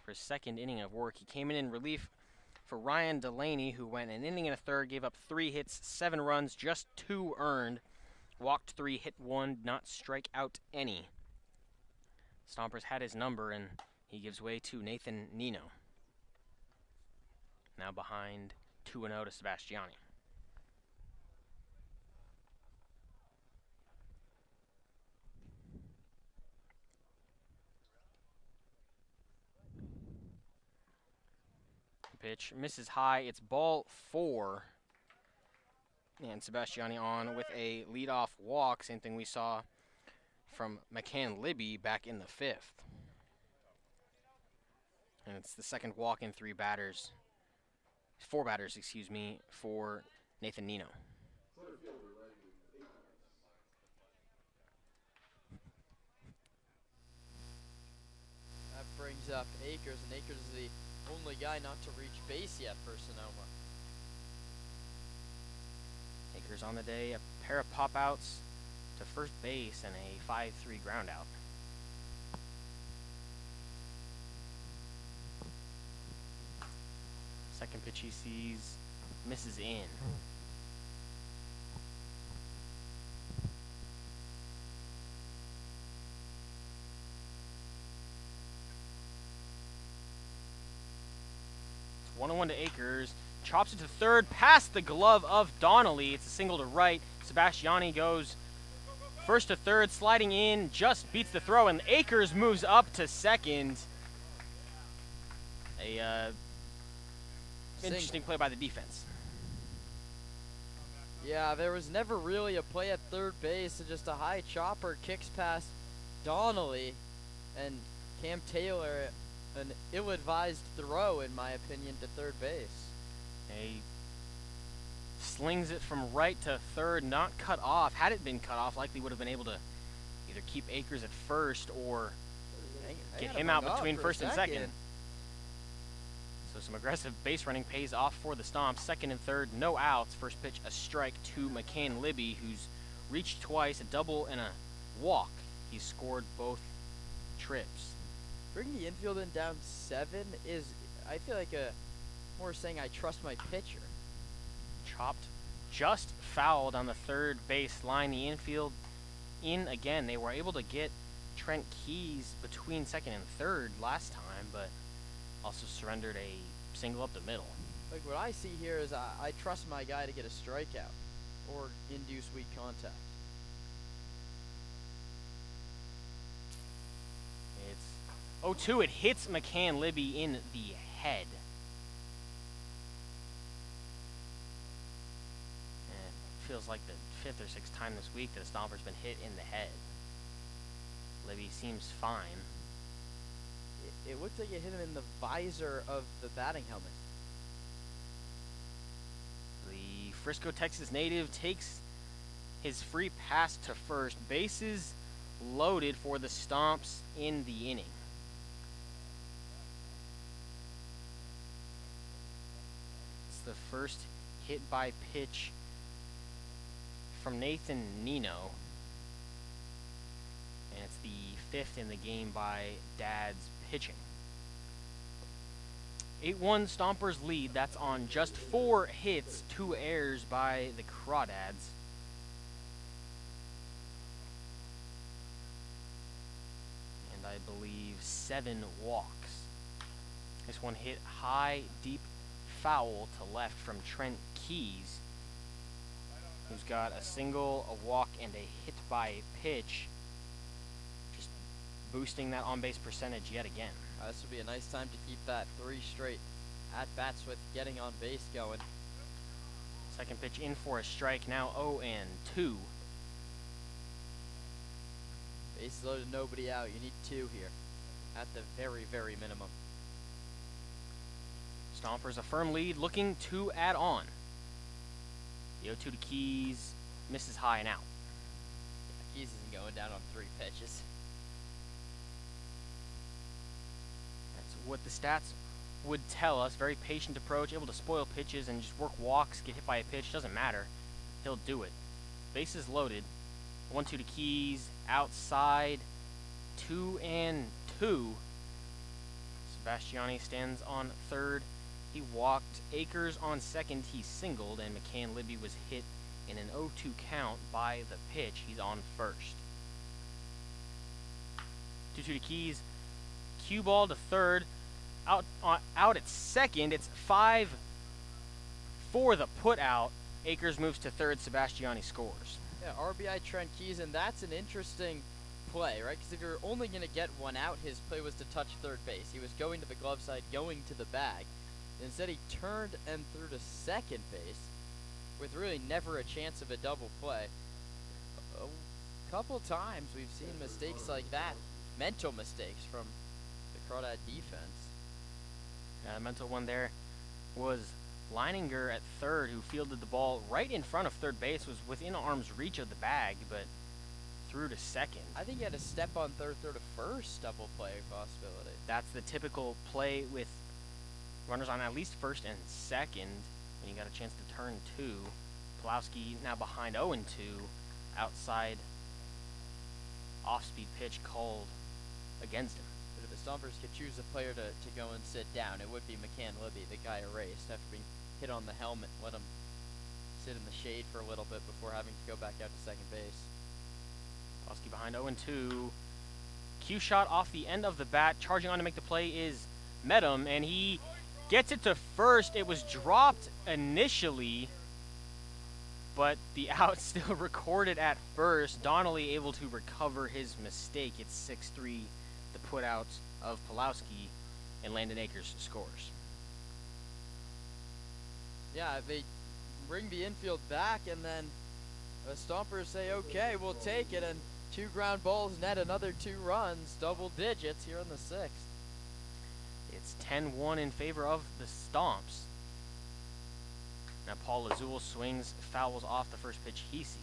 for his second inning of work. He came in relief for Ryan Delaney, who went an inning and a third, gave up 3 hits, 7 runs, just 2 earned. Walked 3, hit 1, did not strike out any. Stompers had his number, and he gives way to Nathan Nino. Now behind 2-0 to Sebastiani. Pitch misses high. It's ball 4. And Sebastiani on with a leadoff walk. Same thing we saw from McCann Libby back in the 5th. And it's the second walk in 4 batters, for Nathan Nino. That brings up Akers, and Akers is the only guy not to reach base yet for Sonoma. Akers on the day, a pair of pop-outs to first base and a 5-3 ground out. Second pitch he sees misses in. It's 1-1 to Akers. Chops it to third, past the glove of Donnelly. It's a single to right. Sebastiani goes first to third, sliding in, just beats the throw, and Akers moves up to second. Interesting play by the defense. Yeah, there was never really a play at third base, and just a high chopper kicks past Donnelly, and Cam Taylor, an ill-advised throw, in my opinion, to third base. He slings it from right to third, not cut off. Had it been cut off, likely would have been able to either keep Akers at first or get him out between first and second. So some aggressive base running pays off for the Stomps. Second and third, no outs. First pitch, a strike to McCann Libby, who's reached twice, a double and a walk. He's scored both trips. Bringing the infield in down 7 is, I feel like, more saying I trust my pitcher. Chopped just fouled on the third base line. The infield in again. They were able to get Trent Keys between second and third last time, but also surrendered a single up the middle. Like, what I see here is I trust my guy to get a strikeout or induce weak contact. It's 0-2. It hits McCann Libby in the head. And it feels like the 5th or 6th time this week that a Stomper's been hit in the head. Libby seems fine. It looked like it hit him in the visor of the batting helmet. The Frisco, Texas native takes his free pass to first. Bases loaded for the Stomps in the inning. It's the first hit by pitch from Nathan Nino. And it's the 5th in the game by Dad's pitching. 8-1 Stompers lead. That's on just 4 hits, 2 errors by the Crawdads. And I believe 7 walks. This one hit high, deep foul to left from Trent Keys, who's got a single, a walk, and a hit by pitch. Just boosting that on-base percentage yet again. This would be a nice time to keep that 3 straight at-bats with getting on base going. Second pitch in for a strike, now 0-2. Bases loaded, nobody out. You need 2 here at the very, very minimum. Stompers a firm lead, looking to add on. The 0-2 to Keys, misses high and out. Yeah, Keys isn't going down on 3 pitches. That's what the stats would tell us. Very patient approach, able to spoil pitches and just work walks, get hit by a pitch, doesn't matter. He'll do it. Bases loaded. 1-2 to Keys, outside, 2-2. Sebastiani stands on third. He walked. Akers on second. He singled, and McCann Libby was hit in an 0-2 count by the pitch. He's on first. 2-2 to Keys. Cue ball to third. Out at second. It's 5 for the put out. Akers moves to third. Sebastiani scores. Yeah, RBI Trent Keys, and that's an interesting play, right? Because if you're only going to get 1 out, his play was to touch third base. He was going to the glove side, going to the bag. Instead, he turned and threw to second base with really never a chance of a double play. A couple times we've seen mistakes like that, mental mistakes from the Crawdad defense. A mental one there was Leininger at third, who fielded the ball right in front of third base, was within arm's reach of the bag, but threw to second. I think he had to step on third, throw to first, double play possibility. That's the typical play with runners on at least first and second when you got a chance to turn 2. Pulowski now behind 0-2, outside off-speed pitch called against him. But if the Stompers could choose a player to go and sit down, it would be McCann Libby, the guy erased after being hit on the helmet. Let him sit in the shade for a little bit before having to go back out to second base. Pulowski behind 0-2. Cue shot off the end of the bat. Charging on to make the play is Medham, and he gets it to first. It was dropped initially, but the out still recorded at first. Donnelly able to recover his mistake. It's 6-3, the put out of Pulowski, and Landon Akers scores. Yeah, they bring the infield back, and then the Stompers say, okay, we'll take it, and 2 ground balls net another 2 runs, double digits here in the 6th. It's 10-1 in favor of the Stomps. Now Paul Lazul swings, fouls off the first pitch he sees.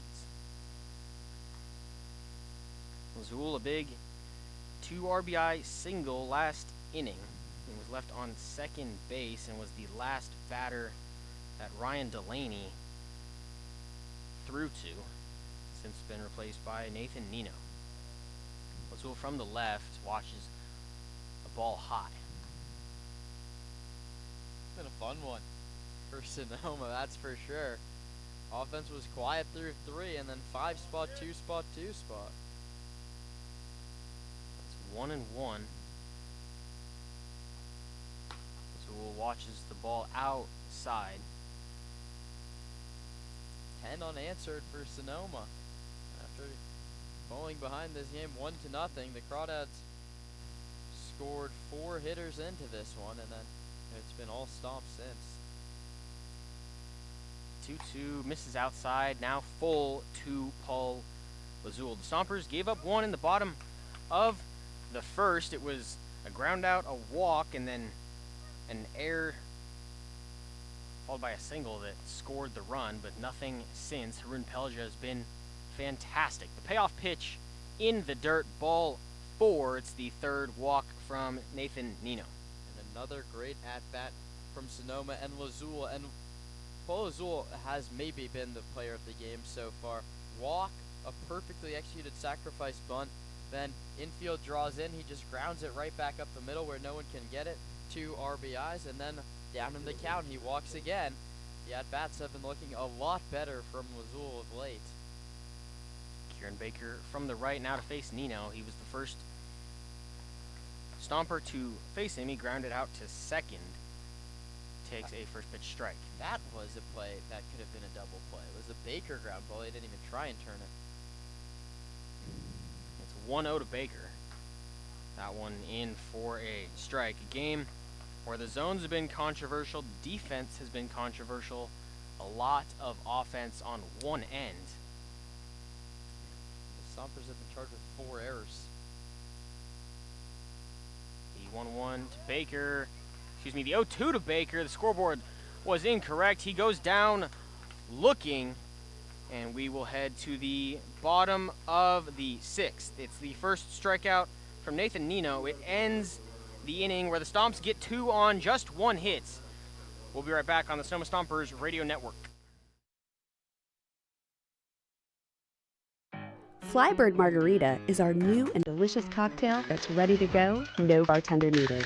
Lazul, a big 2 RBI single last inning. He was left on second base and was the last batter that Ryan Delaney threw to, since been replaced by Nathan Nino. Lazul from the left watches a ball high. It's been a fun one for Sonoma, that's for sure. Offense was quiet through 3, and then 5 spot, 2 spot, 2 spot. It's 1-1. Zool watches the ball outside. 10 unanswered for Sonoma. After falling behind this game 1-0, the Crawdads scored 4 hitters into this one, and then it's been all stomp since. 2-2 misses outside, now full to Paul Lazul. The Stompers gave up 1 in the bottom of the first. It was a ground out, a walk, and then an error followed by a single that scored the run, but nothing since. Haroon Pelja has been fantastic. The payoff pitch in the dirt, ball 4. It's the third walk from Nathan Nino. And another great at-bat from Sonoma and Lazul. And Paul Lazul has maybe been the player of the game so far. Walk, a perfectly executed sacrifice bunt, then infield draws in, he just grounds it right back up the middle where no one can get it. 2 RBIs, and then down in the count, he walks again. The at-bats have been looking a lot better from Lazul of late. Kieran Baker from the right now to face Nino. He was the first Stomper to face him. He grounded out to second. Takes a first pitch strike. That was a play that could have been a double play. It was a Baker ground ball. He didn't even try and turn it. It's 1-0 to Baker. That one in for a strike. A game where the zones have been controversial, the defense has been controversial, a lot of offense on one end. The Stompers have been charged with 4 errors. The 1-1 to Baker. Excuse me, the 0-2 to Baker. The scoreboard was incorrect. He goes down looking, and we will head to the bottom of the 6th. It's the first strikeout from Nathan Nino. It ends the inning where the Stomps get 2 on just 1 hit. We'll be right back on the Sonoma Stompers Radio Network. Flybird Margarita is our new and delicious cocktail that's ready to go, no bartender needed.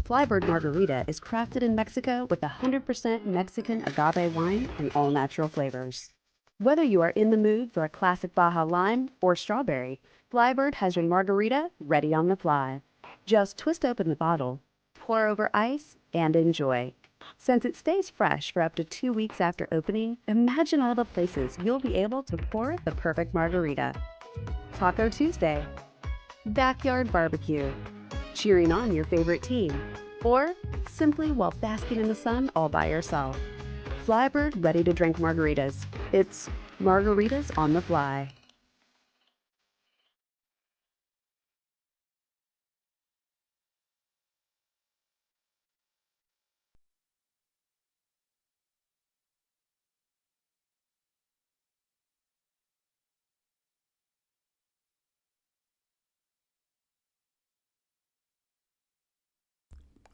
Flybird Margarita is crafted in Mexico with 100% Mexican agave wine and all-natural flavors. Whether you are in the mood for a classic Baja lime or strawberry, Flybird has your margarita ready on the fly. Just twist open the bottle, pour over ice, and enjoy. Since it stays fresh for up to 2 weeks after opening, imagine all the places you'll be able to pour the perfect margarita. Taco Tuesday, backyard barbecue, cheering on your favorite team, or simply while basking in the sun all by yourself. Flybird ready to drink margaritas. It's margaritas on the fly.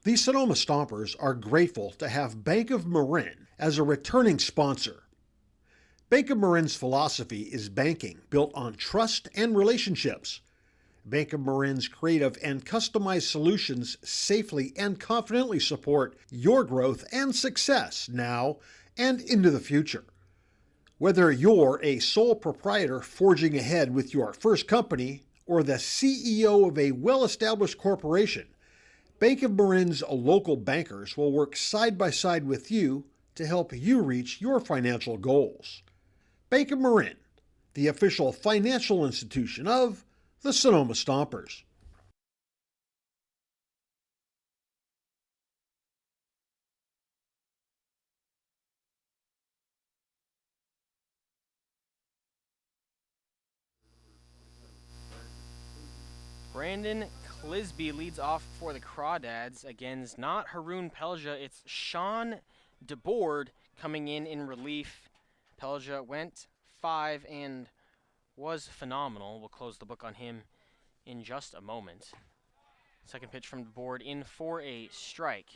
The Sonoma Stompers are grateful to have Bank of Marin as a returning sponsor. Bank of Marin's philosophy is banking built on trust and relationships. Bank of Marin's creative and customized solutions safely and confidently support your growth and success now and into the future. Whether you're a sole proprietor forging ahead with your first company or the CEO of a well-established corporation, Bank of Marin's local bankers will work side by side with you to help you reach your financial goals. Bank of Marin, the official financial institution of the Sonoma Stompers. Brandon Clisby leads off for the Crawdads. Again, it's not Haroon Pelja, it's Sean DeBoard coming in relief. Pelja went 5 and was phenomenal. We'll close the book on him in just a moment. Second pitch from DeBoard in for a strike.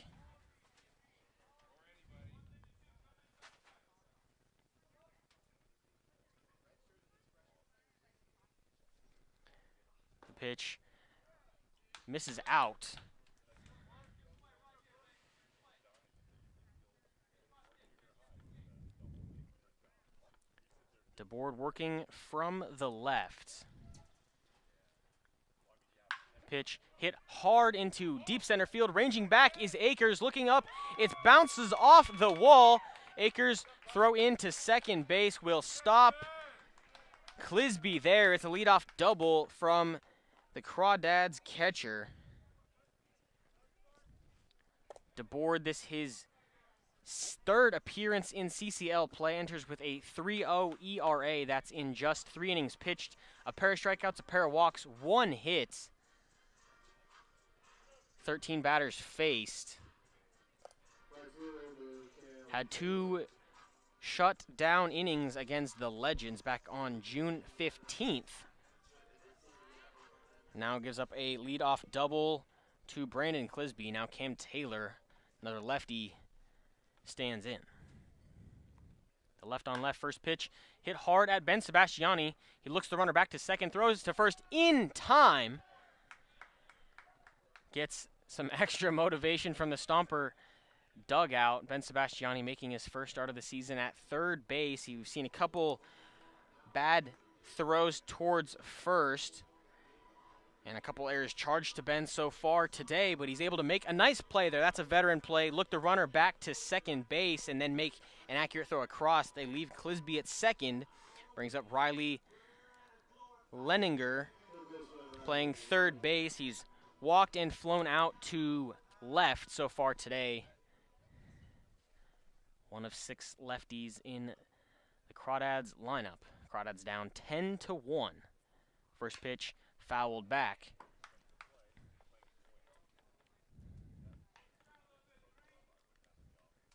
The pitch misses out. DeBoard working from the left. Pitch hit hard into deep center field. Ranging back is Akers. Looking up, it bounces off the wall. Akers throw into second base will stop Clisby there. It's a leadoff double from the Crawdads catcher. DeBoard, this his third appearance in CCL play, enters with a 3.0 ERA. That's in just 3 innings pitched. A pair of strikeouts, a pair of walks, 1 hit. 13 batters faced. Had 2 shut-down innings against the Legends back on June 15th. Now gives up a leadoff double to Brandon Clisby. Now Cam Taylor, another lefty, stands in. The left-on-left first pitch hit hard at Ben Sebastiani. He looks the runner back to second, throws to first in time. Gets some extra motivation from the Stomper dugout. Ben Sebastiani making his first start of the season at third base. You've seen a couple bad throws towards first and a couple errors charged to Ben so far today, but he's able to make a nice play there. That's a veteran play. Look the runner back to second base and then make an accurate throw across. They leave Clisby at second. Brings up Riley Leninger playing third base. He's walked and flown out to left so far today. One of 6 lefties in the Crawdads lineup. Crawdads down 10-1. First pitch fouled back.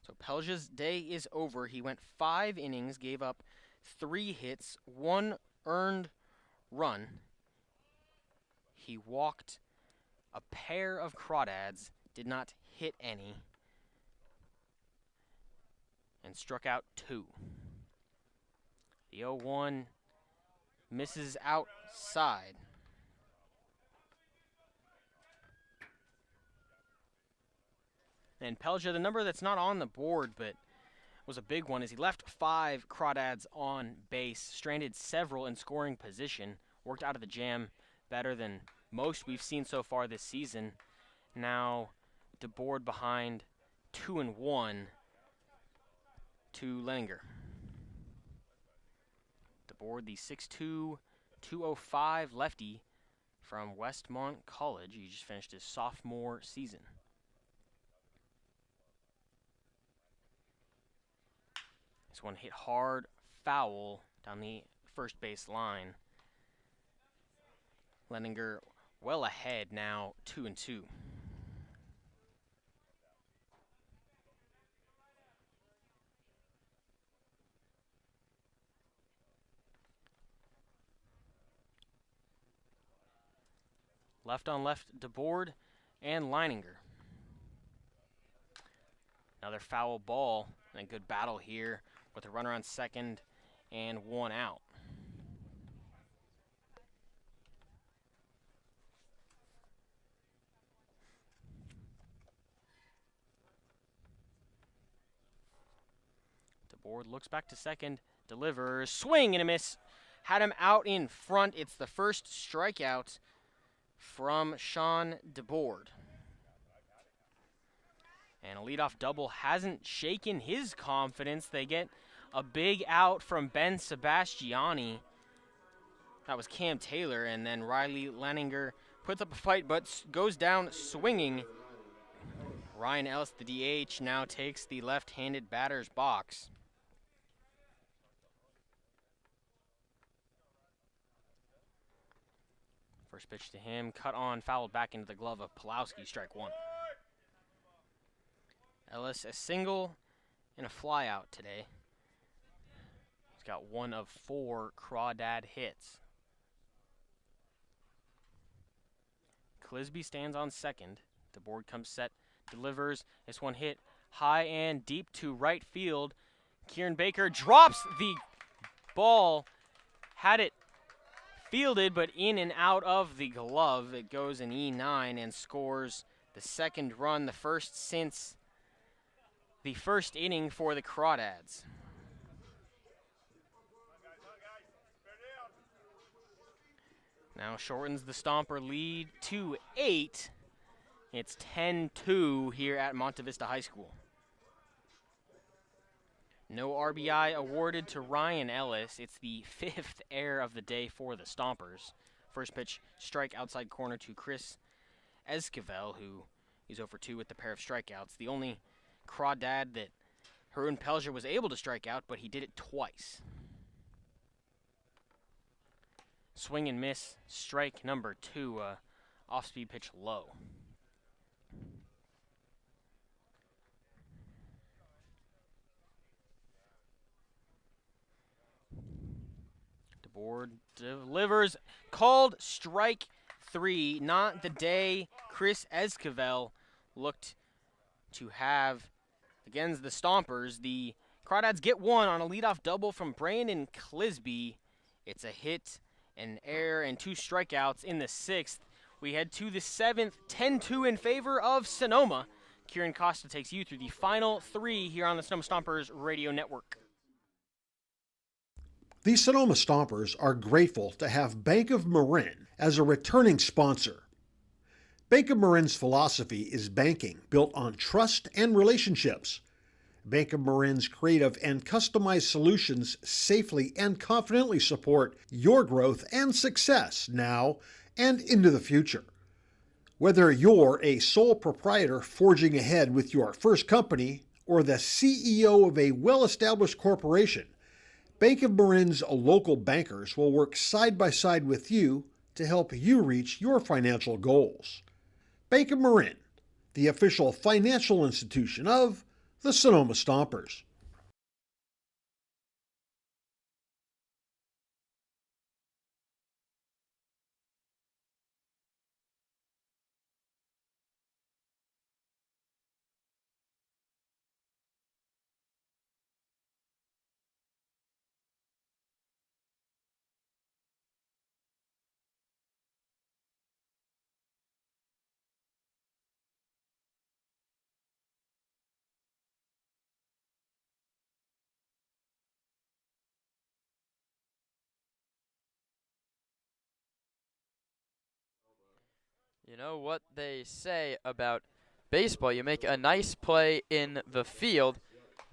So Pelja's day is over. He went 5 innings, gave up 3 hits, 1 earned run. He walked a pair of Crawdads, did not hit any, and struck out 2. The 0-1 misses outside. And Pelja, the number that's not on the board but was a big one, is he left 5 Crawdads on base, stranded several in scoring position, worked out of the jam better than most we've seen so far this season. Now DeBoard behind 2-1 to Leninger. DeBoard, the 6'2", 205 lefty from Westmont College. He just finished his sophomore season. This one hit hard, foul down the first base line. Leninger well ahead now, 2-2. Left on left, DeBoard and Leininger. Another foul ball and a good battle here with a runner on second and 1 out. DeBoard looks back to second, delivers, swing and a miss. Had him out in front. It's the first strikeout from Sean DeBoard. And a leadoff double hasn't shaken his confidence. They get a big out from Ben Sebastiani. That was Cam Taylor, and then Riley Leninger puts up a fight but goes down swinging. Ryan Ellis, the DH, now takes the left-handed batter's box. First pitch to him, cut on, fouled back into the glove of Pulowski, strike 1. Ellis, a single and a flyout today. He's got 1 of 4 Crawdad hits. Clisby stands on second. DeBoard comes set, delivers. This one hit high and deep to right field. Kieran Baker drops the ball. Had it fielded, but in and out of the glove. It goes an E9 and scores the second run, the first since the first inning for the Crawdads. Now shortens the Stomper lead to 8. It's 10-2 here at Monte Vista High School. No RBI awarded to Ryan Ellis. It's the 5th error of the day for the Stompers. First pitch, strike outside corner to Chris Esquivel, who is 0 for 2 with the pair of strikeouts. The only crawdad that Harun Pelger was able to strike out, but he did it twice. Swing and miss, strike number 2, off-speed pitch low. DeBoer delivers, called strike 3. Not the day Chris Esquivel looked to have against the Stompers. The Crawdads get one on a leadoff double from Brandon Clisby. It's a hit, an error, and 2 strikeouts in the 6th. We head to the 7th, 10-2 in favor of Sonoma. Kieran Costa takes you through the final 3 here on the Sonoma Stompers Radio Network. The Sonoma Stompers are grateful to have Bank of Marin as a returning sponsor. Bank of Marin's philosophy is banking built on trust and relationships. Bank of Marin's creative and customized solutions safely and confidently support your growth and success now and into the future. Whether you're a sole proprietor forging ahead with your first company or the CEO of a well-established corporation, Bank of Marin's local bankers will work side by side with you to help you reach your financial goals. Bank of Marin, the official financial institution of the Sonoma Stompers. You know what they say about baseball. You make a nice play in the field,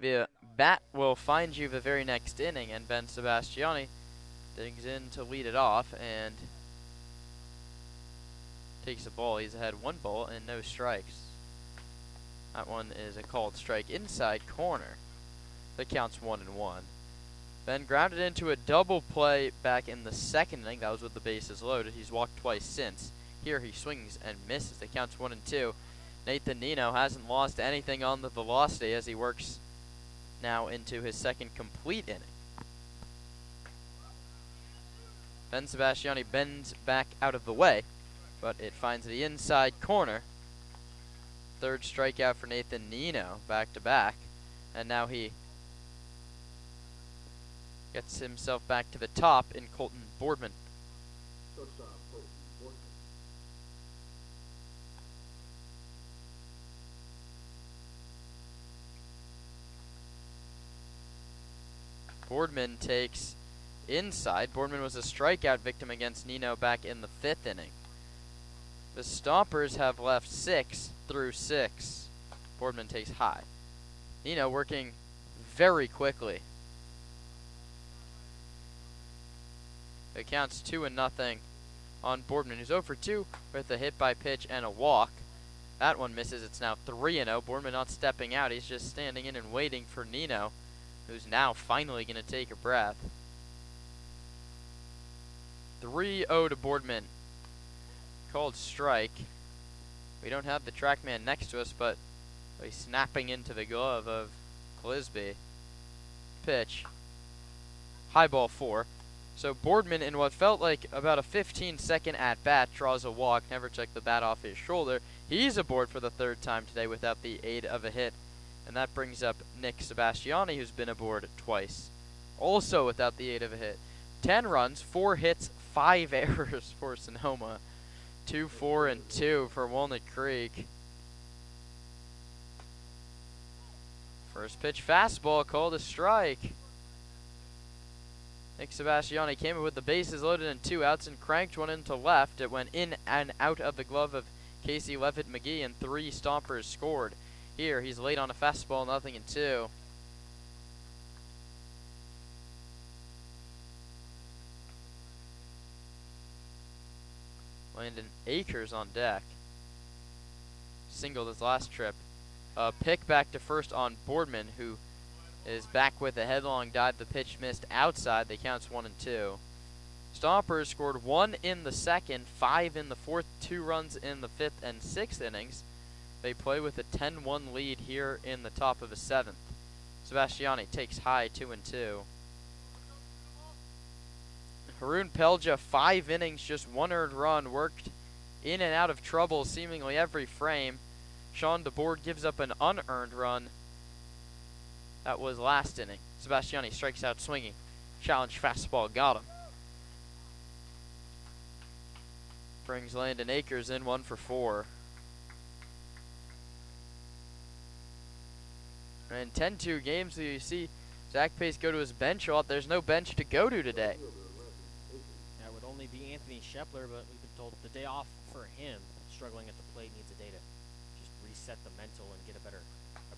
the bat will find you the very next inning, and Ben Sebastiani digs in to lead it off and takes the ball. He's ahead 1 ball and no strikes. That one is a called strike inside corner. That counts 1-1. Ben grounded into a double play back in the 2nd inning. That was with the bases loaded. He's walked twice since. Here he swings and misses. It counts 1-2. Nathan Nino hasn't lost anything on the velocity as he works now into his 2nd complete inning. Ben Sebastiani bends back out of the way, but it finds the inside corner. 3rd strikeout for Nathan Nino, back to back, and now he gets himself back to the top in Colton Boardman. Boardman takes inside. Boardman was a strikeout victim against Nino back in the 5th inning. The Stompers have left 6 through 6. Boardman takes high. Nino working very quickly. It counts 2-0 on Boardman, who's 0 for 2 with a hit by pitch and a walk. That one misses. It's now 3-0. Boardman not stepping out. He's just standing in and waiting for Nino, who's now finally going to take a breath. 3-0 to Boardman. Called strike. We don't have the TrackMan next to us, but he's snapping into the glove of Clisby. Pitch. High ball 4. So Boardman, in what felt like about a 15-second at-bat, draws a walk, never took the bat off his shoulder. He's aboard for the 3rd time today without the aid of a hit. And that brings up Nick Sebastiani, who's been aboard twice, also without the aid of a hit. 10 runs, 4 hits, 5 errors for Sonoma. 2, 4, and 2 for Walnut Creek. First pitch fastball called a strike. Nick Sebastiani came up with the bases loaded and 2 outs and cranked one into left. It went in and out of the glove of Casey Levitt McGee, and 3 Stompers scored. Here, he's late on a fastball, 0-2. Landon Akers on deck. Singled his last trip. A pick back to first on Boardman, who is back with a headlong dive. The pitch missed outside. The count's 1-2. Stompers scored 1 in the second, 5 in the fourth, 2 runs in the 5th and 6th innings. They play with a 10-1 lead here in the top of the 7th. Sebastiani takes high, 2-2. Haroon Pelja, 5 innings, just 1 earned run, worked in and out of trouble seemingly every frame. Sean DeBoard gives up an unearned run. That was last inning. Sebastiani strikes out swinging. Challenge fastball, got him. Brings Landon Akers in, 1 for 4. And 10-2 games, so you see Zach Pace go to his bench a lot. There's no bench to go to today. That would only be Anthony Schepler, but we've been told the day off for him, struggling at the plate, needs a day to just reset the mental and get a better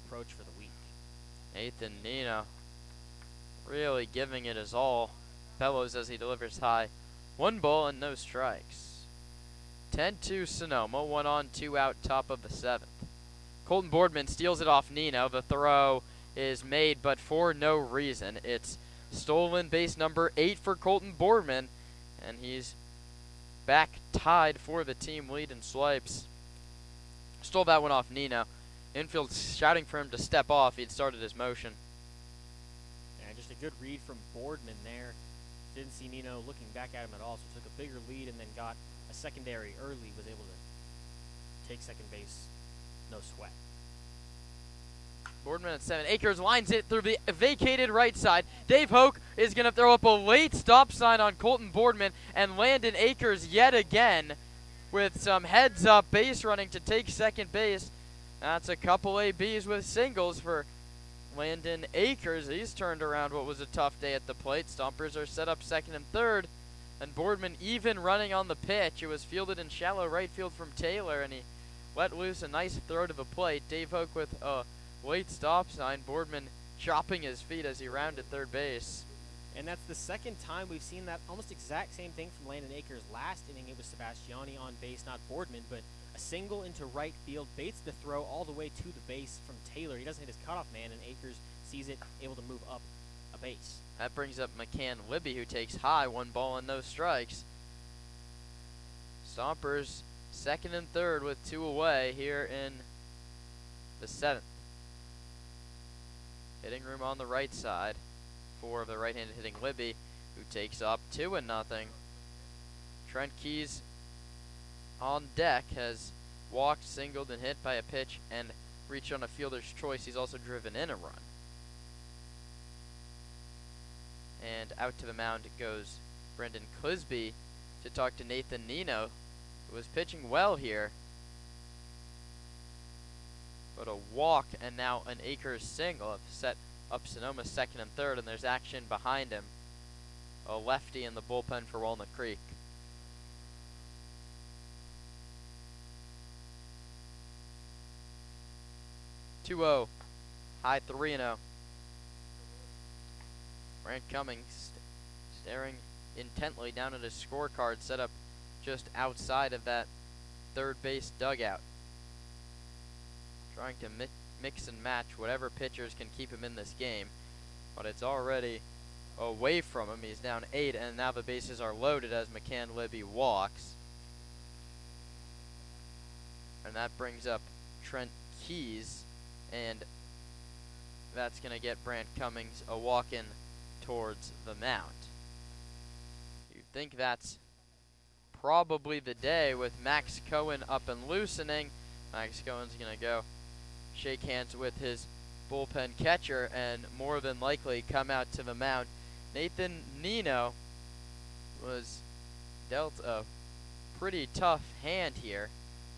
approach for the week. Nathan Nino really giving it his all. Bellows as he delivers high. 1 ball and no strikes. 10-2 Sonoma, 1 on, 2 out, top of the 7th. Colton Boardman steals it off Nino. The throw is made, but for no reason. It's stolen base number 8 for Colton Boardman, and he's back tied for the team lead in swipes. Stole that one off Nino. Infield shouting for him to step off. He'd started his motion. Yeah, just a good read from Boardman there. Didn't see Nino looking back at him at all, so took a bigger lead and then got a secondary early, was able to take second base, no sweat. Boardman at 7. Akers lines it through the vacated right side. Dave Hoke is going to throw up a late stop sign on Colton Boardman, and Landon Akers yet again with some heads up base running to take second base. That's a couple ABs with singles for Landon Akers. He's turned around what was a tough day at the plate. Stompers are set up second and third, and Boardman even running on the pitch. It was fielded in shallow right field from Taylor, and he let loose a nice throw to the plate. Dave Hoke with a late stop sign. Boardman chopping his feet as he rounded third base. And that's the second time we've seen that almost exact same thing from Landon Akers. Last inning, it was Sebastiani on base, not Boardman, but a single into right field, baits the throw all the way to the base from Taylor. He doesn't hit his cutoff man, and Akers sees it, able to move up a base. That brings up McCann Libby, who takes high, 1 ball and no strikes. Stompers second and third with 2 away here in the 7th. Hitting room on the right side for the right-handed hitting Libby, who takes up 2-0. Trent Keys on deck has walked, singled, and hit by a pitch and reached on a fielder's choice. He's also driven in a run. And out to the mound goes Brendan Clisby to talk to Nathan Nino, who was pitching well here. But a walk and now an Akers single have set up Sonoma second and third, and there's action behind him. A lefty in the bullpen for Walnut Creek. (2-0), high 3-0. Brant Cummings staring intently down at his scorecard set up just outside of that third base dugout. Trying to mix and match whatever pitchers can keep him in this game. But it's already away from him. He's down 8, and now the bases are loaded as McCann Libby walks. And that brings up Trent Keys, and that's going to get Brant Cummings a walk-in towards the mound. You'd think that's probably the day with Max Cohen up and loosening. Max Cohen's going to go shake hands with his bullpen catcher and more than likely come out to the mound. Nathan Nino was dealt a pretty tough hand here,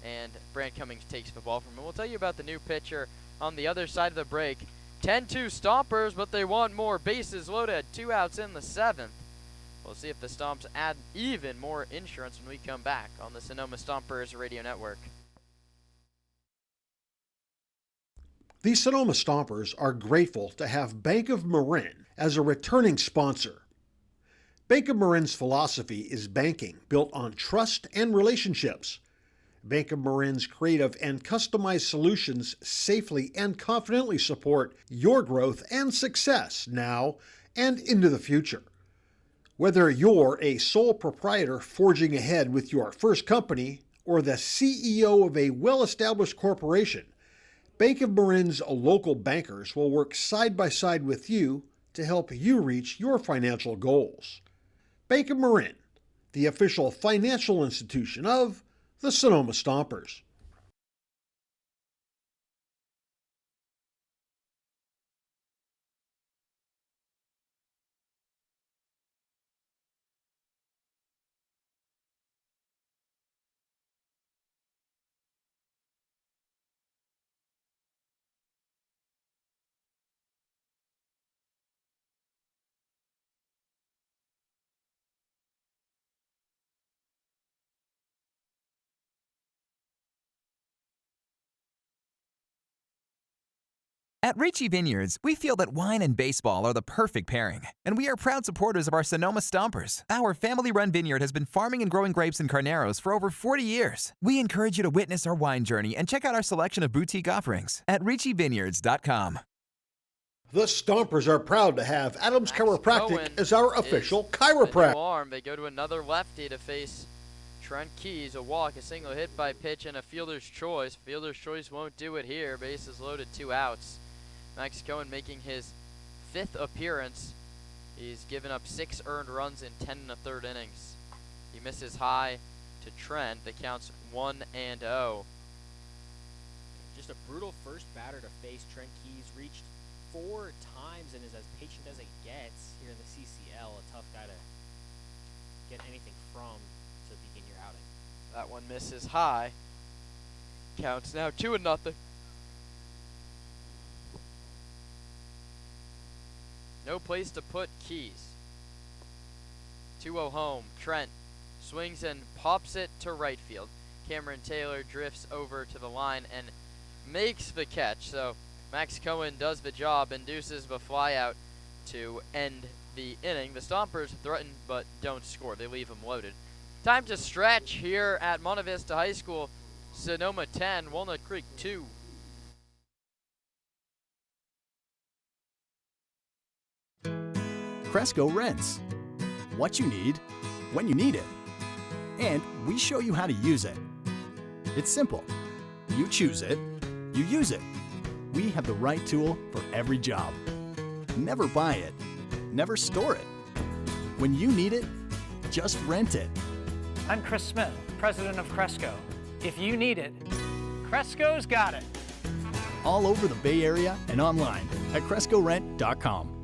and Brant Cummings takes the ball from him. We'll tell you about the new pitcher on the other side of the break. 10-2 Stompers, but they want more. Bases loaded, 2 outs in the 7th. We'll see if the Stomps add even more insurance when we come back on the Sonoma Stompers Radio Network. The Sonoma Stompers are grateful to have Bank of Marin as a returning sponsor. Bank of Marin's philosophy is banking built on trust and relationships. Bank of Marin's creative and customized solutions safely and confidently support your growth and success now and into the future. Whether you're a sole proprietor forging ahead with your first company or the CEO of a well-established corporation, Bank of Marin's local bankers will work side by side with you to help you reach your financial goals. Bank of Marin, the official financial institution of the Sonoma Stompers. At Ritchie Vineyards, we feel that wine and baseball are the perfect pairing, and we are proud supporters of our Sonoma Stompers. Our family-run vineyard has been farming and growing grapes and carneros for over 40 years. We encourage you to witness our wine journey and check out our selection of boutique offerings at ritchievineyards.com. The Stompers are proud to have Adams Max Chiropractic Cohen as our official is the chiropractor. new arm. They go to another lefty to face Trent Keys. A walk, a single hit by pitch, and a fielder's choice. Fielder's choice won't do it here. Bases loaded, 2 outs. Max Cohen making his 5th appearance. He's given up 6 earned runs in 10 1/3 innings. He misses high to Trent. The count's 1-0. Just a brutal first batter to face. Trent Keys reached 4 times and is as patient as it gets here in the CCL. A tough guy to get anything from to begin your outing. That one misses high. Counts now 2-0. No place to put Keys. 2-0 home. Trent swings and pops it to right field. Cameron Taylor drifts over to the line and makes the catch. So Max Cohen does the job, induces the flyout to end the inning. The Stompers threaten but don't score. They leave them loaded. Time to stretch here at Monte Vista High School. Sonoma 10, Walnut Creek 2. Cresco Rents. What you need, when you need it. And we show you how to use it. It's simple. You choose it, you use it. We have the right tool for every job. Never buy it, never store it. When you need it, just rent it. I'm Chris Smith, president of Cresco. If you need it, Cresco's got it. All over the Bay Area and online at crescorent.com.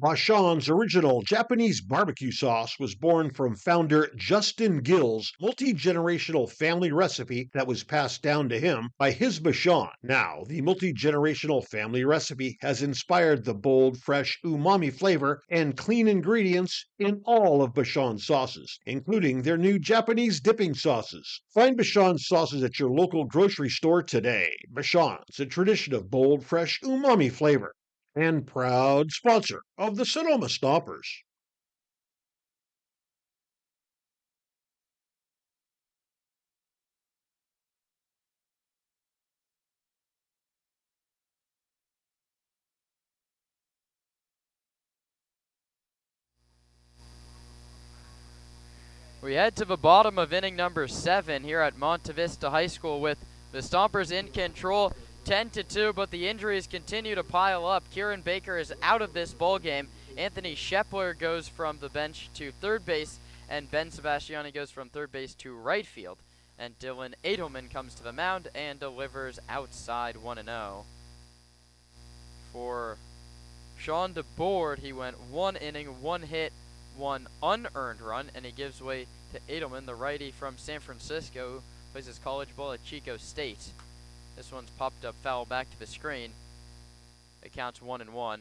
Bashan's original Japanese barbecue sauce was born from founder Justin Gill's multi-generational family recipe that was passed down to him by his Bashan. Now, the multi-generational family recipe has inspired the bold, fresh umami flavor and clean ingredients in all of Bashan's sauces, including their new Japanese dipping sauces. Find Bashan's sauces at your local grocery store today. Bashan's, a tradition of bold, fresh umami flavor, and proud sponsor of the Sonoma Stompers. We head to the bottom of inning number 7 here at Monte Vista High School with the Stompers in control, 10-2, but the injuries continue to pile up. Kieran Baker is out of this ball game. Anthony Shepler goes from the bench to third base, and Ben Sebastiani goes from third base to right field. And Dylan Edelman comes to the mound and delivers outside 1-0. For Sean DeBoard, he went 1 inning, 1 hit, 1 unearned run, and he gives way to Edelman, the righty from San Francisco, who plays his college ball at Chico State. This one's popped up foul back to the screen. It counts 1-1.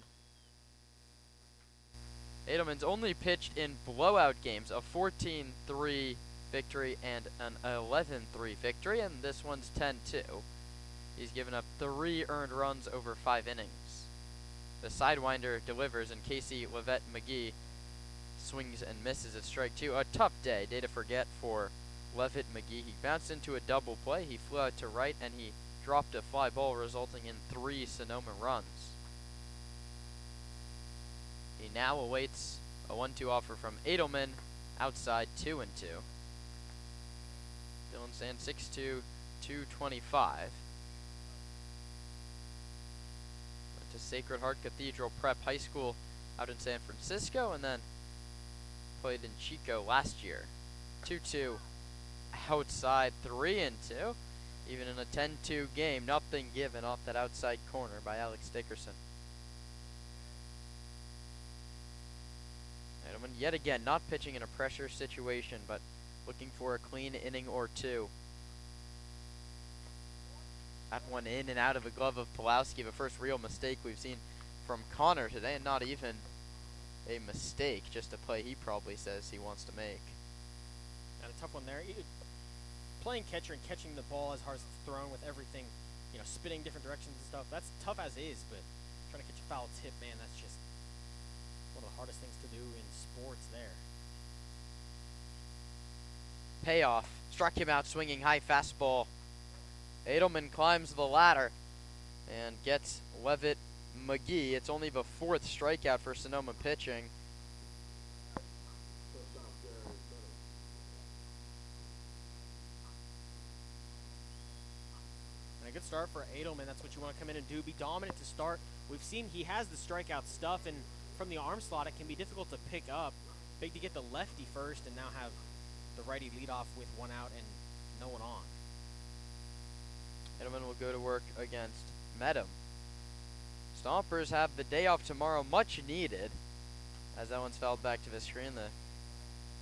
Edelman's only pitched in blowout games, a 14-3 victory and an 11-3 victory, and this one's 10-2. He's given up 3 earned runs over 5 innings. The Sidewinder delivers, and Casey Levette McGee swings and misses at strike 2. A tough day to forget for Levitt McGee. He bounced into a double play, he flew out to right, and he dropped a fly ball, resulting in 3 Sonoma runs. He now awaits a 1-2 offer from Edelman, outside 2-2. Dylan Sand 6'2", 225. Went to Sacred Heart Cathedral Prep High School out in San Francisco, and then played in Chico last year. 2-2 outside, 3-2. Even in a 10-2 game, nothing given off that outside corner by Alex Dickerson. Edelman yet again not pitching in a pressure situation, but looking for a clean inning or 2. That one in and out of the glove of Pulowski, the first real mistake we've seen from Connor today, and not even a mistake, just a play he probably says he wants to make. And a tough one there. Playing catcher and catching the ball as hard as it's thrown with everything, spinning different directions and stuff, that's tough as is, but trying to catch a foul tip, man, that's just one of the hardest things to do in sports there. Payoff. Struck him out swinging high fastball. Edelman climbs the ladder and gets Levitt McGee. It's only the 4th strikeout for Sonoma pitching. And a good start for Edelman. That's what you want to come in and do. Be dominant to start. We've seen he has the strikeout stuff, and from the arm slot, it can be difficult to pick up. Big to get the lefty first and now have the righty lead off with 1 out and no one on. Edelman will go to work against Medham. Stompers have the day off tomorrow, much needed. As that one's fouled back to the screen, the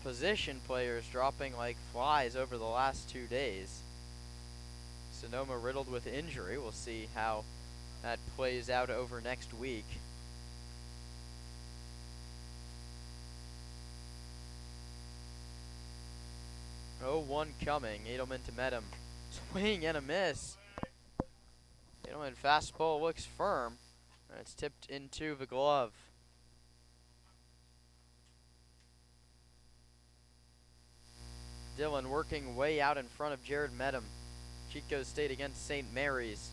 position players dropping like flies over the last 2 days. Sonoma riddled with injury. We'll see how that plays out over next week. 0-1 coming. Edelman to Medham. Swing and a miss. Edelman fastball looks firm. And it's tipped into the glove. Dylan working way out in front of Jared Medham. Chico State against St. Mary's.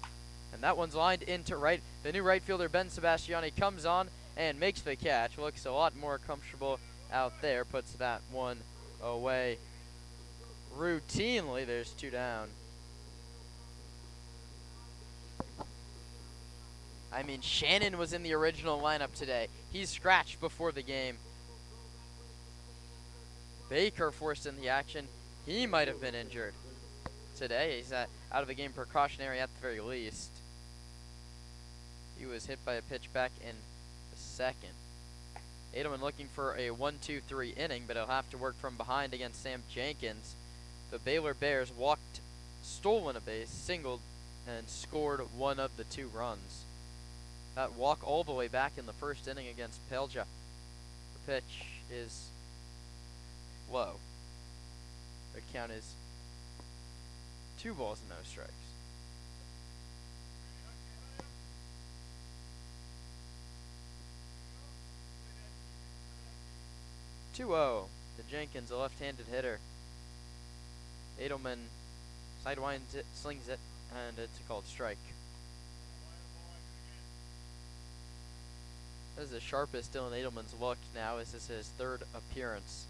And that one's lined into right. The new right fielder, Ben Sebastiani, comes on and makes the catch. Looks a lot more comfortable out there. Puts that one away routinely. There's 2 down. I mean, Shannon was in the original lineup today. He's scratched before the game. Baker forced in the action. He might have been injured today. He's out of the game precautionary at the very least. He was hit by a pitch back in the 2nd. Edelman looking for a 1-2-3 inning, but he'll have to work from behind against Sam Jenkins. The Baylor Bears stolen a base, singled, and scored one of the 2 runs. That walk all the way back in the 1st inning against Pelja. The pitch is low. The count is 2 balls and no strikes. (2-0) to Jenkins, a left-handed hitter. Edelman sidewinds it, slings it, and it's a called strike. This is the sharpest Dylan Edelman's looked now. This is his 3rd appearance.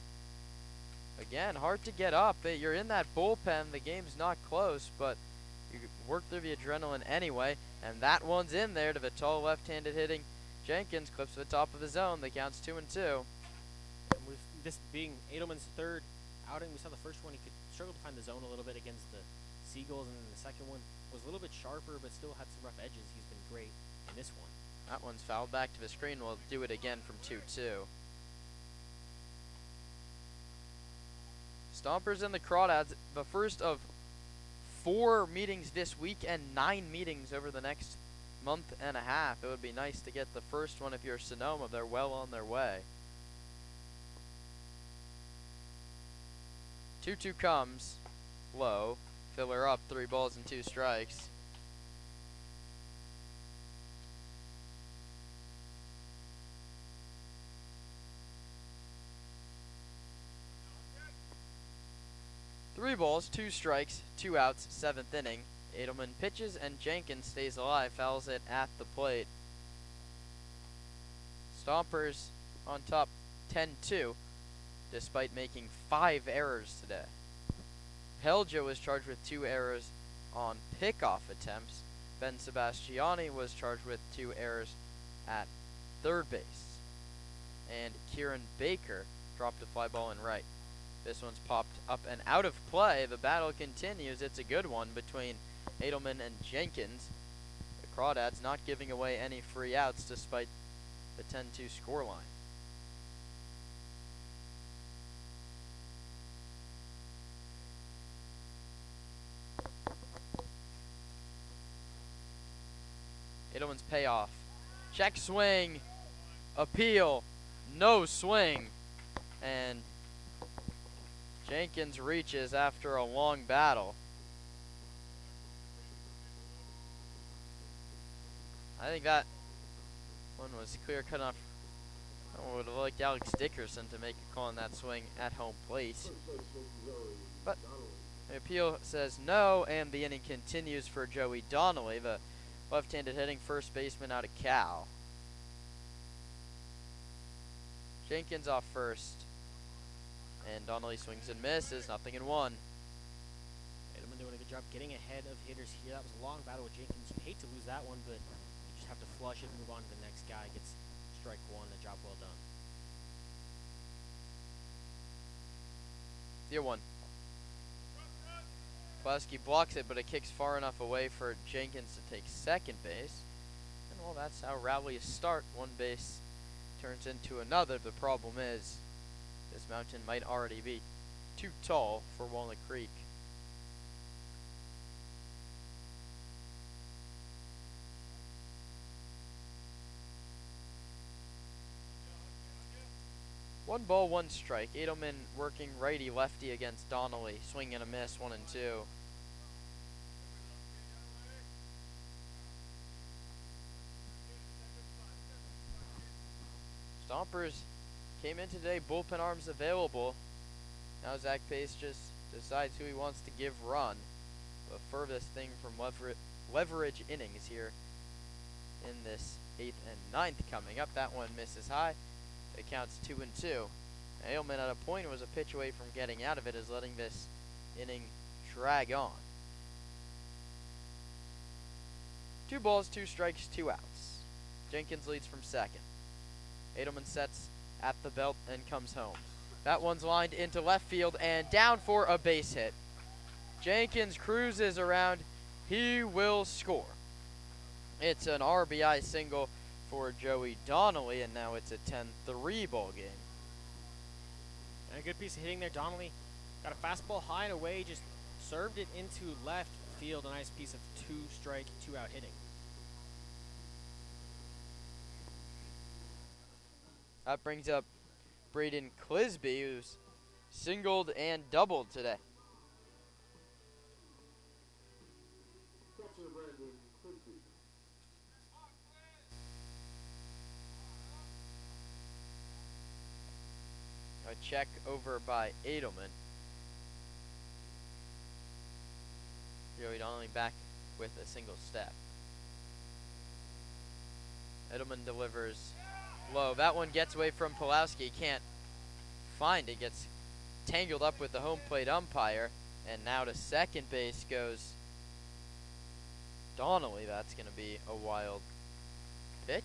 Again, hard to get up. You're in that bullpen. The game's not close, but you work through the adrenaline anyway. And that one's in there to the tall left-handed hitting Jenkins. Clips to the top of the zone. The count's 2-2. And with this being Edelman's third outing, we saw the first one he could struggle to find the zone a little bit against the Seagulls, and then the second one was a little bit sharper, but still had some rough edges. He's been great in this one. That one's fouled back to the screen. We'll do it again from 2-2. Stompers and the Crawdads, the first of 4 meetings this week and 9 meetings over the next month and a half. It would be nice to get the first one if you're Sonoma. They're well on their way. 2-2 comes. Low. Filler up. 3 balls and 2 strikes. Three balls, 2 strikes, 2 outs, 7th inning. Edelman pitches and Jenkins stays alive, fouls it at the plate. Stompers on top 10-2, despite making 5 errors today. Helja was charged with 2 errors on pickoff attempts. Ben Sebastiani was charged with 2 errors at third base. And Kieran Baker dropped a fly ball in right. This one's popped up and out of play. The battle continues. It's a good one between Edelman and Jenkins. The Crawdads not giving away any free outs despite the 10-2 scoreline. Edelman's payoff. Check swing. Appeal. No swing. And Jenkins reaches after a long battle. I think that one was clear cut off. I would have liked Alex Dickerson to make a call on that swing at home plate. But the appeal says no, and the inning continues for Joey Donnelly, the left-handed hitting first baseman out of Cal. Jenkins off first. And Donnelly swings and misses, 0-1. Edelman doing a good job getting ahead of hitters here. That was a long battle with Jenkins. You hate to lose that one, but you just have to flush it and move on to the next guy. Gets strike 1, a job well done. 0-1. Pulaski blocks it, but it kicks far enough away for Jenkins to take second base. And well, that's how rallies start. One base turns into another. The problem is, this mountain might already be too tall for Walnut Creek. One ball, 1 strike. Edelman working righty-lefty against Donnelly. Swing and a miss, 1-2. Stompers came in today, bullpen arms available. Now Zach Pace just decides who he wants to give run. The furthest thing from leverage innings here in this 8th and 9th coming up. That one misses high. It counts 2-2. Edelman at a point was a pitch away from getting out of it, is letting this inning drag on. 2 balls, 2 strikes, 2 outs. Jenkins leads from second. Edelman sets at the belt and comes home. That one's lined into left field and down for a base hit. Jenkins cruises around. He will score. It's an RBI single for Joey Donnelly, and now it's a 10-3 ball game. And a good piece of hitting there. Donnelly got a fastball high and away, just served it into left field. A nice piece of 2-strike, 2-out hitting. That brings up Braden Clisby, who's singled and doubled today. A check over by Edelman. Joey Donnelly back with a single step. Edelman delivers low. That one gets away from Pulaski. Can't find it. Gets tangled up with the home plate umpire. And now to second base goes Donnelly. That's going to be a wild pitch.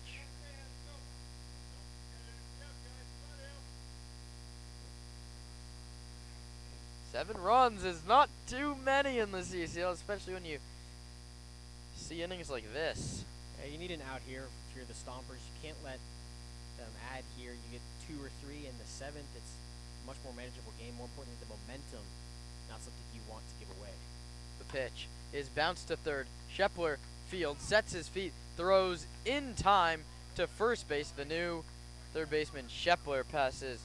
Seven runs is not too many in the CCL, especially when you see innings like this. Yeah, you need an out here if you're the Stompers. You can't let them add here. You get 2 or 3 in the 7th. It's a much more manageable game. More importantly, the momentum, not something you want to give away. The pitch is bounced to third. Shepler fields, sets his feet, throws in time to first base. The new third baseman Shepler passes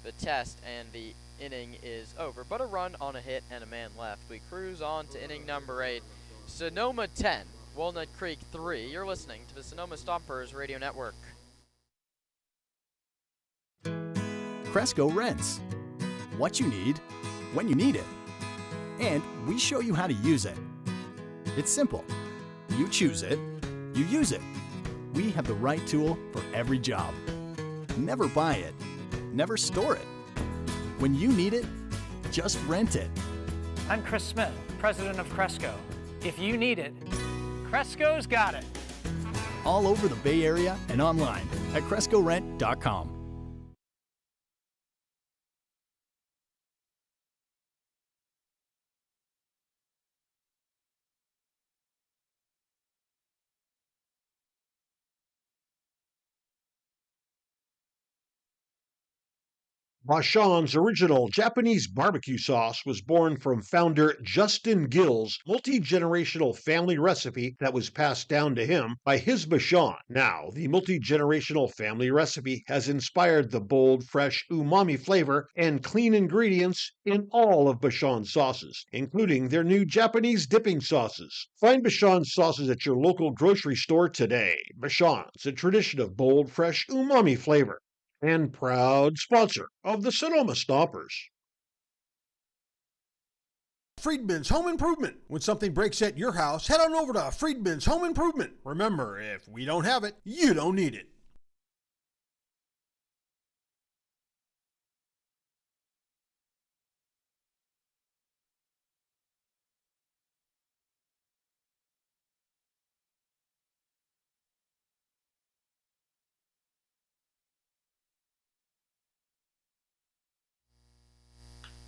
the test, and the inning is over. But a run on a hit and a man left. We cruise on to inning number 8. Sonoma 10, Walnut Creek 3. You're listening to the Sonoma Stompers Radio Network. Cresco Rents. What you need, when you need it. And we show you how to use it. It's simple. You choose it, you use it. We have the right tool for every job. Never buy it, never store it. When you need it, just rent it. I'm Chris Smith, president of Cresco. If you need it, Cresco's got it. All over the Bay Area and online at CrescoRent.com. Bashan's original Japanese barbecue sauce was born from founder Justin Gill's multi-generational family recipe that was passed down to him by his Bashan. Now, the multi-generational family recipe has inspired the bold, fresh umami flavor and clean ingredients in all of Bashan's sauces, including their new Japanese dipping sauces. Find Bashan's sauces at your local grocery store today. Bashan's, a tradition of bold, fresh umami flavor. And proud sponsor of the Sonoma Stompers. Friedman's Home Improvement. When something breaks at your house, head on over to Friedman's Home Improvement. Remember, if we don't have it, you don't need it.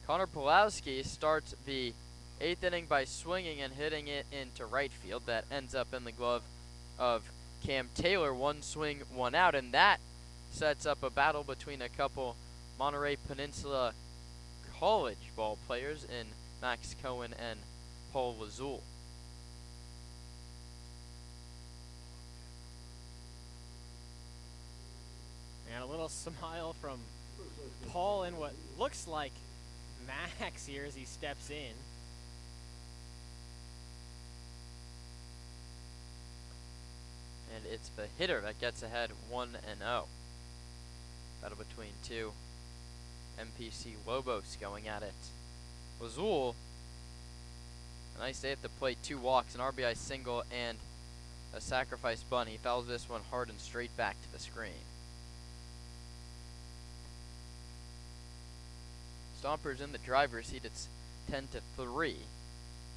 Connor Pulowski starts the 8th inning by swinging and hitting it into right field. That ends up in the glove of Cam Taylor. One swing, one out, and that sets up a battle between a couple Monterey Peninsula college ball players in Max Cohen and Paul Lazul. And a little smile from Paul and what looks like Max here as he steps in. And it's the hitter that gets ahead 1-0. Battle between two MPC Lobos going at it. Lazul, a nice day at the plate, 2 walks, an RBI single, and a sacrifice bunt. He fouls this one hard and straight back to the screen. Stompers in the driver's seat. It's 10-3.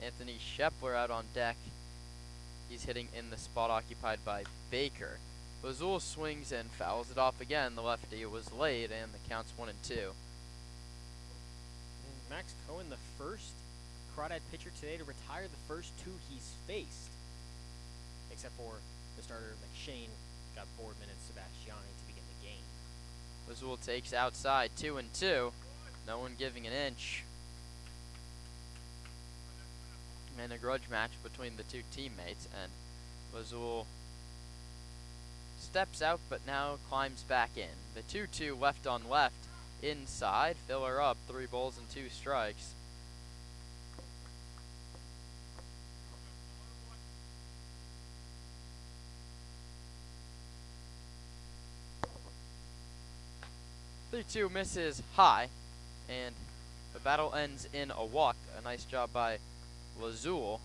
Anthony Shepler out on deck. He's hitting in the spot occupied by Baker. Lazul swings and fouls it off again. The lefty was late, and the count's 1-2. And Max Cohen, the first Crawdad pitcher today to retire the first 2 he's faced, except for the starter McShane got Boardman and Sebastiani to begin the game. Lazul takes outside, 2-2. No one giving an inch. And a grudge match between the two teammates, and Lazul steps out but now climbs back in. The 2-2 left on left inside. Filler up, 3 balls and 2 strikes. The 2 misses high, and the battle ends in a walk. A nice job by Lazul.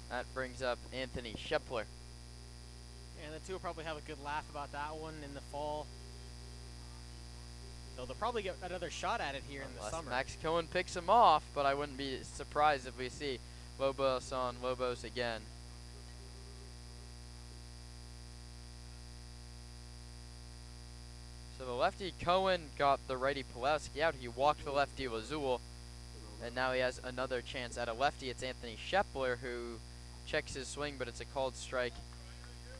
And That brings up Anthony Shepler. the two will probably have a good laugh about that one in the fall. Though they'll probably get another shot at it here in the summer. Max Cohen picks him off, but I wouldn't be surprised if we see Lobos on Lobos again. So the lefty Cohen got the righty Pulaski out. He walked the lefty Lazul, and now he has another chance at a lefty. It's Anthony Shepler who checks his swing, but it's a called strike.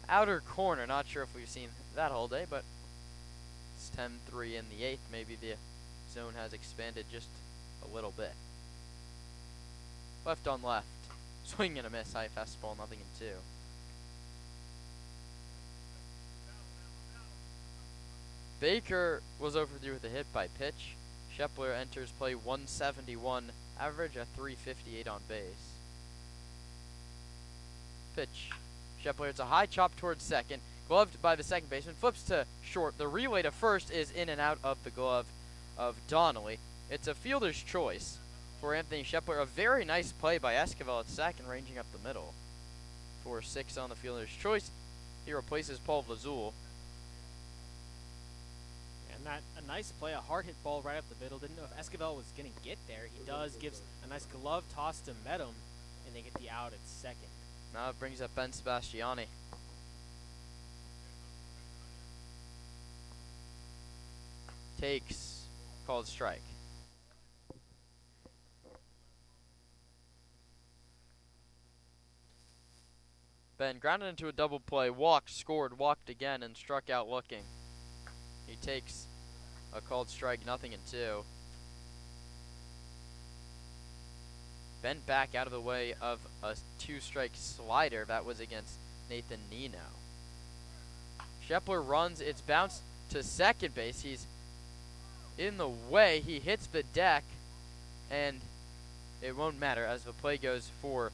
Outer corner, not sure if we've seen that all day, but it's 10-3 in the 8th. Maybe the zone has expanded just a little bit. Left on left. Swing and a miss. High fastball, nothing in 2. Baker was overdue with a hit by pitch. Shepler enters play 171, average a 358 on base. Pitch. Shepler, it's a high chop towards second, gloved by the second baseman, flips to short. The relay to first is in and out of the glove of Donnelly. It's a fielder's choice for Anthony Shepler. A very nice play by Esquivel at second, ranging up the middle. 4-6 on the fielder's choice. He replaces Paul Lazul. And that a nice play, a hard hit ball right up the middle. Didn't know if Esquivel was going to get there. He does, gives a nice glove toss to Medum, and they get the out at second. Now it brings up Ben Sebastiani. Takes, called strike. Ben grounded into a double play, walked, scored, walked again, and struck out looking. He takes a called strike, nothing in 2. Bent back out of the way of a 2-strike slider that was against Nathan Nino. Shepler runs, it's bounced to second base. He's in the way, he hits the deck, and it won't matter as the play goes 4-3.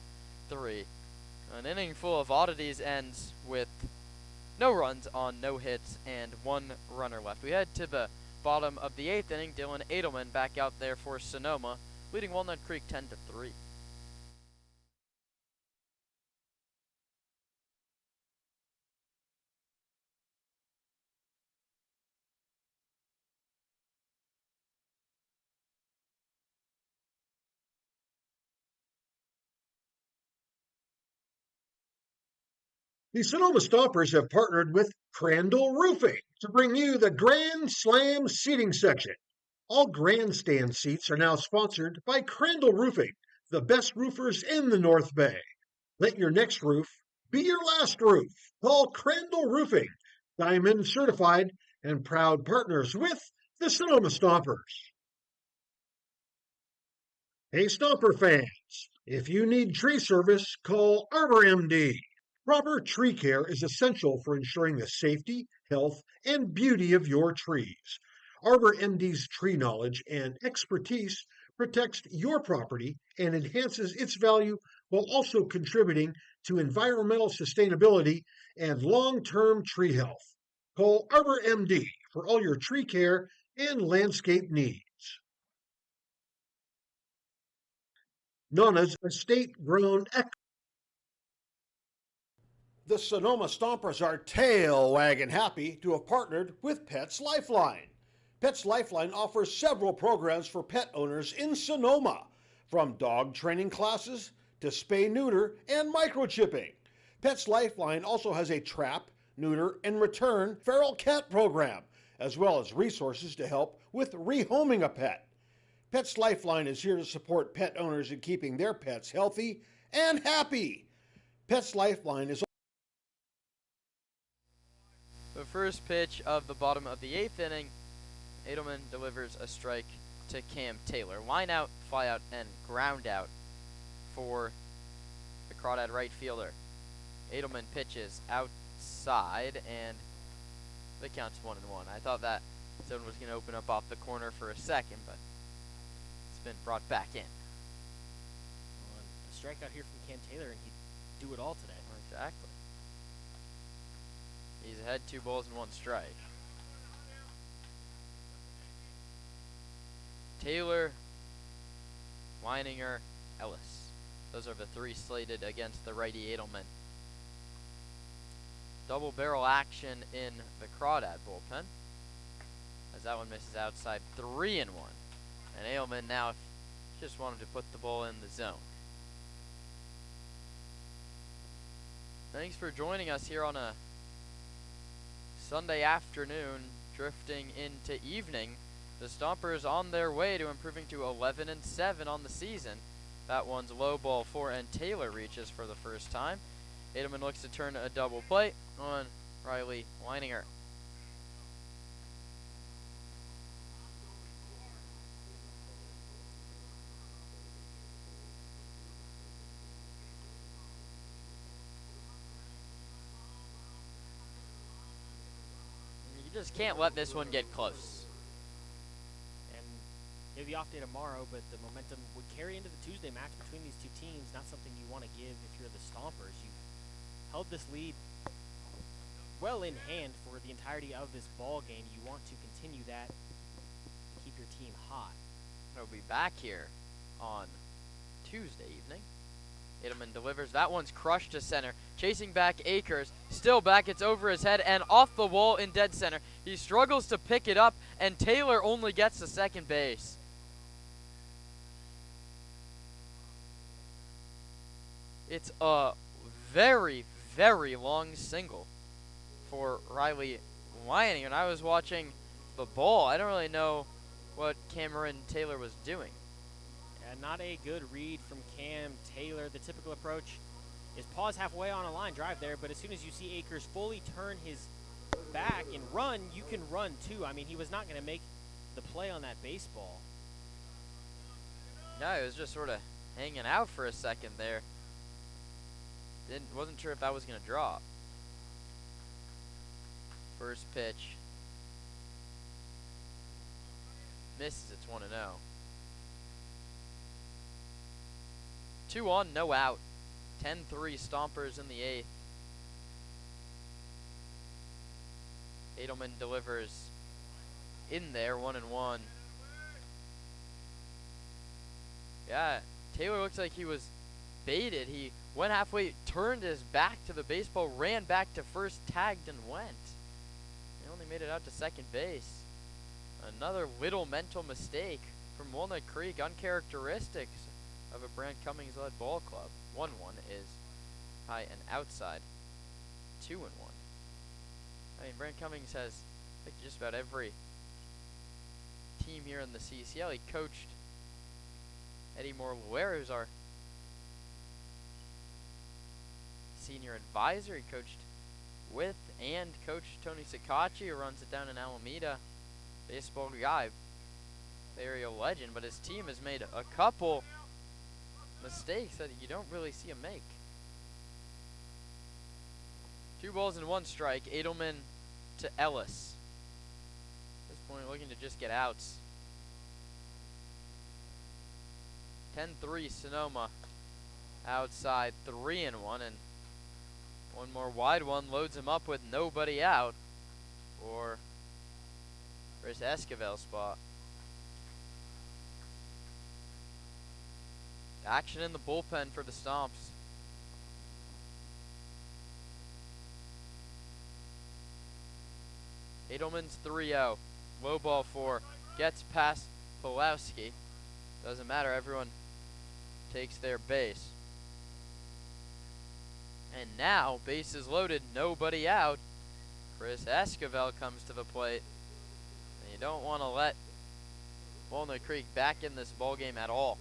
An inning full of oddities ends with no runs on no hits and 1 runner left. We head to the bottom of the 8th inning. Dylan Edelman back out there for Sonoma, leading Walnut Creek 10-3. The Sonoma Stompers have partnered with Crandall Roofing to bring you the Grand Slam seating section. All grandstand seats are now sponsored by Crandall Roofing, the best roofers in the North Bay. Let your next roof be your last roof. Call Crandall Roofing, Diamond certified and proud partners with the Sonoma Stompers. Hey Stomper fans, if you need tree service, call Arbor MD. Proper tree care is essential for ensuring the safety, health, and beauty of your trees. Arbor MD's tree knowledge and expertise protects your property and enhances its value while also contributing to environmental sustainability and long-term tree health. Call Arbor MD for all your tree care and landscape needs. Nana's estate-grown The Sonoma Stompers are tail wagging happy to have partnered with Pets Lifeline. Pets Lifeline offers several programs for pet owners in Sonoma, from dog training classes to spay-neuter and microchipping. Pets Lifeline also has a trap, neuter, and return feral cat program, as well as resources to help with rehoming a pet. Pets Lifeline is here to support pet owners in keeping their pets healthy and happy. Pets Lifeline is the first pitch of the bottom of the 8th inning. Edelman delivers a strike to Cam Taylor. Line out, fly out, and ground out for the Crawdad right fielder. Edelman pitches outside, and the count's 1-1. I thought that zone was going to open up off the corner for a second, but it's been brought back in. On a strikeout here from Cam Taylor, and he'd do it all today. Exactly. He's ahead 2 balls and 1 strike. Taylor, Weininger, Ellis. Those are the 3 slated against the righty Edelman. double barrel action in the Crawdad bullpen. As that one misses outside, 3-1. And Ailman now just wanted to put the ball in the zone. Thanks for joining us here on a Sunday afternoon, drifting into evening. The Stompers on their way to improving to 11-7 on the season. That one's low ball 4, and Taylor reaches for the first time. Edelman looks to turn a double play on Riley Weininger. You just can't let this one get close. And it'll be off day tomorrow, but the momentum would carry into the Tuesday match between these two teams. Not something you want to give if you're the Stompers. You've held this lead well in hand for the entirety of this ball game. You want to continue that, keep your team hot. They'll be back here on Tuesday evening. Edelman delivers. That one's crushed to center. Chasing back Akers. Still back. It's over his head and off the wall in dead center. He struggles to pick it up, and Taylor only gets to second base. It's a very, very long single for Riley Weininger. And I was watching the ball. I don't really know what Cameron Taylor was doing. Not a good read from Cam Taylor. The typical approach is pause halfway on a line drive there, but as soon as you see Akers fully turn his back and run, you can run too. I mean, he was not going to make the play on that baseball. No, he was just sort of hanging out for a second there. Wasn't sure if that was going to drop. First pitch. Misses. It's 1-0. 2 on, no out. 10-3 Stompers in the 8th. Edelman delivers in there, 1-1. Yeah, Taylor looks like he was baited. He went halfway, turned his back to the baseball, ran back to first, tagged, and went. He only made it out to second base. Another little mental mistake from Walnut Creek, uncharacteristic of a Brant Cummings-led ball club. 1-1 is high and outside. 2-1. I mean, Brant Cummings has, I think, just about every team here in the CCL. He coached Eddie Moore-Luer, who's our senior advisor. He coached with and coached Tony Sakachi, who runs it down in Alameda. Baseball guy, area legend, but his team has made a couple mistakes that you don't really see him make. 2 balls and 1 strike. Edelman to Ellis. At this point, looking to just get outs. 10-3 Sonoma. Outside, 3-1, and one more wide one loads him up with nobody out for Chris Esquivel's spot. Action in the bullpen for the Stomps. Edelman's 3-0. Low ball 4. Gets past Pulowski. Doesn't matter. Everyone takes their base. And now, bases loaded, nobody out. Chris Esquivel comes to the plate. And you don't want to let Walnut Creek back in this ballgame at all.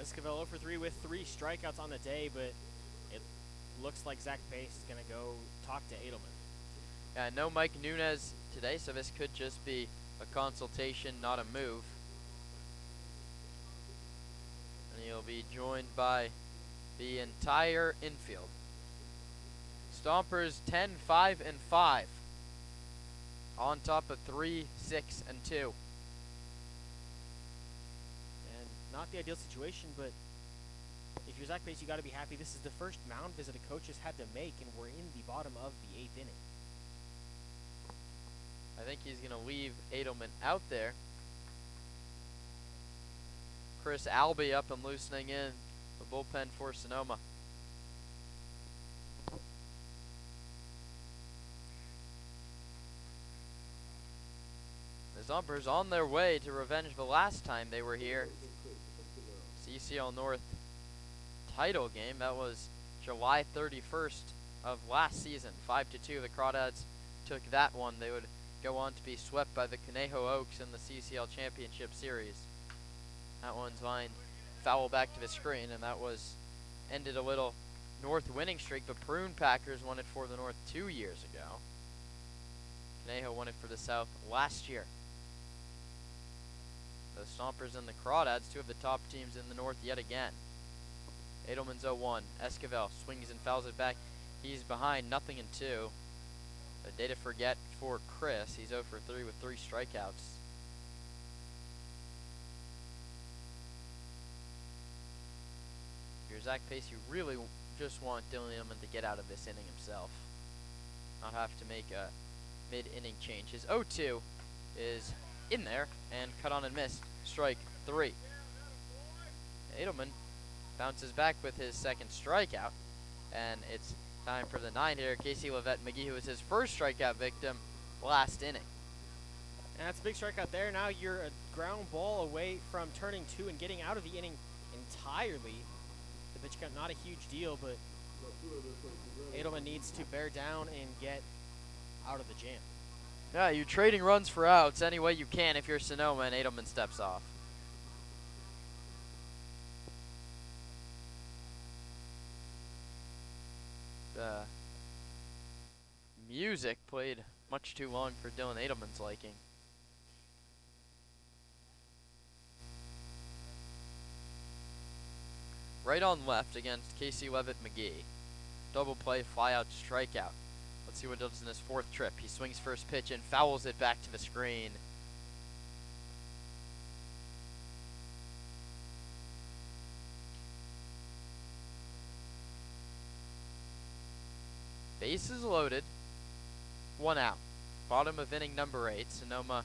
Esquivel 0 for 3 with 3 strikeouts on the day, but it looks like Zach Pace is going to go talk to Edelman. Yeah, no Mike Nunez today, so this could just be a consultation, not a move. And he'll be joined by the entire infield. Stompers 10-5-5. On top of 3-6-2. Not the ideal situation, but if you're Zach Pace, you got to be happy. This is the first mound visit a coach has had to make, and we're in the bottom of the 8th inning. I think he's going to leave Edelman out there. Chris Albee up and loosening in the bullpen for Sonoma. Stompers on their way to revenge the last time they were here. CCL North title game. That was July 31st of last season. 5-2. The Crawdads took that one. They would go on to be swept by the Conejo Oaks in the CCL Championship Series. That one's lined foul back to the screen, and that was ended a little North winning streak. The Prune Packers won it for the North 2 years ago. Conejo won it for the South last year. The Stompers and the Crawdads, two of the top teams in the North yet again. Edelman's 0-1. Esquivel swings and fouls it back. He's behind, 0-2. A day to forget for Chris. He's 0 for 3 with 3 strikeouts. If you're Zach Pace, you really just want Dylan Edelman to get out of this inning himself. Not have to make a mid-inning change. His 0-2 is in there and cut on and missed. Strike 3. Edelman bounces back with his second strikeout, and it's time for the 9-hitter, Casey Levette McGee, who was his first strikeout victim last inning. And that's a big strikeout there. Now you're a ground ball away from turning 2 and getting out of the inning entirely. The pitch count, not a huge deal, but Edelman needs to bear down and get out of the jam. Yeah, you're trading runs for outs any way you can if you're Sonoma, and Edelman steps off. The music played much too long for Dylan Edelman's liking. Right on left against Casey Levitt McGee. Double play, fly out, strikeout. Let's see what he does in his 4th trip. He swings first pitch and fouls it back to the screen. Bases loaded. 1 out. Bottom of inning number 8. Sonoma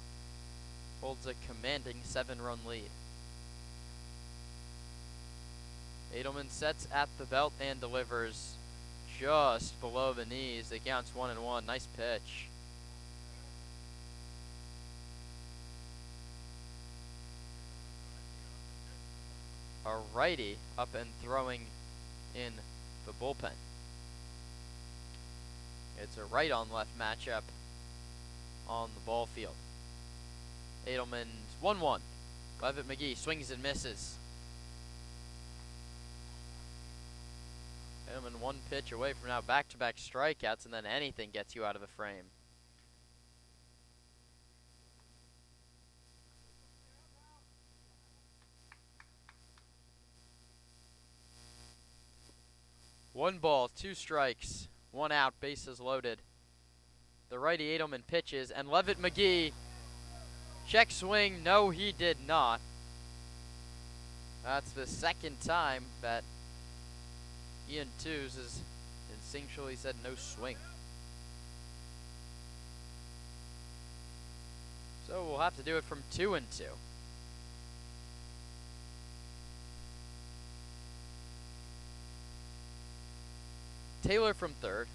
holds a commanding 7-run lead. Edelman sets at the belt and delivers just below the knees. The count's 1-1. Nice pitch. A righty up and throwing in the bullpen. It's a right on left matchup on the ball field. Edelman's 1-1. Levitt McGee swings and misses. Edelman 1 pitch away from now back-to-back strikeouts, and then anything gets you out of the frame. One ball, 2 strikes, 1 out, bases loaded. The righty Edelman pitches, and Levitt McGee, check swing, no he did not. That's the 2nd time that Ian Tews has instinctually said no swing. So we'll have to do it from 2-2. Taylor from 3rd,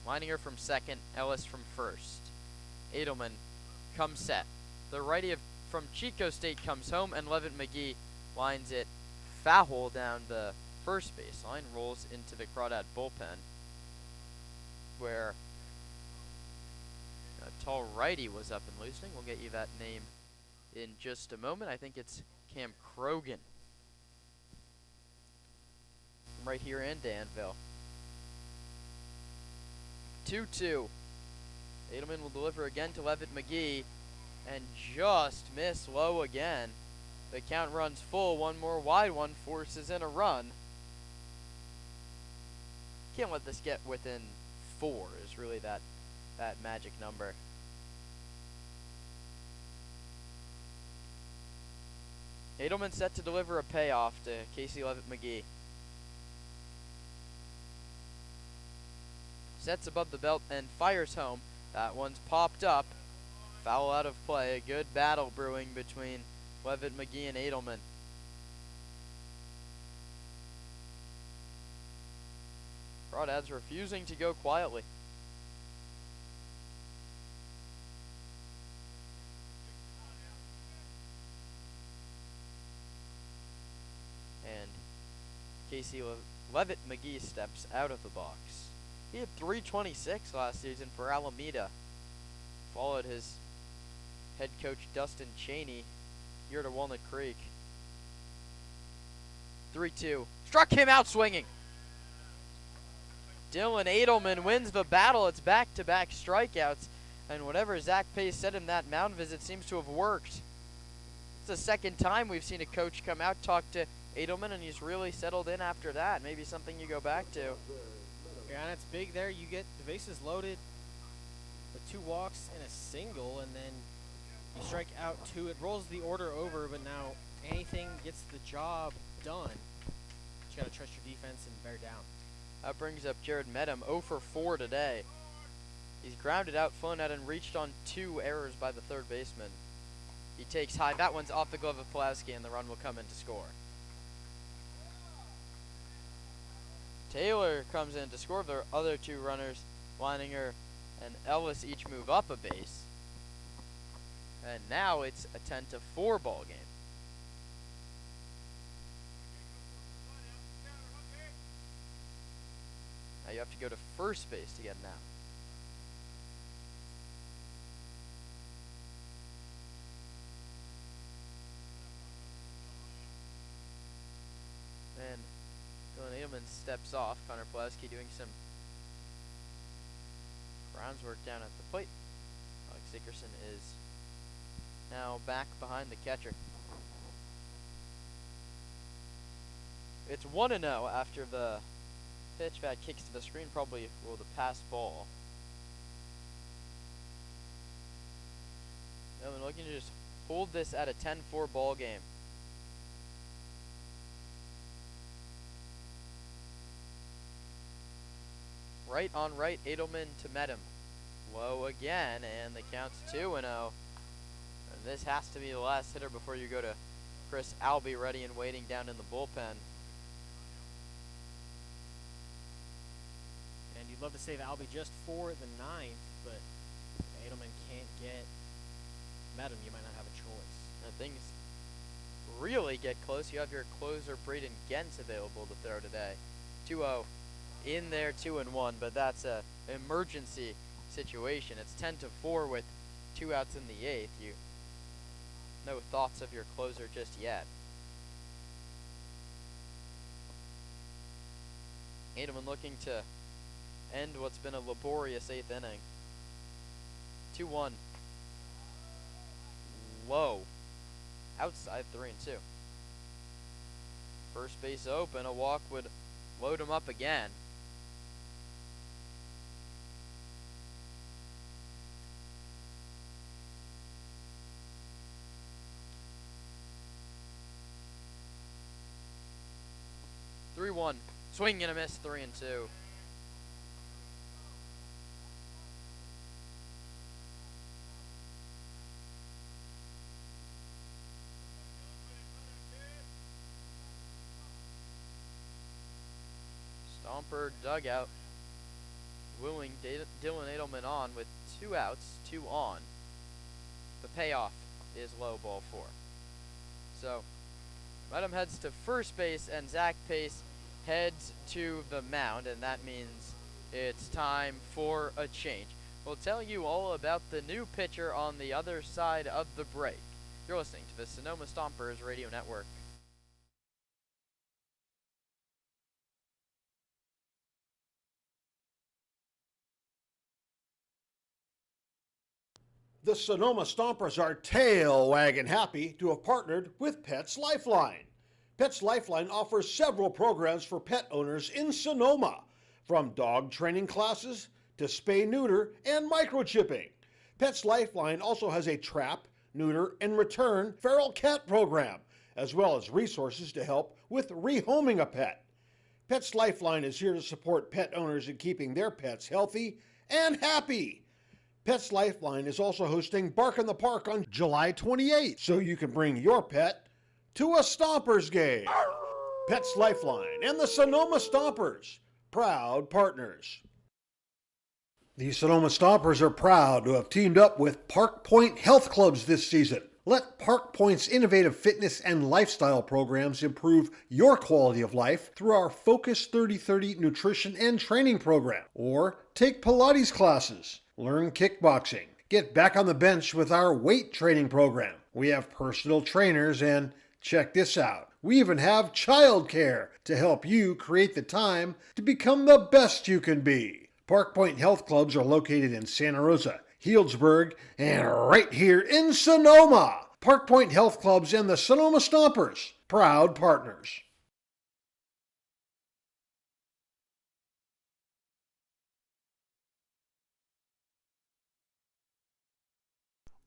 Leininger from 2nd, Ellis from 1st. Edelman comes set. The righty from Chico State comes home, and Levitt McGee lines it foul down the first baseline, rolls into the Crawdad bullpen, where a tall righty was up and loosening. We'll get you that name in just a moment. I think it's Cam Krogan from right here in Danville. 2-2. Edelman will deliver again to Levitt McGee and just miss low again. The count runs full. One more wide one forces in a run. Can't let this get within 4 is really that magic number. Edelman set to deliver a payoff to Casey Levitt McGee. Sets above the belt and fires home. That one's popped up. Foul out of play. A good battle brewing between Levitt McGee and Edelman. Crawdads refusing to go quietly. Casey Levitt McGee steps out of the box. He had 326 last season for Alameda. Followed his head coach Dustin Cheney here to Walnut Creek. 3-2. Struck him out swinging. Dylan Edelman wins the battle. It's back-to-back strikeouts. And whatever Zach Pace said in that mound visit seems to have worked. It's the second time we've seen a coach come out, talk to Edelman, and he's really settled in after that. Maybe something you go back to. Yeah, and it's big there. You get the bases loaded with 2 walks and a single, and then you strike out 2. It rolls the order over, but now anything gets the job done. You got to trust your defense and bear down. That brings up Jared Medham, 0 for 4 today. He's grounded out, flown out, and reached on 2 errors by the third baseman. He takes high. That one's off the glove of Pulaski, and the run will come in to score. Taylor comes in to score. The other 2 runners, Leininger and Ellis, each move up a base. And now it's a 10-4 ball game. Now you have to go to first base to get an out. And Dylan Edelman steps off. Connor Pulaski doing some grounds work down at the plate. Alex Dickerson is now back behind the catcher. It's 1-0 after the pitch. Bad kicks to the screen, probably will the pass ball. Edelman looking to just hold this at a 10-4 ball game. Right on right, Edelman to Medham. Low again, and the count's 2-0. And this has to be the last hitter before you go to Chris Albee, ready and waiting down in the bullpen. And you'd love to save Albee just for the 9th, but if Edelman can't get Medham, you might not have a choice. And things really get close. You have your closer Braden Gens available to throw today. 2-0. In there, 2-1, but that's a emergency situation. It's 10-4 with 2 outs in the 8th. You no thoughts of your closer just yet. Edelman looking to end what's been a laborious 8th inning. 2-1. Low. Outside 3-2. First base open. A walk would load him up again. Swing and a miss, 3-2. Stomper dugout wooing Dylan Edelman on with 2 outs, 2 on. The payoff is low, ball 4. So Medham heads to first base, and Zach Pace heads to the mound, and that means it's time for a change. We'll tell you all about the new pitcher on the other side of the break. You're listening to the Sonoma Stompers Radio Network. The Sonoma Stompers are tail wagging happy to have partnered with Pets Lifeline. Pets Lifeline offers several programs for pet owners in Sonoma, from dog training classes to spay-neuter and microchipping. Pets Lifeline also has a trap, neuter, and return feral cat program, as well as resources to help with rehoming a pet. Pets Lifeline is here to support pet owners in keeping their pets healthy and happy. Pets Lifeline is also hosting Bark in the Park on July 28th, so you can bring your pet to a Stompers game. Pets Lifeline and the Sonoma Stompers, proud partners. The Sonoma Stompers are proud to have teamed up with Park Point Health Clubs this season. Let Park Point's innovative fitness and lifestyle programs improve your quality of life through our Focus 3030 nutrition and training program. Or take Pilates classes, learn kickboxing, get back on the bench with our weight training program. We have personal trainers and, check this out, we even have childcare to help you create the time to become the best you can be. Park Point Health Clubs are located in Santa Rosa, Healdsburg, and right here in Sonoma. Park Point Health Clubs and the Sonoma Stompers, proud partners.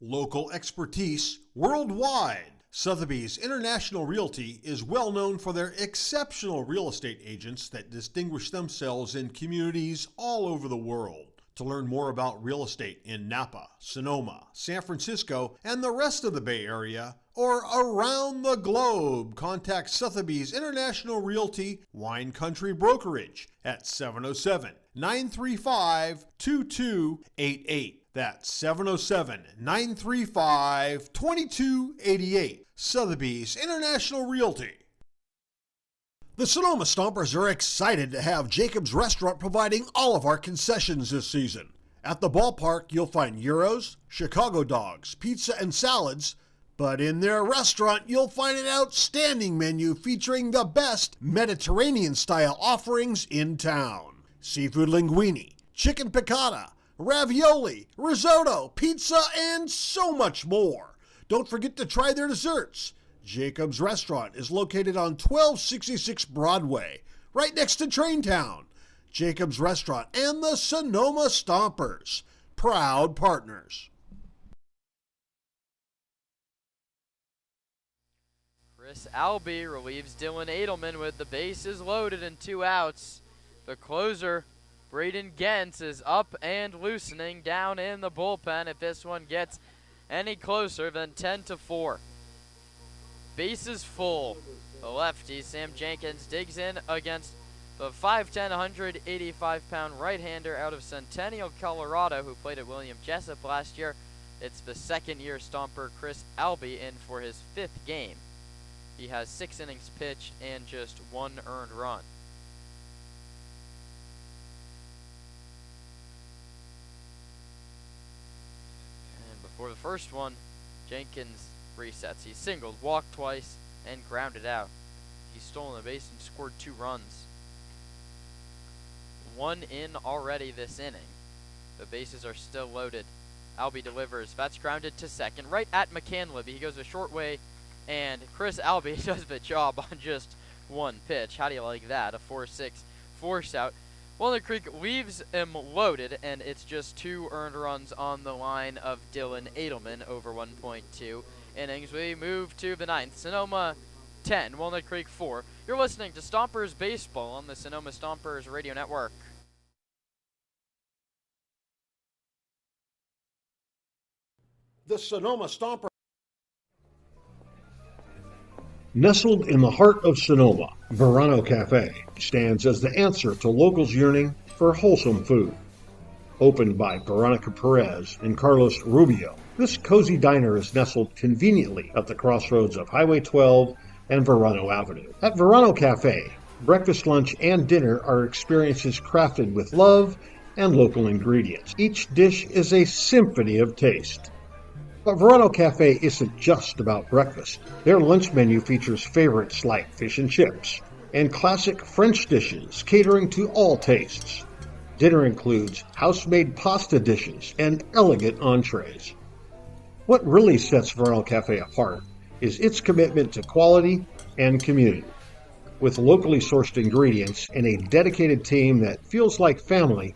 Local expertise worldwide. Sotheby's International Realty is well known for their exceptional real estate agents that distinguish themselves in communities all over the world. To learn more about real estate in Napa, Sonoma, San Francisco, and the rest of the Bay Area, or around the globe, contact Sotheby's International Realty Wine Country Brokerage at 707-935-2288. That's 707-935-2288. Sotheby's International Realty. The Sonoma Stompers are excited to have Jacob's Restaurant providing all of our concessions this season. At the ballpark, you'll find gyros, Chicago dogs, pizza, and salads. But in their restaurant, you'll find an outstanding menu featuring the best Mediterranean-style offerings in town. Seafood linguine, chicken piccata, ravioli, risotto, pizza, and so much more. Don't forget to try their desserts. Jacob's Restaurant is located on 1266 Broadway, right next to Traintown. Jacob's Restaurant and the Sonoma Stompers, proud partners. Chris Albee relieves Dylan Edelman with the bases loaded and 2 outs. The closer, Braden Gentz, is up and loosening down in the bullpen if this one gets any closer than 10-4. Bases full. The lefty, Sam Jenkins, digs in against the 5'10", 185-pound right-hander out of Centennial, Colorado, who played at William Jessup last year. It's the second-year Stomper Chris Albee in for his 5th game. He has 6 innings pitched and just 1 earned run. And before the first one, Jenkins resets. He singled, walked twice, and grounded out. He's stolen a base and scored 2 runs. 1 in already this inning. The bases are still loaded. Albee delivers. That's grounded to second, right at McCann Libby. He goes a short way, and Chris Albee does the job on just 1 pitch. How do you like that? A 4-6 force out. Walnut Creek leaves him loaded, and it's just 2 earned runs on the line of Dylan Edelman over 1.2 innings. We move to the 9th. Sonoma 10, Walnut Creek 4. You're listening to Stompers Baseball on the Sonoma Stompers Radio Network. The Sonoma Stompers. Nestled in the heart of Sonoma, Verano Cafe stands as the answer to locals yearning for wholesome food. Opened by Veronica Perez and Carlos Rubio, this cozy diner is nestled conveniently at the crossroads of Highway 12 and Verano Avenue. At Verano Cafe, breakfast, lunch, and dinner are experiences crafted with love and local ingredients. Each dish is a symphony of taste. But Verano Cafe isn't just about breakfast. Their lunch menu features favorites like fish and chips and classic French dishes catering to all tastes. Dinner includes house-made pasta dishes and elegant entrees. What really sets Verano Cafe apart is its commitment to quality and community. With locally sourced ingredients and a dedicated team that feels like family,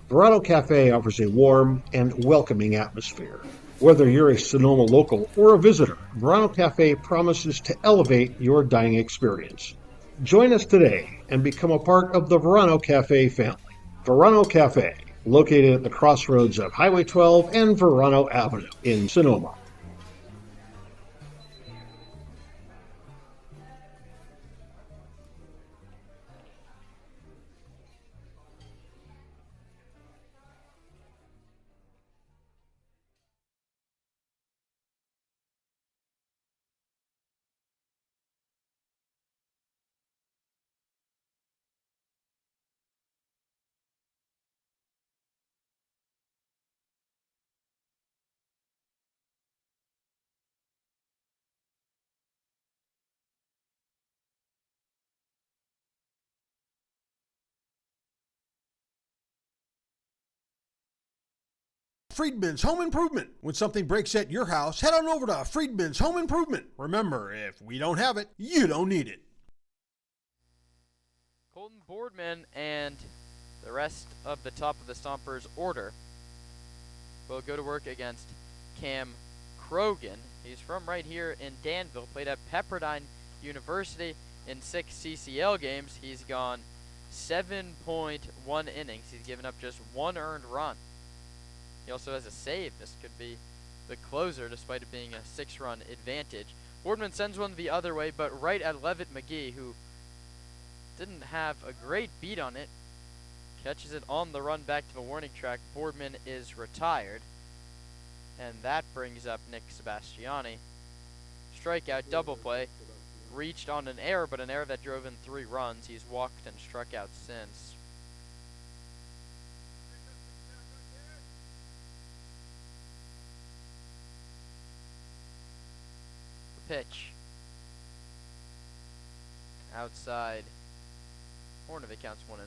Verano Cafe offers a warm and welcoming atmosphere. Whether you're a Sonoma local or a visitor, Verano Cafe promises to elevate your dining experience. Join us today and become a part of the Verano Cafe family. Verano Cafe, located at the crossroads of Highway 12 and Verano Avenue in Sonoma. Friedman's Home Improvement. When something breaks at your house, head on over to Friedman's Home Improvement. Remember, if we don't have it, you don't need it. Colton Boardman and the rest of the top of the Stompers order will go to work against Cam Krogan. He's from right here in Danville, played at Pepperdine University. In 6 CCL games, he's gone 7.1 innings. He's given up just 1 earned run. He also has a save. This could be the closer despite it being a 6-run advantage. Boardman sends one the other way, but right at Levitt McGee, who didn't have a great beat on it. Catches it on the run back to the warning track. Boardman is retired. And that brings up Nick Sebastiani. Strikeout, double play. Reached on an error, but an error that drove in 3 runs. He's walked and struck out since. The pitch. Outside. Horn if it counts 1-0.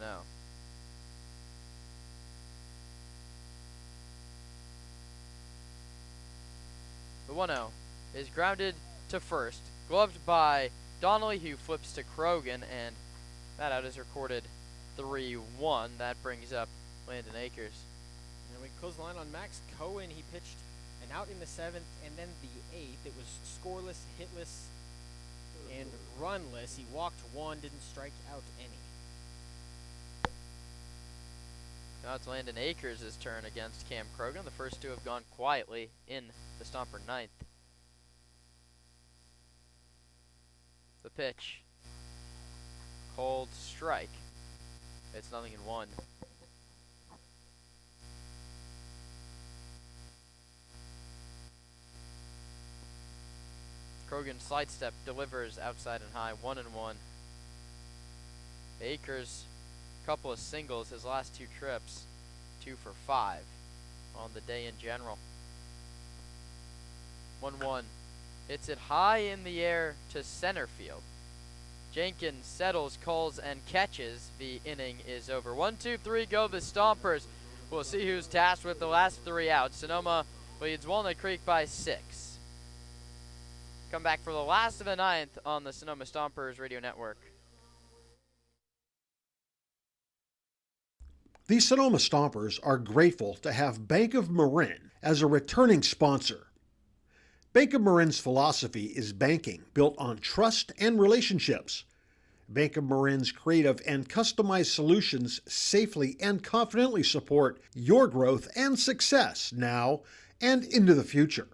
The 1-0 is grounded to first, gloved by Donnelly, who flips to Krogan, and that out is recorded 3-1. That brings up Landon Akers. And we close the line on Max Cohen. He pitched an out in the 7th and then the 8th. It was scoreless, hitless, and runless. He walked 1, didn't strike out any. Now it's Landon Akers' turn against Cam Krogan. The first 2 have gone quietly in the Stomper 9th. The pitch. Cold strike. It's 0-1. Krogan slide step delivers outside and high, 1-1. Akers, couple of singles his last 2 trips, 2 for 5 on the day in general. 1-1. Hits it high in the air to center field. Jenkins settles, calls, and catches. The inning is over. 1, 2, 3, go the Stompers. We'll see who's tasked with the last 3 outs. Sonoma leads Walnut Creek by 6. Come back for the last of the 9th on the Sonoma Stompers Radio Network. The Sonoma Stompers are grateful to have Bank of Marin as a returning sponsor. Bank of Marin's philosophy is banking built on trust and relationships. Bank of Marin's creative and customized solutions safely and confidently support your growth and success now and into the future.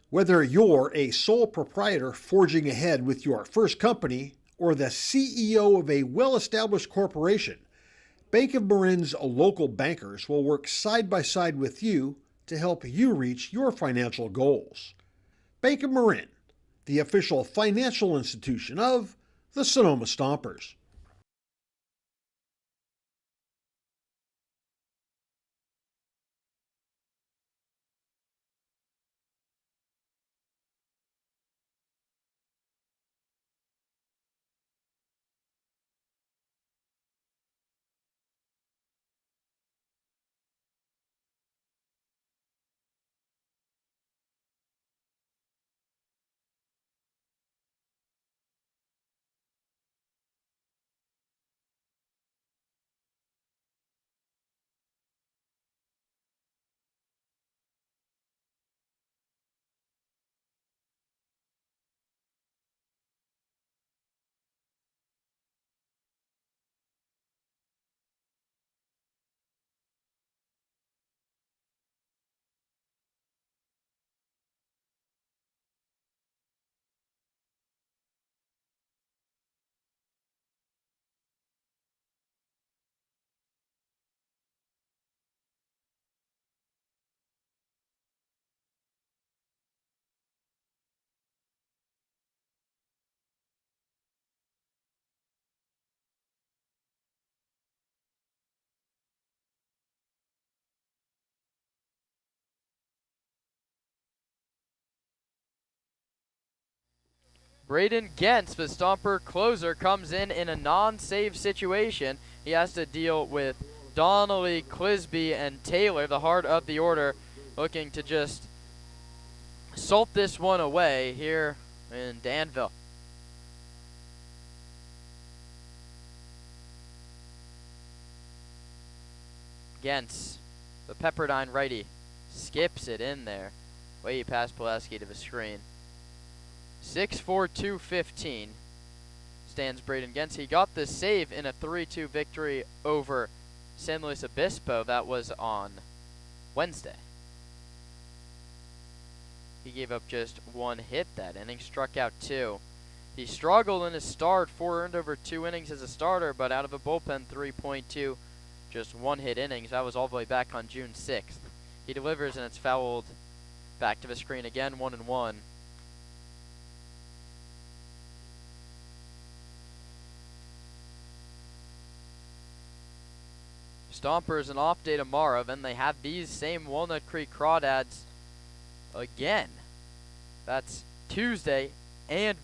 Whether you're a sole proprietor forging ahead with your first company or the CEO of a well-established corporation, Bank of Marin's local bankers will work side by side with you to help you reach your financial goals. Bank of Marin, the official financial institution of the Sonoma Stompers. Braden Gentz, the Stomper closer, comes in a non-save situation. He has to deal with Donnelly, Clisby, and Taylor, the heart of the order, looking to just salt this one away here in Danville. Gens, the Pepperdine righty, skips it in there, way past Pulaski to the screen. 6'4", 215 stands Braden Gens. He got the save in a 3-2 victory over San Luis Obispo. That was on Wednesday. He gave up just one hit that inning, struck out 2. He struggled in his start, 4 earned over 2 innings as a starter, but out of a bullpen 3.2, just 1 hit innings. That was all the way back on June 6th. He delivers and it's fouled back to the screen again, 1-1. Stompers an off day tomorrow, then they have these same Walnut Creek Crawdads again. That's Tuesday and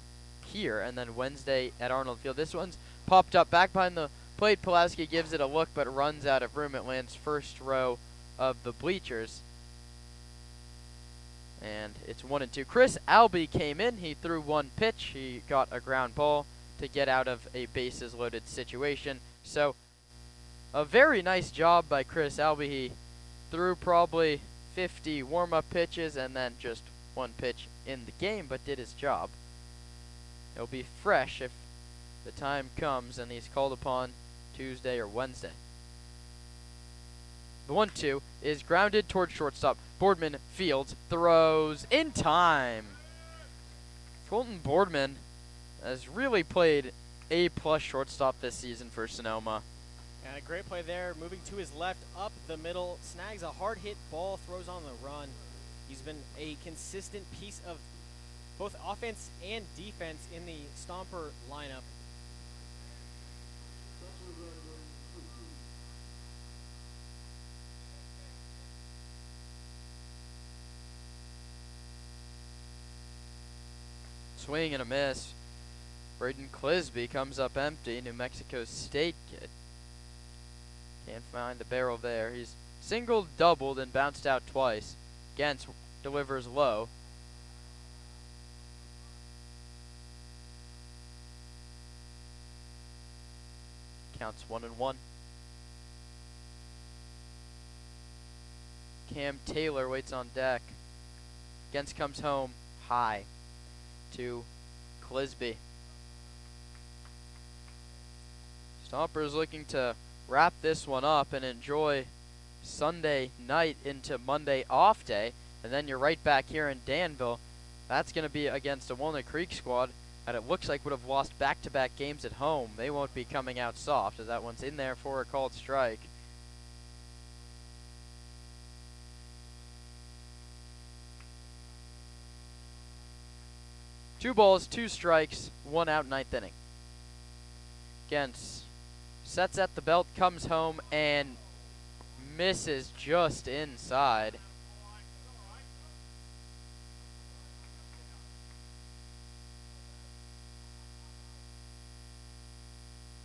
here, and then Wednesday at Arnold Field. This one's popped up back behind the plate. Pulaski gives it a look, but runs out of room. It lands first row of the bleachers. And it's 1-2. Chris Albee came in. He threw 1 pitch. He got a ground ball to get out of a bases loaded situation. So a very nice job by Chris Albee. He threw probably 50 warm-up pitches and then just 1 pitch in the game, but did his job. He'll be fresh if the time comes and he's called upon Tuesday or Wednesday. The 1-2 is grounded towards shortstop. Boardman fields, throws in time. Colton Boardman has really played A-plus shortstop this season for Sonoma. And a great play there, moving to his left, up the middle, snags a hard hit ball, throws on the run. He's been a consistent piece of both offense and defense in the Stomper lineup. Swing and a miss. Braden Clisby comes up empty. New Mexico State kid. Can't find the barrel there. He's singled, doubled, and bounced out twice. Gens delivers low. Counts 1-1. Cam Taylor waits on deck. Gens comes home high to Clisby. Stompers looking to wrap this one up and enjoy Sunday night into Monday off day, and then you're right back here in Danville. That's going to be against a Walnut Creek squad that it looks like would have lost back-to-back games at home. They won't be coming out soft, as that one's in there for a called strike. Two balls, 2 strikes, 1 out, 9th inning. Gens sets at the belt, comes home, and misses just inside.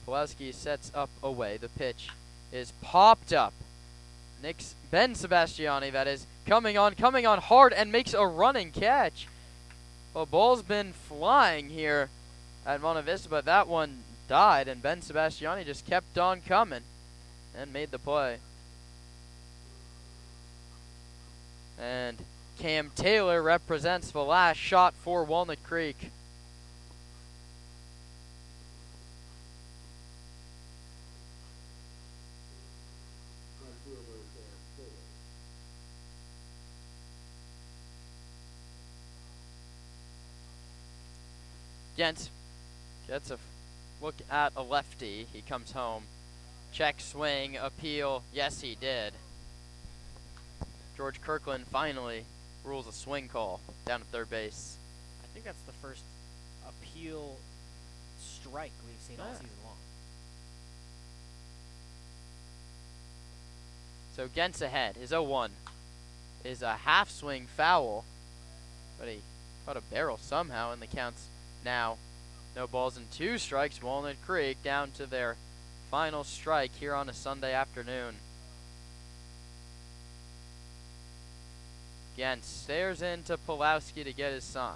Pulaski sets up away. The pitch is popped up. Ben Sebastiani, that is, coming on hard and makes a running catch. Well, ball's been flying here at Monte Vista, but that one died, and Ben Sebastiani just kept on coming and made the play. And Cam Taylor represents the last shot for Walnut Creek. Gens gets a look at a lefty. He comes home. Check, swing, appeal. Yes, he did. George Kirkland finally rules a swing call down at third base. I think that's the first appeal strike we've seen all season long. So Gens ahead. His 0-1 is a half swing foul, but he caught a barrel somehow, and the count's now no balls and 2 strikes. Walnut Creek down to their final strike here on a Sunday afternoon. Again, stares into Pulowski to get his sign.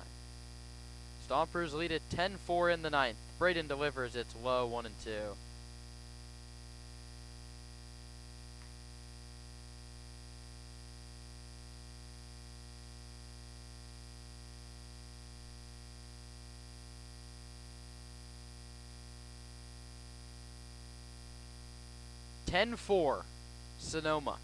Stompers lead it 10-4 in the ninth. Braden delivers its low 1-2. Sonoma.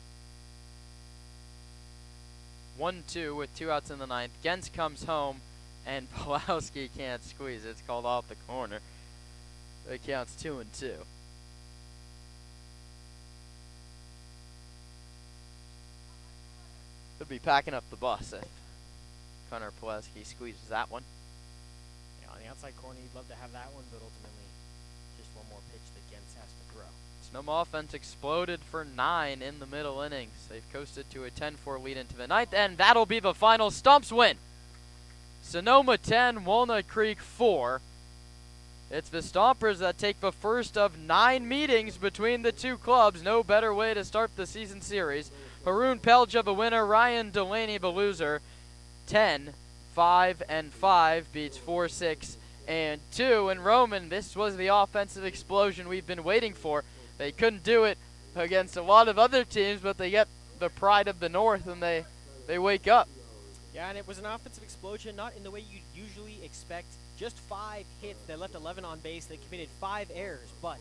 1-2 with 2 outs in the ninth. Gens comes home, and Pulowski can't squeeze. It's called off the corner. It counts 2-2. Could be packing up the bus if Connor Pulowski squeezes that one. Yeah, on the outside corner, you'd love to have that one, but ultimately, just one more pitch that Gens has to throw. Sonoma offense exploded for 9 in the middle innings. They've coasted to a 10-4 lead into the ninth, and that'll be the final. Stumps win. Sonoma 10, Walnut Creek 4. It's the Stompers that take the first of 9 meetings between the two clubs. No better way to start the season series. Haroon Pelja the winner, Ryan Delaney the loser. 10, 5, and 5 beats 4, 6, and 2. And Roman, this was the offensive explosion we've been waiting for. They couldn't do it against a lot of other teams, but they get the pride of the North and they wake up. Yeah, and it was an offensive explosion, not in the way you'd usually expect. Just 5 hits. They left 11 on base. They committed 5 errors, but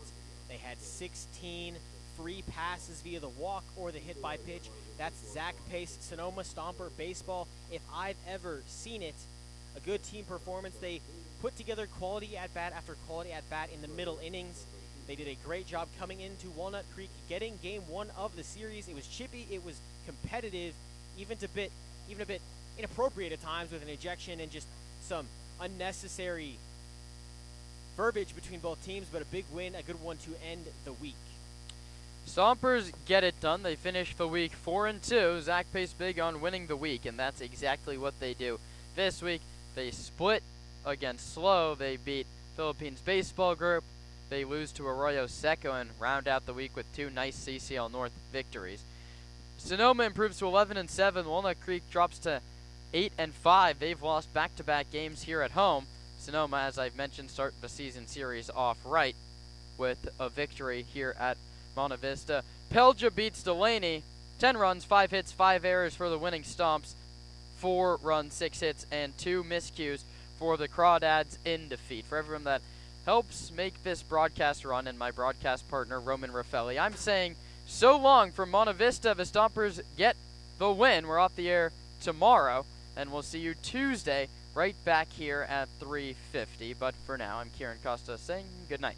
they had 16 free passes via the walk or the hit by pitch. That's Zach Pace, Sonoma Stomper baseball. If I've ever seen it, a good team performance. They put together quality at-bat after quality at-bat in the middle innings. They did a great job coming into Walnut Creek, getting game 1 of the series. It was chippy, it was competitive, even a bit inappropriate at times with an ejection and just some unnecessary verbiage between both teams, but a big win, a good one to end the week. Stompers get it done. They finish the week 4-2. Zach Pace big on winning the week, and that's exactly what they do. This week, they split against Slow. They beat Philippines Baseball Group. They lose to Arroyo Seco and round out the week with 2 nice CCL North victories. Sonoma improves to 11-7. Walnut Creek drops to 8-5. They've lost back-to-back games here at home. Sonoma, as I've mentioned, start the season series off right with a victory here at Monte Vista. Pelja beats Delaney. 10 runs, 5 hits, 5 errors for the winning Stomps. 4 runs, 6 hits, and 2 miscues for the Crawdads in defeat. For everyone that helps make this broadcast run and my broadcast partner, Roman Raffelli, I'm saying so long from Monte Vista. The Stompers get the win. We're off the air tomorrow, and we'll see you Tuesday right back here at 3:50. But for now, I'm Kieran Costa saying good night.